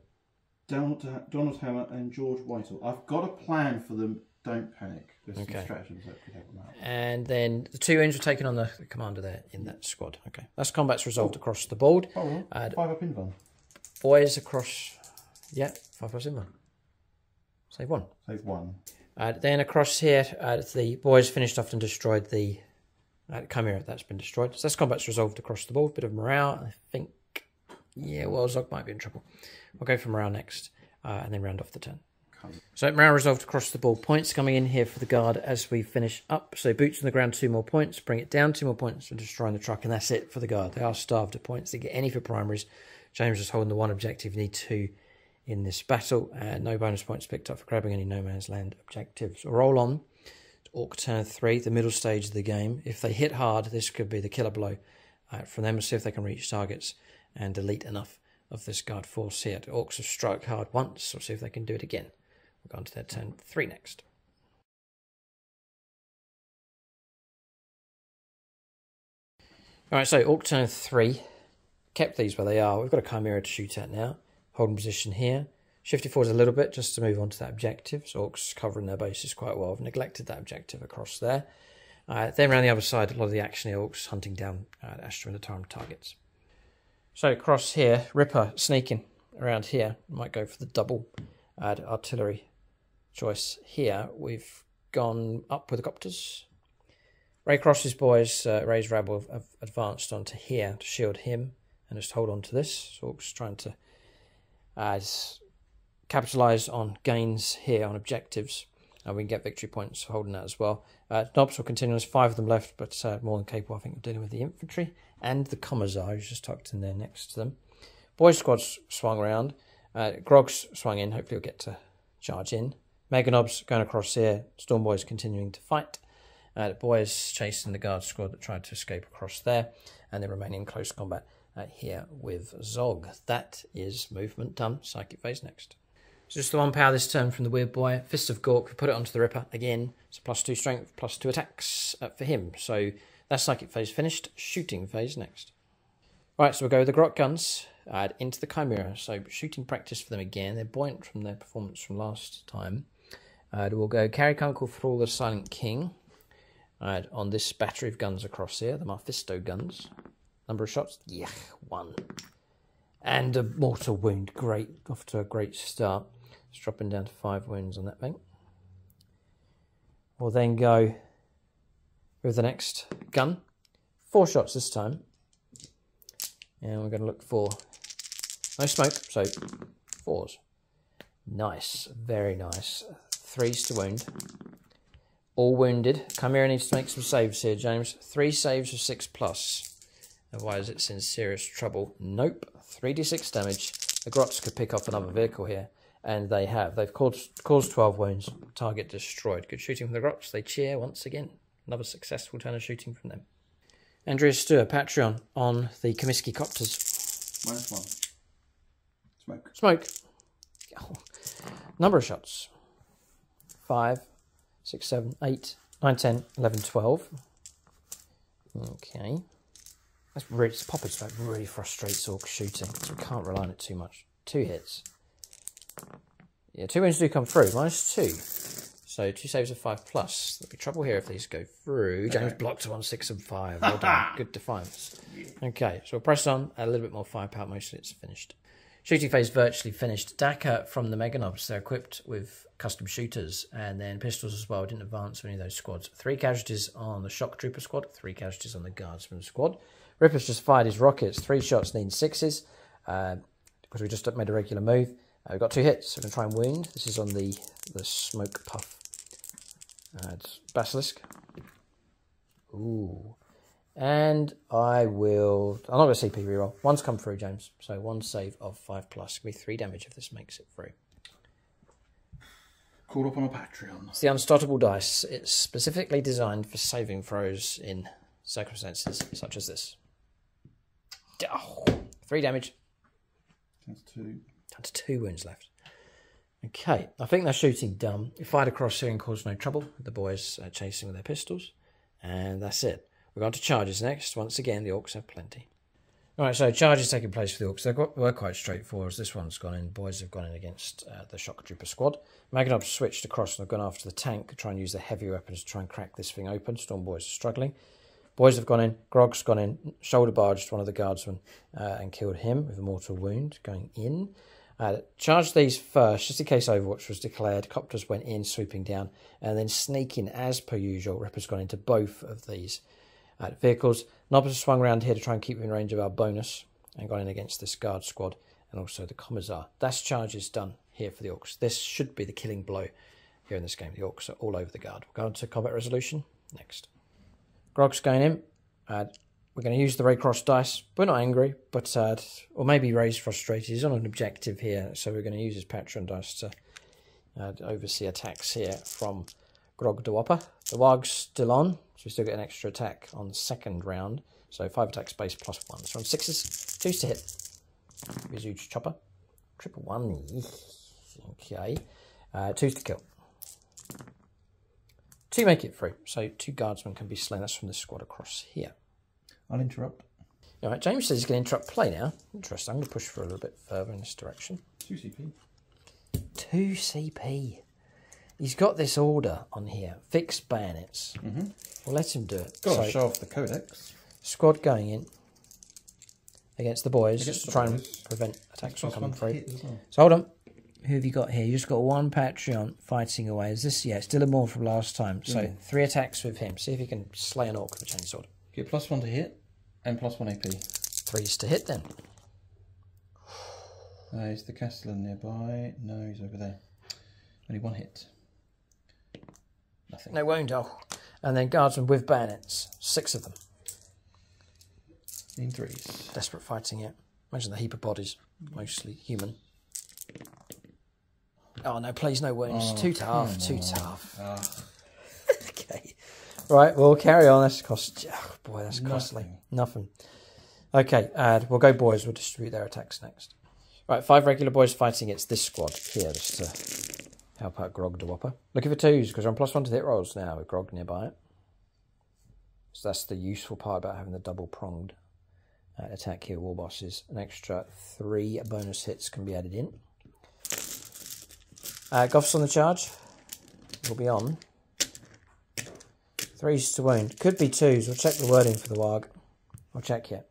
Donald Hammer and George Whitehall. I've got a plan for them. Don't panic. There's some stratagems that could help them out. And then the 2 wounds were taken on the commander there in that squad. Okay, that's combat's resolved across the board. Oh, 5 up in one. Boys across, 5 plus in one. Save 1. Save 1. Then across here, the boys finished off and destroyed the Chimera. That's been destroyed. So that's combat's resolved across the board. Bit of morale, I think. Yeah, well, Zog might be in trouble. We'll go for morale next, and then round off the turn. So morale resolved across the board. Points coming in here for the guard as we finish up. So boots on the ground, 2 more points. Bring it down, 2 more points for destroying the truck, and that's it for the guard. They are starved of points. They get any for primaries. James is holding the 1 objective. Need 2 in this battle. No bonus points picked up for grabbing any no man's land objectives. So roll on to Orc turn 3, the middle stage of the game. If they hit hard, this could be the killer blow from them. We'll see if they can reach targets and delete enough of this guard force here. The Orcs have struck hard once. We'll see if they can do it again. We'll go on to their turn 3 next. Alright, so Orc turn 3. Kept these where they are. We've got a Chimera to shoot at now. Holding position here. Shifted forwards a little bit just to move on to that objective. So Orcs covering their bases quite well. I've neglected that objective across there. Then around the other side, a lot of the action here, Orcs hunting down Astra Militarum targets. So across here, Ripper sneaking around here. Might go for the double artillery choice here. We've gone up with the copters. Ray Cross's boys, Ray's rabble, have advanced onto here to shield him and just hold on to this. So Orcs trying to capitalise on gains here on objectives. We can get victory points for holding that as well. Knobs will continue. There's 5 of them left, but more than capable, I think, of dealing with the infantry. And the Commissar, who's just tucked in there next to them. Boys squad's swung around. Grog's swung in. Hopefully he'll get to charge in. Mega Knobs going across here. Storm Boys continuing to fight. The boys chasing the guard squad that tried to escape across there. And then remaining in close combat here with Zog. That is movement done. Psychic phase next. So just the 1 power this turn from the Weird Boy. Fist of Gork, we put it onto the Ripper again. So +2 strength, +2 attacks for him. So that's psychic phase finished. Shooting phase next. Right, so we'll go with the Grot guns into the Chimera. So shooting practice for them again. They're buoyant from their performance from last time. We'll go Carry Kunkel Thrall the Silent King on this battery of guns across here. The Mephisto guns. Number of shots? Yeah, 1. And a mortal wound. Great. Off to a great start. It's dropping down to 5 wounds on that thing. We'll then go with the next gun. 4 shots this time. And we're going to look for no smoke, so 4s. Nice. Very nice. 3s to wound. All wounded. Chimera needs to make some saves here, James. 3 saves of 6+. Otherwise it's in serious trouble. Nope. 3d6 damage. The Grots could pick off another vehicle here. And they have. They've caused 12 wounds. Target destroyed. Good shooting from the Grots. They cheer once again. Another successful turn of shooting from them. Andreas Stewart, Patreon, on the Comiskey Copters. -1. Smoke. Smoke. Oh. Number of shots. 5, 6, 7, 8, 9, 10, 11, 12. Okay. That's really, popping smoke really frustrates Orc shooting, so we can't rely on it too much. 2 hits. Yeah, 2 wounds do come through. -2. So 2 saves of 5+. There'll be trouble here if these go through. James blocked 1, 6 and 5. Well done. Good defiance. Okay, so we'll press on. Add a little bit more firepower. Mostly it's finished. Shooting phase virtually finished. Daka from the Mega Knobs. They're equipped with custom shooters and then pistols as well. Didn't advance any of those squads. 3 casualties on the Shock Trooper squad. 3 casualties on the Guardsman squad. Ripper's just fired his rockets. 3 shots needing 6s. Because we just made a regular move. We've got 2 hits. So we're going to try and wound. This is on the Smoke Puff. It's Basilisk. Ooh. And I'm not going to CP reroll. 1's come through, James. So 1 save of 5+. Give me 3 damage if this makes it through. Called up on a Patreon. It's the Unstoppable dice. It's specifically designed for saving throws in circumstances such as this. Oh, 3 damage. That's 2. Down to 2 wounds left. Okay, I think they're shooting dumb. We fired across here and caused no trouble. The boys are chasing with their pistols. And that's it. We're going to charges next. Once again, the Orcs have plenty. Right, so charges taking place for the Orks. They were quite straightforward. This one's gone in. Boys have gone in against the Shock Trooper squad. Magnob's switched across and have gone after the tank, try and use the heavy weapons to try and crack this thing open. Storm Boys are struggling. Boys have gone in. Grog's gone in. Shoulder barged one of the guardsmen and killed him with a mortal wound going in. Charged these first, just in case Overwatch was declared. Copters went in, swooping down, and then sneaking as per usual. Ripper's gone into both of these vehicles. Nobbs has swung around here to try and keep in range of our bonus and gone in against this guard squad and also the Commissar. That's charges done here for the Orks. This should be the killing blow here in this game. The Orks are all over the guard. We'll go on to combat resolution next. Grog's going in. We're going to use the Raycross dice. We're not angry, but or maybe Ray's frustrated. He's on an objective here, so we're going to use his Patron dice to oversee attacks here from Grog de Whopper. The Warg's still on, so we still get an extra attack on the second round. So 5 attacks base plus 1. So on 6s, 2s to hit. Here's a huge chopper. Triple 1. Okay. 2s to kill. 2 make it through. So 2 guardsmen can be slain. That's from this squad across here. I'll interrupt. All right, James says he's going to interrupt play now. Interesting. I'm going to push for a little bit further in this direction. 2 CP. 2 CP. He's got this order on here. Fix bayonets. We'll let him do it. Got to show off the Codex. Squad going in against the boys just to try and prevent attacks from coming through. Well. So hold on. Who have you got here? You just got 1 Patreon fighting away. Is this? Yeah, still a more from last time. So 3 attacks with him. See if he can slay an orc with a chainsword. Get +1 to hit and +1 AP. 3s to hit then. Is the Castellan nearby? No, he's over there. Only 1 hit. Nothing. No wound. Oh. And then guardsmen with bayonets. 6 of them. In 3s. Desperate fighting here. Imagine the heap of bodies. Mostly human. Oh no, please no wounds. Too tough. Too tough. Okay. Right, we'll carry on. That's costly. Nothing. Okay, we'll go boys. We'll distribute their attacks next. Right, 5 regular boys fighting against this squad here just to help out Grog de Whopper. Looking for 2s because we're on +1 to hit rolls now with Grog nearby it. So that's the useful part about having the double-pronged attack here, war bosses. An extra 3 bonus hits can be added in. Goff's on the charge. Will be on. 3s to wound. Could be 2s. We'll check the wording for the Warg. I'll check here.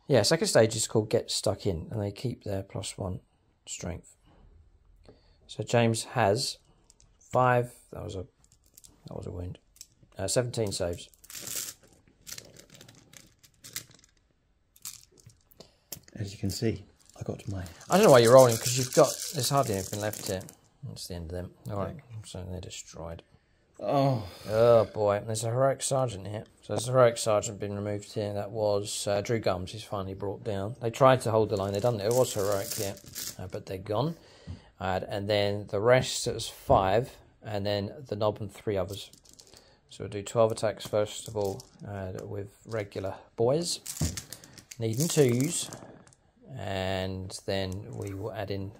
Yeah, second stage is called Get Stuck In, and they keep their +1 strength. So James has 5. That was a wound. 17 saves. As you can see, I got to mine. I don't know why you're rolling because there's hardly anything left here. That's the end of them. All right, so they're destroyed. Oh boy, there's a heroic sergeant here. So there's a heroic sergeant been removed here. That was Drew Gums. He's finally brought down. They tried to hold the line. They done it. It was heroic here, but they're gone. And then the rest, it was 5, and then the Knob and 3 others. So we'll do 12 attacks first of all with regular boys, needing 2s, and then we will add in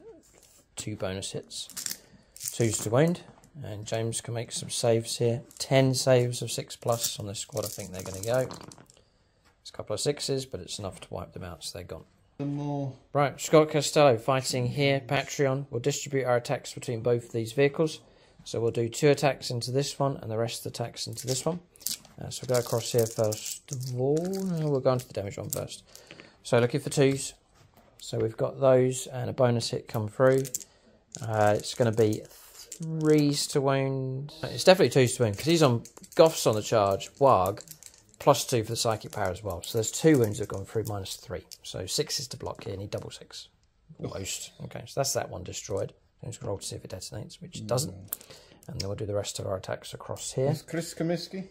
2 bonus hits, 2s to wound. And James can make some saves here. 10 saves of 6+ on this squad. I think they're going to go. It's a couple of 6s, but it's enough to wipe them out, so they're gone. More. Right, Scott Costello fighting here. Patreon. We'll distribute our attacks between both these vehicles. So we'll do 2 attacks into this one and the rest of the attacks into this one. So we'll go across here first of all. No, we'll go into the damage one first. So looking for 2s. So we've got those and a bonus hit come through. It's going to be 3s to wound. It's definitely 2s to wound because he's on Goff's on the charge. Warg +2 for the psychic power as well. So there's 2 wounds that have gone through -3. So 6s to block here. Need double 6. Almost. Okay, so that's that one destroyed. I'm just going to roll to see if it detonates, which it doesn't. And then we'll do the rest of our attacks across here. Is Chris Comiskey?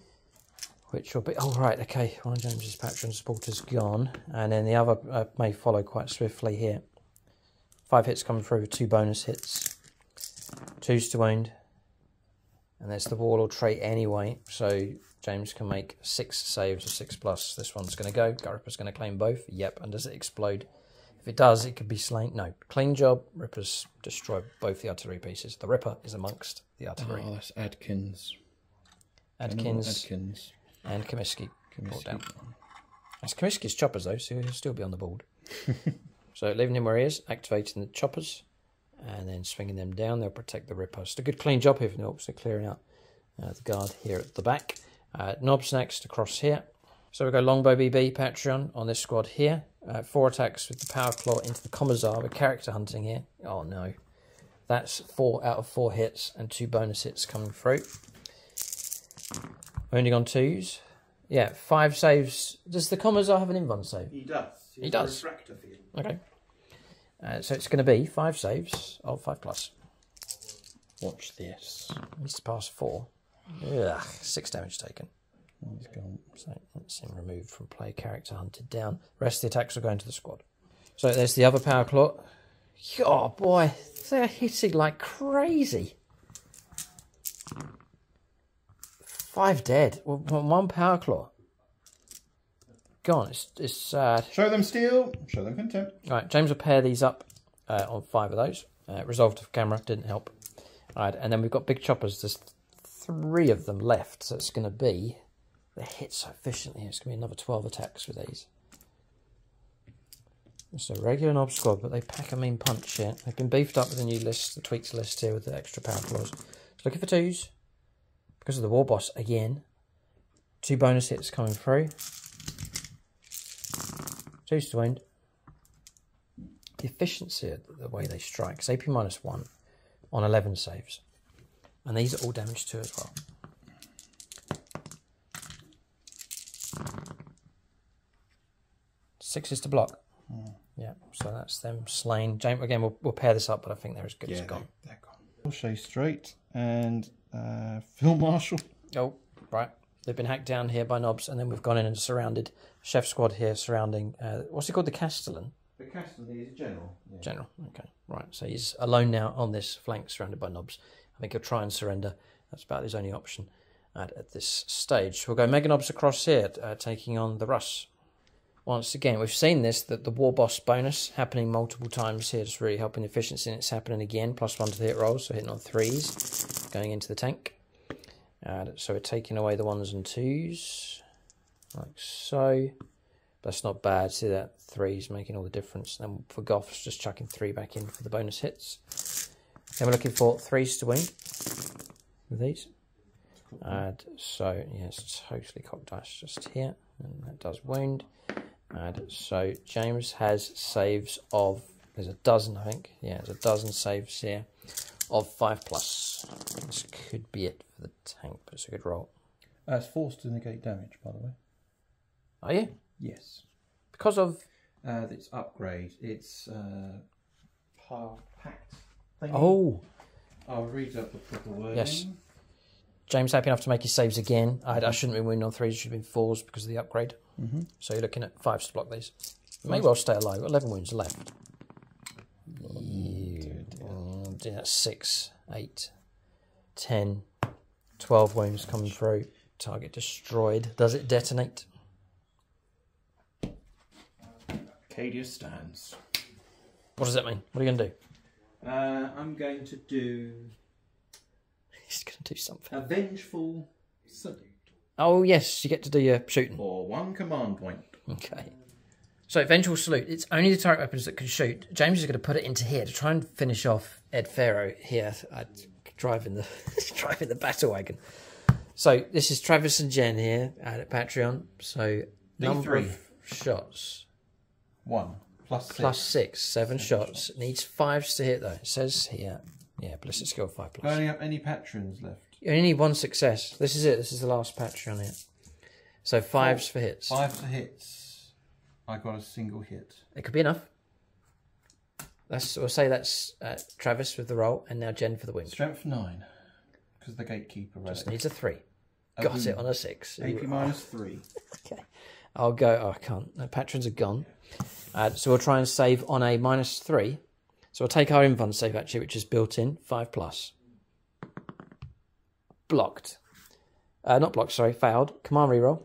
Which will be... Oh, right, okay. One of James's Patron supporters gone. And then the other may follow quite swiftly here. 5 hits coming through with 2 bonus hits. 2s to wound. And there's the Warlord trait anyway. So James can make 6 saves of 6+. This one's going to go. Ripper's going to claim both. Yep. And does it explode? If it does, it could be slain. No. Clean job. Ripper's destroyed both the artillery pieces. The Ripper is amongst the artillery. Oh, that's Adkins. Adkins. And Comiskey. Brought down. It's Comiskey's choppers though, so he'll still be on the board. So leaving him where he is, activating the choppers, and then swinging them down. They'll protect the riposte. A good clean job here from the Orcs. So clearing out the guard here at the back. Knobs next across here. So we go Longbow BB Patreon on this squad here. 4 attacks with the Power Claw into the Commissar. We're character hunting here. Oh no. That's 4 out of 4 hits and 2 bonus hits coming through. Wounding on 2s. Yeah, 5 saves. Does the Commissar have an invuln save? He does. He does. Refractor field. Okay. So it's going to be 5 saves of 5+. Watch this. Needs to pass 4. Ugh, 6 damage taken. Oh, he's gone. So that's him removed from play, character hunted down. Rest of the attacks will go into the squad. So there's the other Power Claw. Oh boy, they're hitting like crazy. 5 dead. 1 Power Claw. Gone. It's sad. Show them steel. Show them contempt. Right, James will pair these up on 5 of those. Resolved to camera, didn't help. Right, and then we've got big choppers. There's 3 of them left, so it's going to be... They hit so efficiently. It's going to be another 12 attacks with these. It's a regular knob squad, but they pack a mean punch here. They've been beefed up with the new list, the tweaked list here with the extra power claws. So looking for 2s. Because of the war boss again. 2 bonus hits coming through. 2s to wound. The efficiency of the way they strike is AP -1 on 11 saves. And these are all damage 2 as well. Sixes to block. Yeah, so that's them slain. James, again, we'll pair this up, but I think they're as good as gone. They're gone. O'Shea Straight and Phil Marshall. Oh, right. They've been hacked down here by knobs, and then we've gone in and surrounded Chef Squad here, surrounding, what's he called, the Castellan? The Castellan is General. Yeah. General, okay. Right, so he's alone now on this flank, surrounded by knobs. I think he'll try and surrender. That's about his only option at this stage. We'll go Mega Knobs across here, taking on the Russ. Once again, we've seen this, that the War Boss bonus happening multiple times here, just really helping efficiency, and it's happening again. +1 to the hit rolls, so hitting on 3s, going into the tank. So we're taking away the 1s and 2s, like so. That's not bad. See that 3s making all the difference. And then for Goffs, just chucking 3 back in for the bonus hits. Then we're looking for 3s to wound with these. So yes, totally cocked dice just here, and that does wound. And so James has saves of, there's a dozen, I think. Yeah, there's a dozen saves here of 5+. This could be it for the tank, but it's a good roll. It's forced to negate damage, by the way. Are you? Yes. Because of? It's upgrade. It's pact thing. Oh. I'll read up the proper wording. Yes. James happy enough to make his saves again. I shouldn't be winning on 3s, it should have been 4s because of the upgrade. So you're looking at 5s to block these. You may well stay alive. 11 wounds left. That's 6, 8, 10, 12 wounds coming through. Target destroyed. Does it detonate? Arcadia stands. What does that mean? What are you going to do? I'm going to do... He's going to do something. A vengeful salute. Oh, yes, you get to do your shooting. For 1 command point. Okay. So, Vengeful Salute. It's only the turret weapons that can shoot. James is going to put it into here to try and finish off Ed Farrow here, driving the battle wagon. So, this is Travis and Jen here at Patreon. So, number of shots. 1. Plus 6. 7 shots. It needs 5s to hit, though. It says here. Yeah, ballistic skill 5+. I only have any patrons left. You only need 1 success. This is it. This is the last Patreon here. So 5s for hits. 5 for hits. I got a single hit. It could be enough. We'll say that's Travis with the roll, and now Jen for the win. Strength 9, because the gatekeeper just needs a 3. Got it on a 6. AP -3. Okay, I'll go. Oh, I can't. No, patrons are gone. So we'll try and save on a -3. So we'll take our invuln save actually, which is built in 5+. Blocked. Not blocked. Sorry, failed. Command reroll.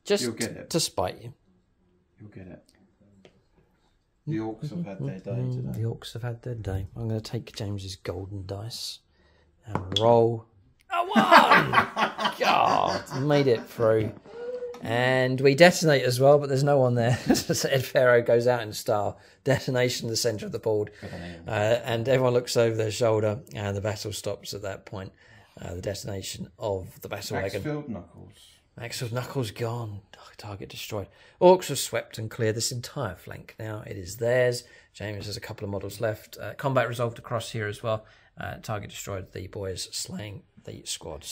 Just You'll get it. To spite you. You'll get it. The Orcs have had their day today. The Orcs have had their day. I'm going to take James's golden dice and roll a 1. God, made it through. And we detonate as well, but there's no one there. So Ed Pharaoh goes out in style. Detonation in the centre of the board. And everyone looks over their shoulder, and the battle stops at that point. The detonation of the battle wagon. Maxfield Knuckles. Maxfield Knuckles gone. Target destroyed. Orcs have swept and cleared this entire flank. Now it is theirs. James has a couple of models left. Combat resolved across here as well. Target destroyed. The boys slaying the squad.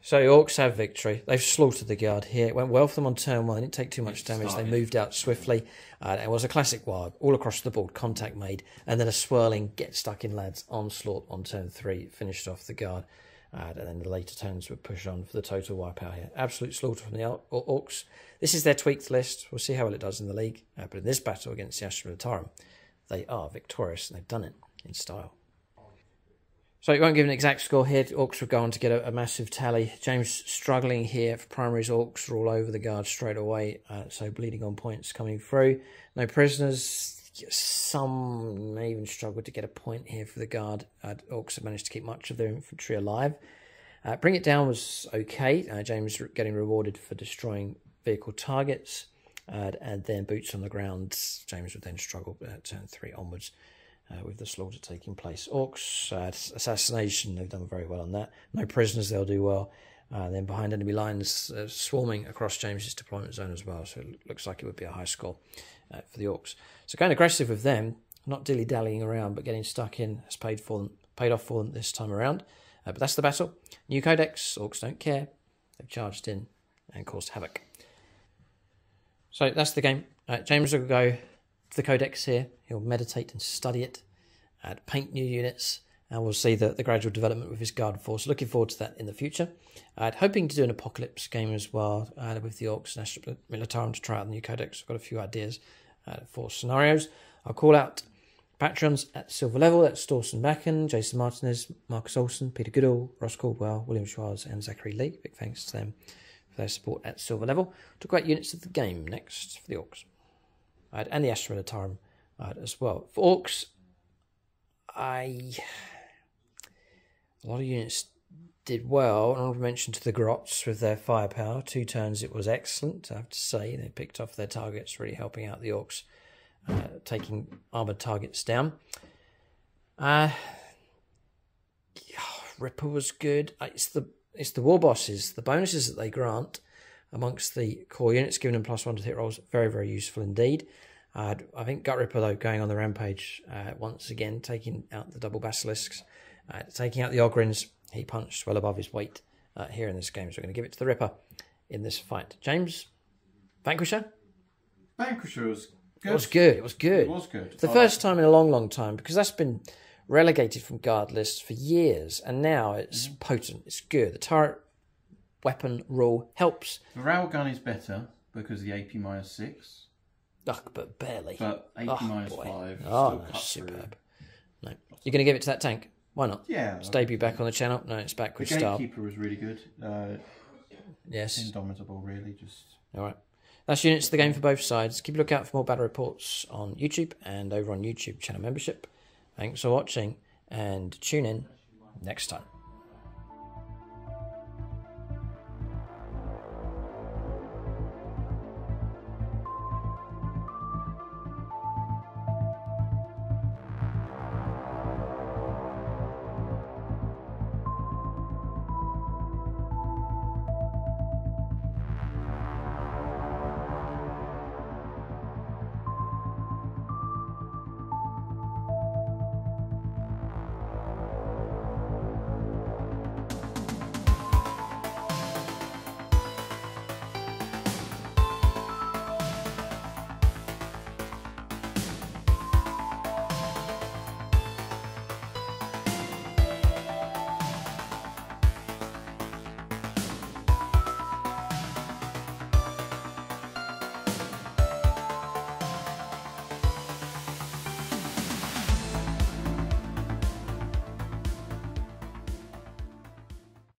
So Orcs have victory. They've slaughtered the guard here. It went well for them on turn 1. They didn't take too much damage. They moved out swiftly. It was a classic warg all across the board. Contact made. And then a swirling get stuck in lads onslaught on turn 3. Finished off the guard. And then the later turns would push on for the total wipeout here. Absolute slaughter from the Orcs. This is their tweaked list. We'll see how well it does in the league. But in this battle against the Astra Militarum, they are victorious. And they've done it in style. So it won't give an exact score here. Orcs will go on to get a massive tally. James struggling here for primaries. Orcs are all over the guard straight away. So bleeding on points coming through. No prisoners. Some may even struggle to get a point here for the guard. Orcs have managed to keep much of their infantry alive. Bring it down was okay. James getting rewarded for destroying vehicle targets. And then boots on the ground. James would then struggle turn 3 onwards. With the slaughter taking place. Orcs, assassination, they've done very well on that. No prisoners, they'll do well. Then behind enemy lines, swarming across James's deployment zone as well. So it looks like it would be a high score for the Orcs. So going aggressive with them, not dilly-dallying around, but getting stuck in has paid off for them this time around. But that's the battle. New Codex, Orcs don't care. They've charged in and caused havoc. So that's the game. James will go to the Codex here. He'll meditate and study it, paint new units, and we'll see the gradual development with his guard force. Looking forward to that in the future. Hoping to do an apocalypse game as well with the Orcs and Astra Militarum to try out the new Codex. I've got a few ideas for scenarios. I'll call out patrons at silver level. That's Dawson Backen, Jason Martinez, Marcus Olsen, Peter Goodall, Ross Caldwell, William Schwartz, and Zachary Lee. Big thanks to them for their support at silver level. Talk about units of the game next for the Orcs. And the Astra Militarum as well. For Orcs, a lot of units did well. Honorable mention to the Grots with their firepower. 2 turns it was excellent, I have to say. They picked off their targets, really helping out the Orcs, taking armoured targets down. Ripper was good. It's the war bosses, the bonuses that they grant amongst the core units, giving them +1 to hit rolls, very, very useful indeed. I think Gut Ripper, though, going on the rampage once again, taking out the double basilisks, taking out the Ogryns. He punched well above his weight here in this game, so we're going to give it to the Ripper in this fight. James, Vanquisher? Vanquisher was good. It was good. It was good. It was good. The first time in a long, long time, because that's been relegated from guard lists for years, and now it's potent. It's good. The turret weapon rule helps. The railgun is better because of the AP -6. But barely. But AP -5 still cut superb. No. You're going to give it to that tank? Why not? Yeah. It's debut back on the channel. No, it's back with style. The Gatekeeper was really good. Yes. Indomitable, really. All right. That's units of the game for both sides. Keep a lookout for more battle reports on YouTube and over on YouTube channel membership. Thanks for watching, and tune in next time.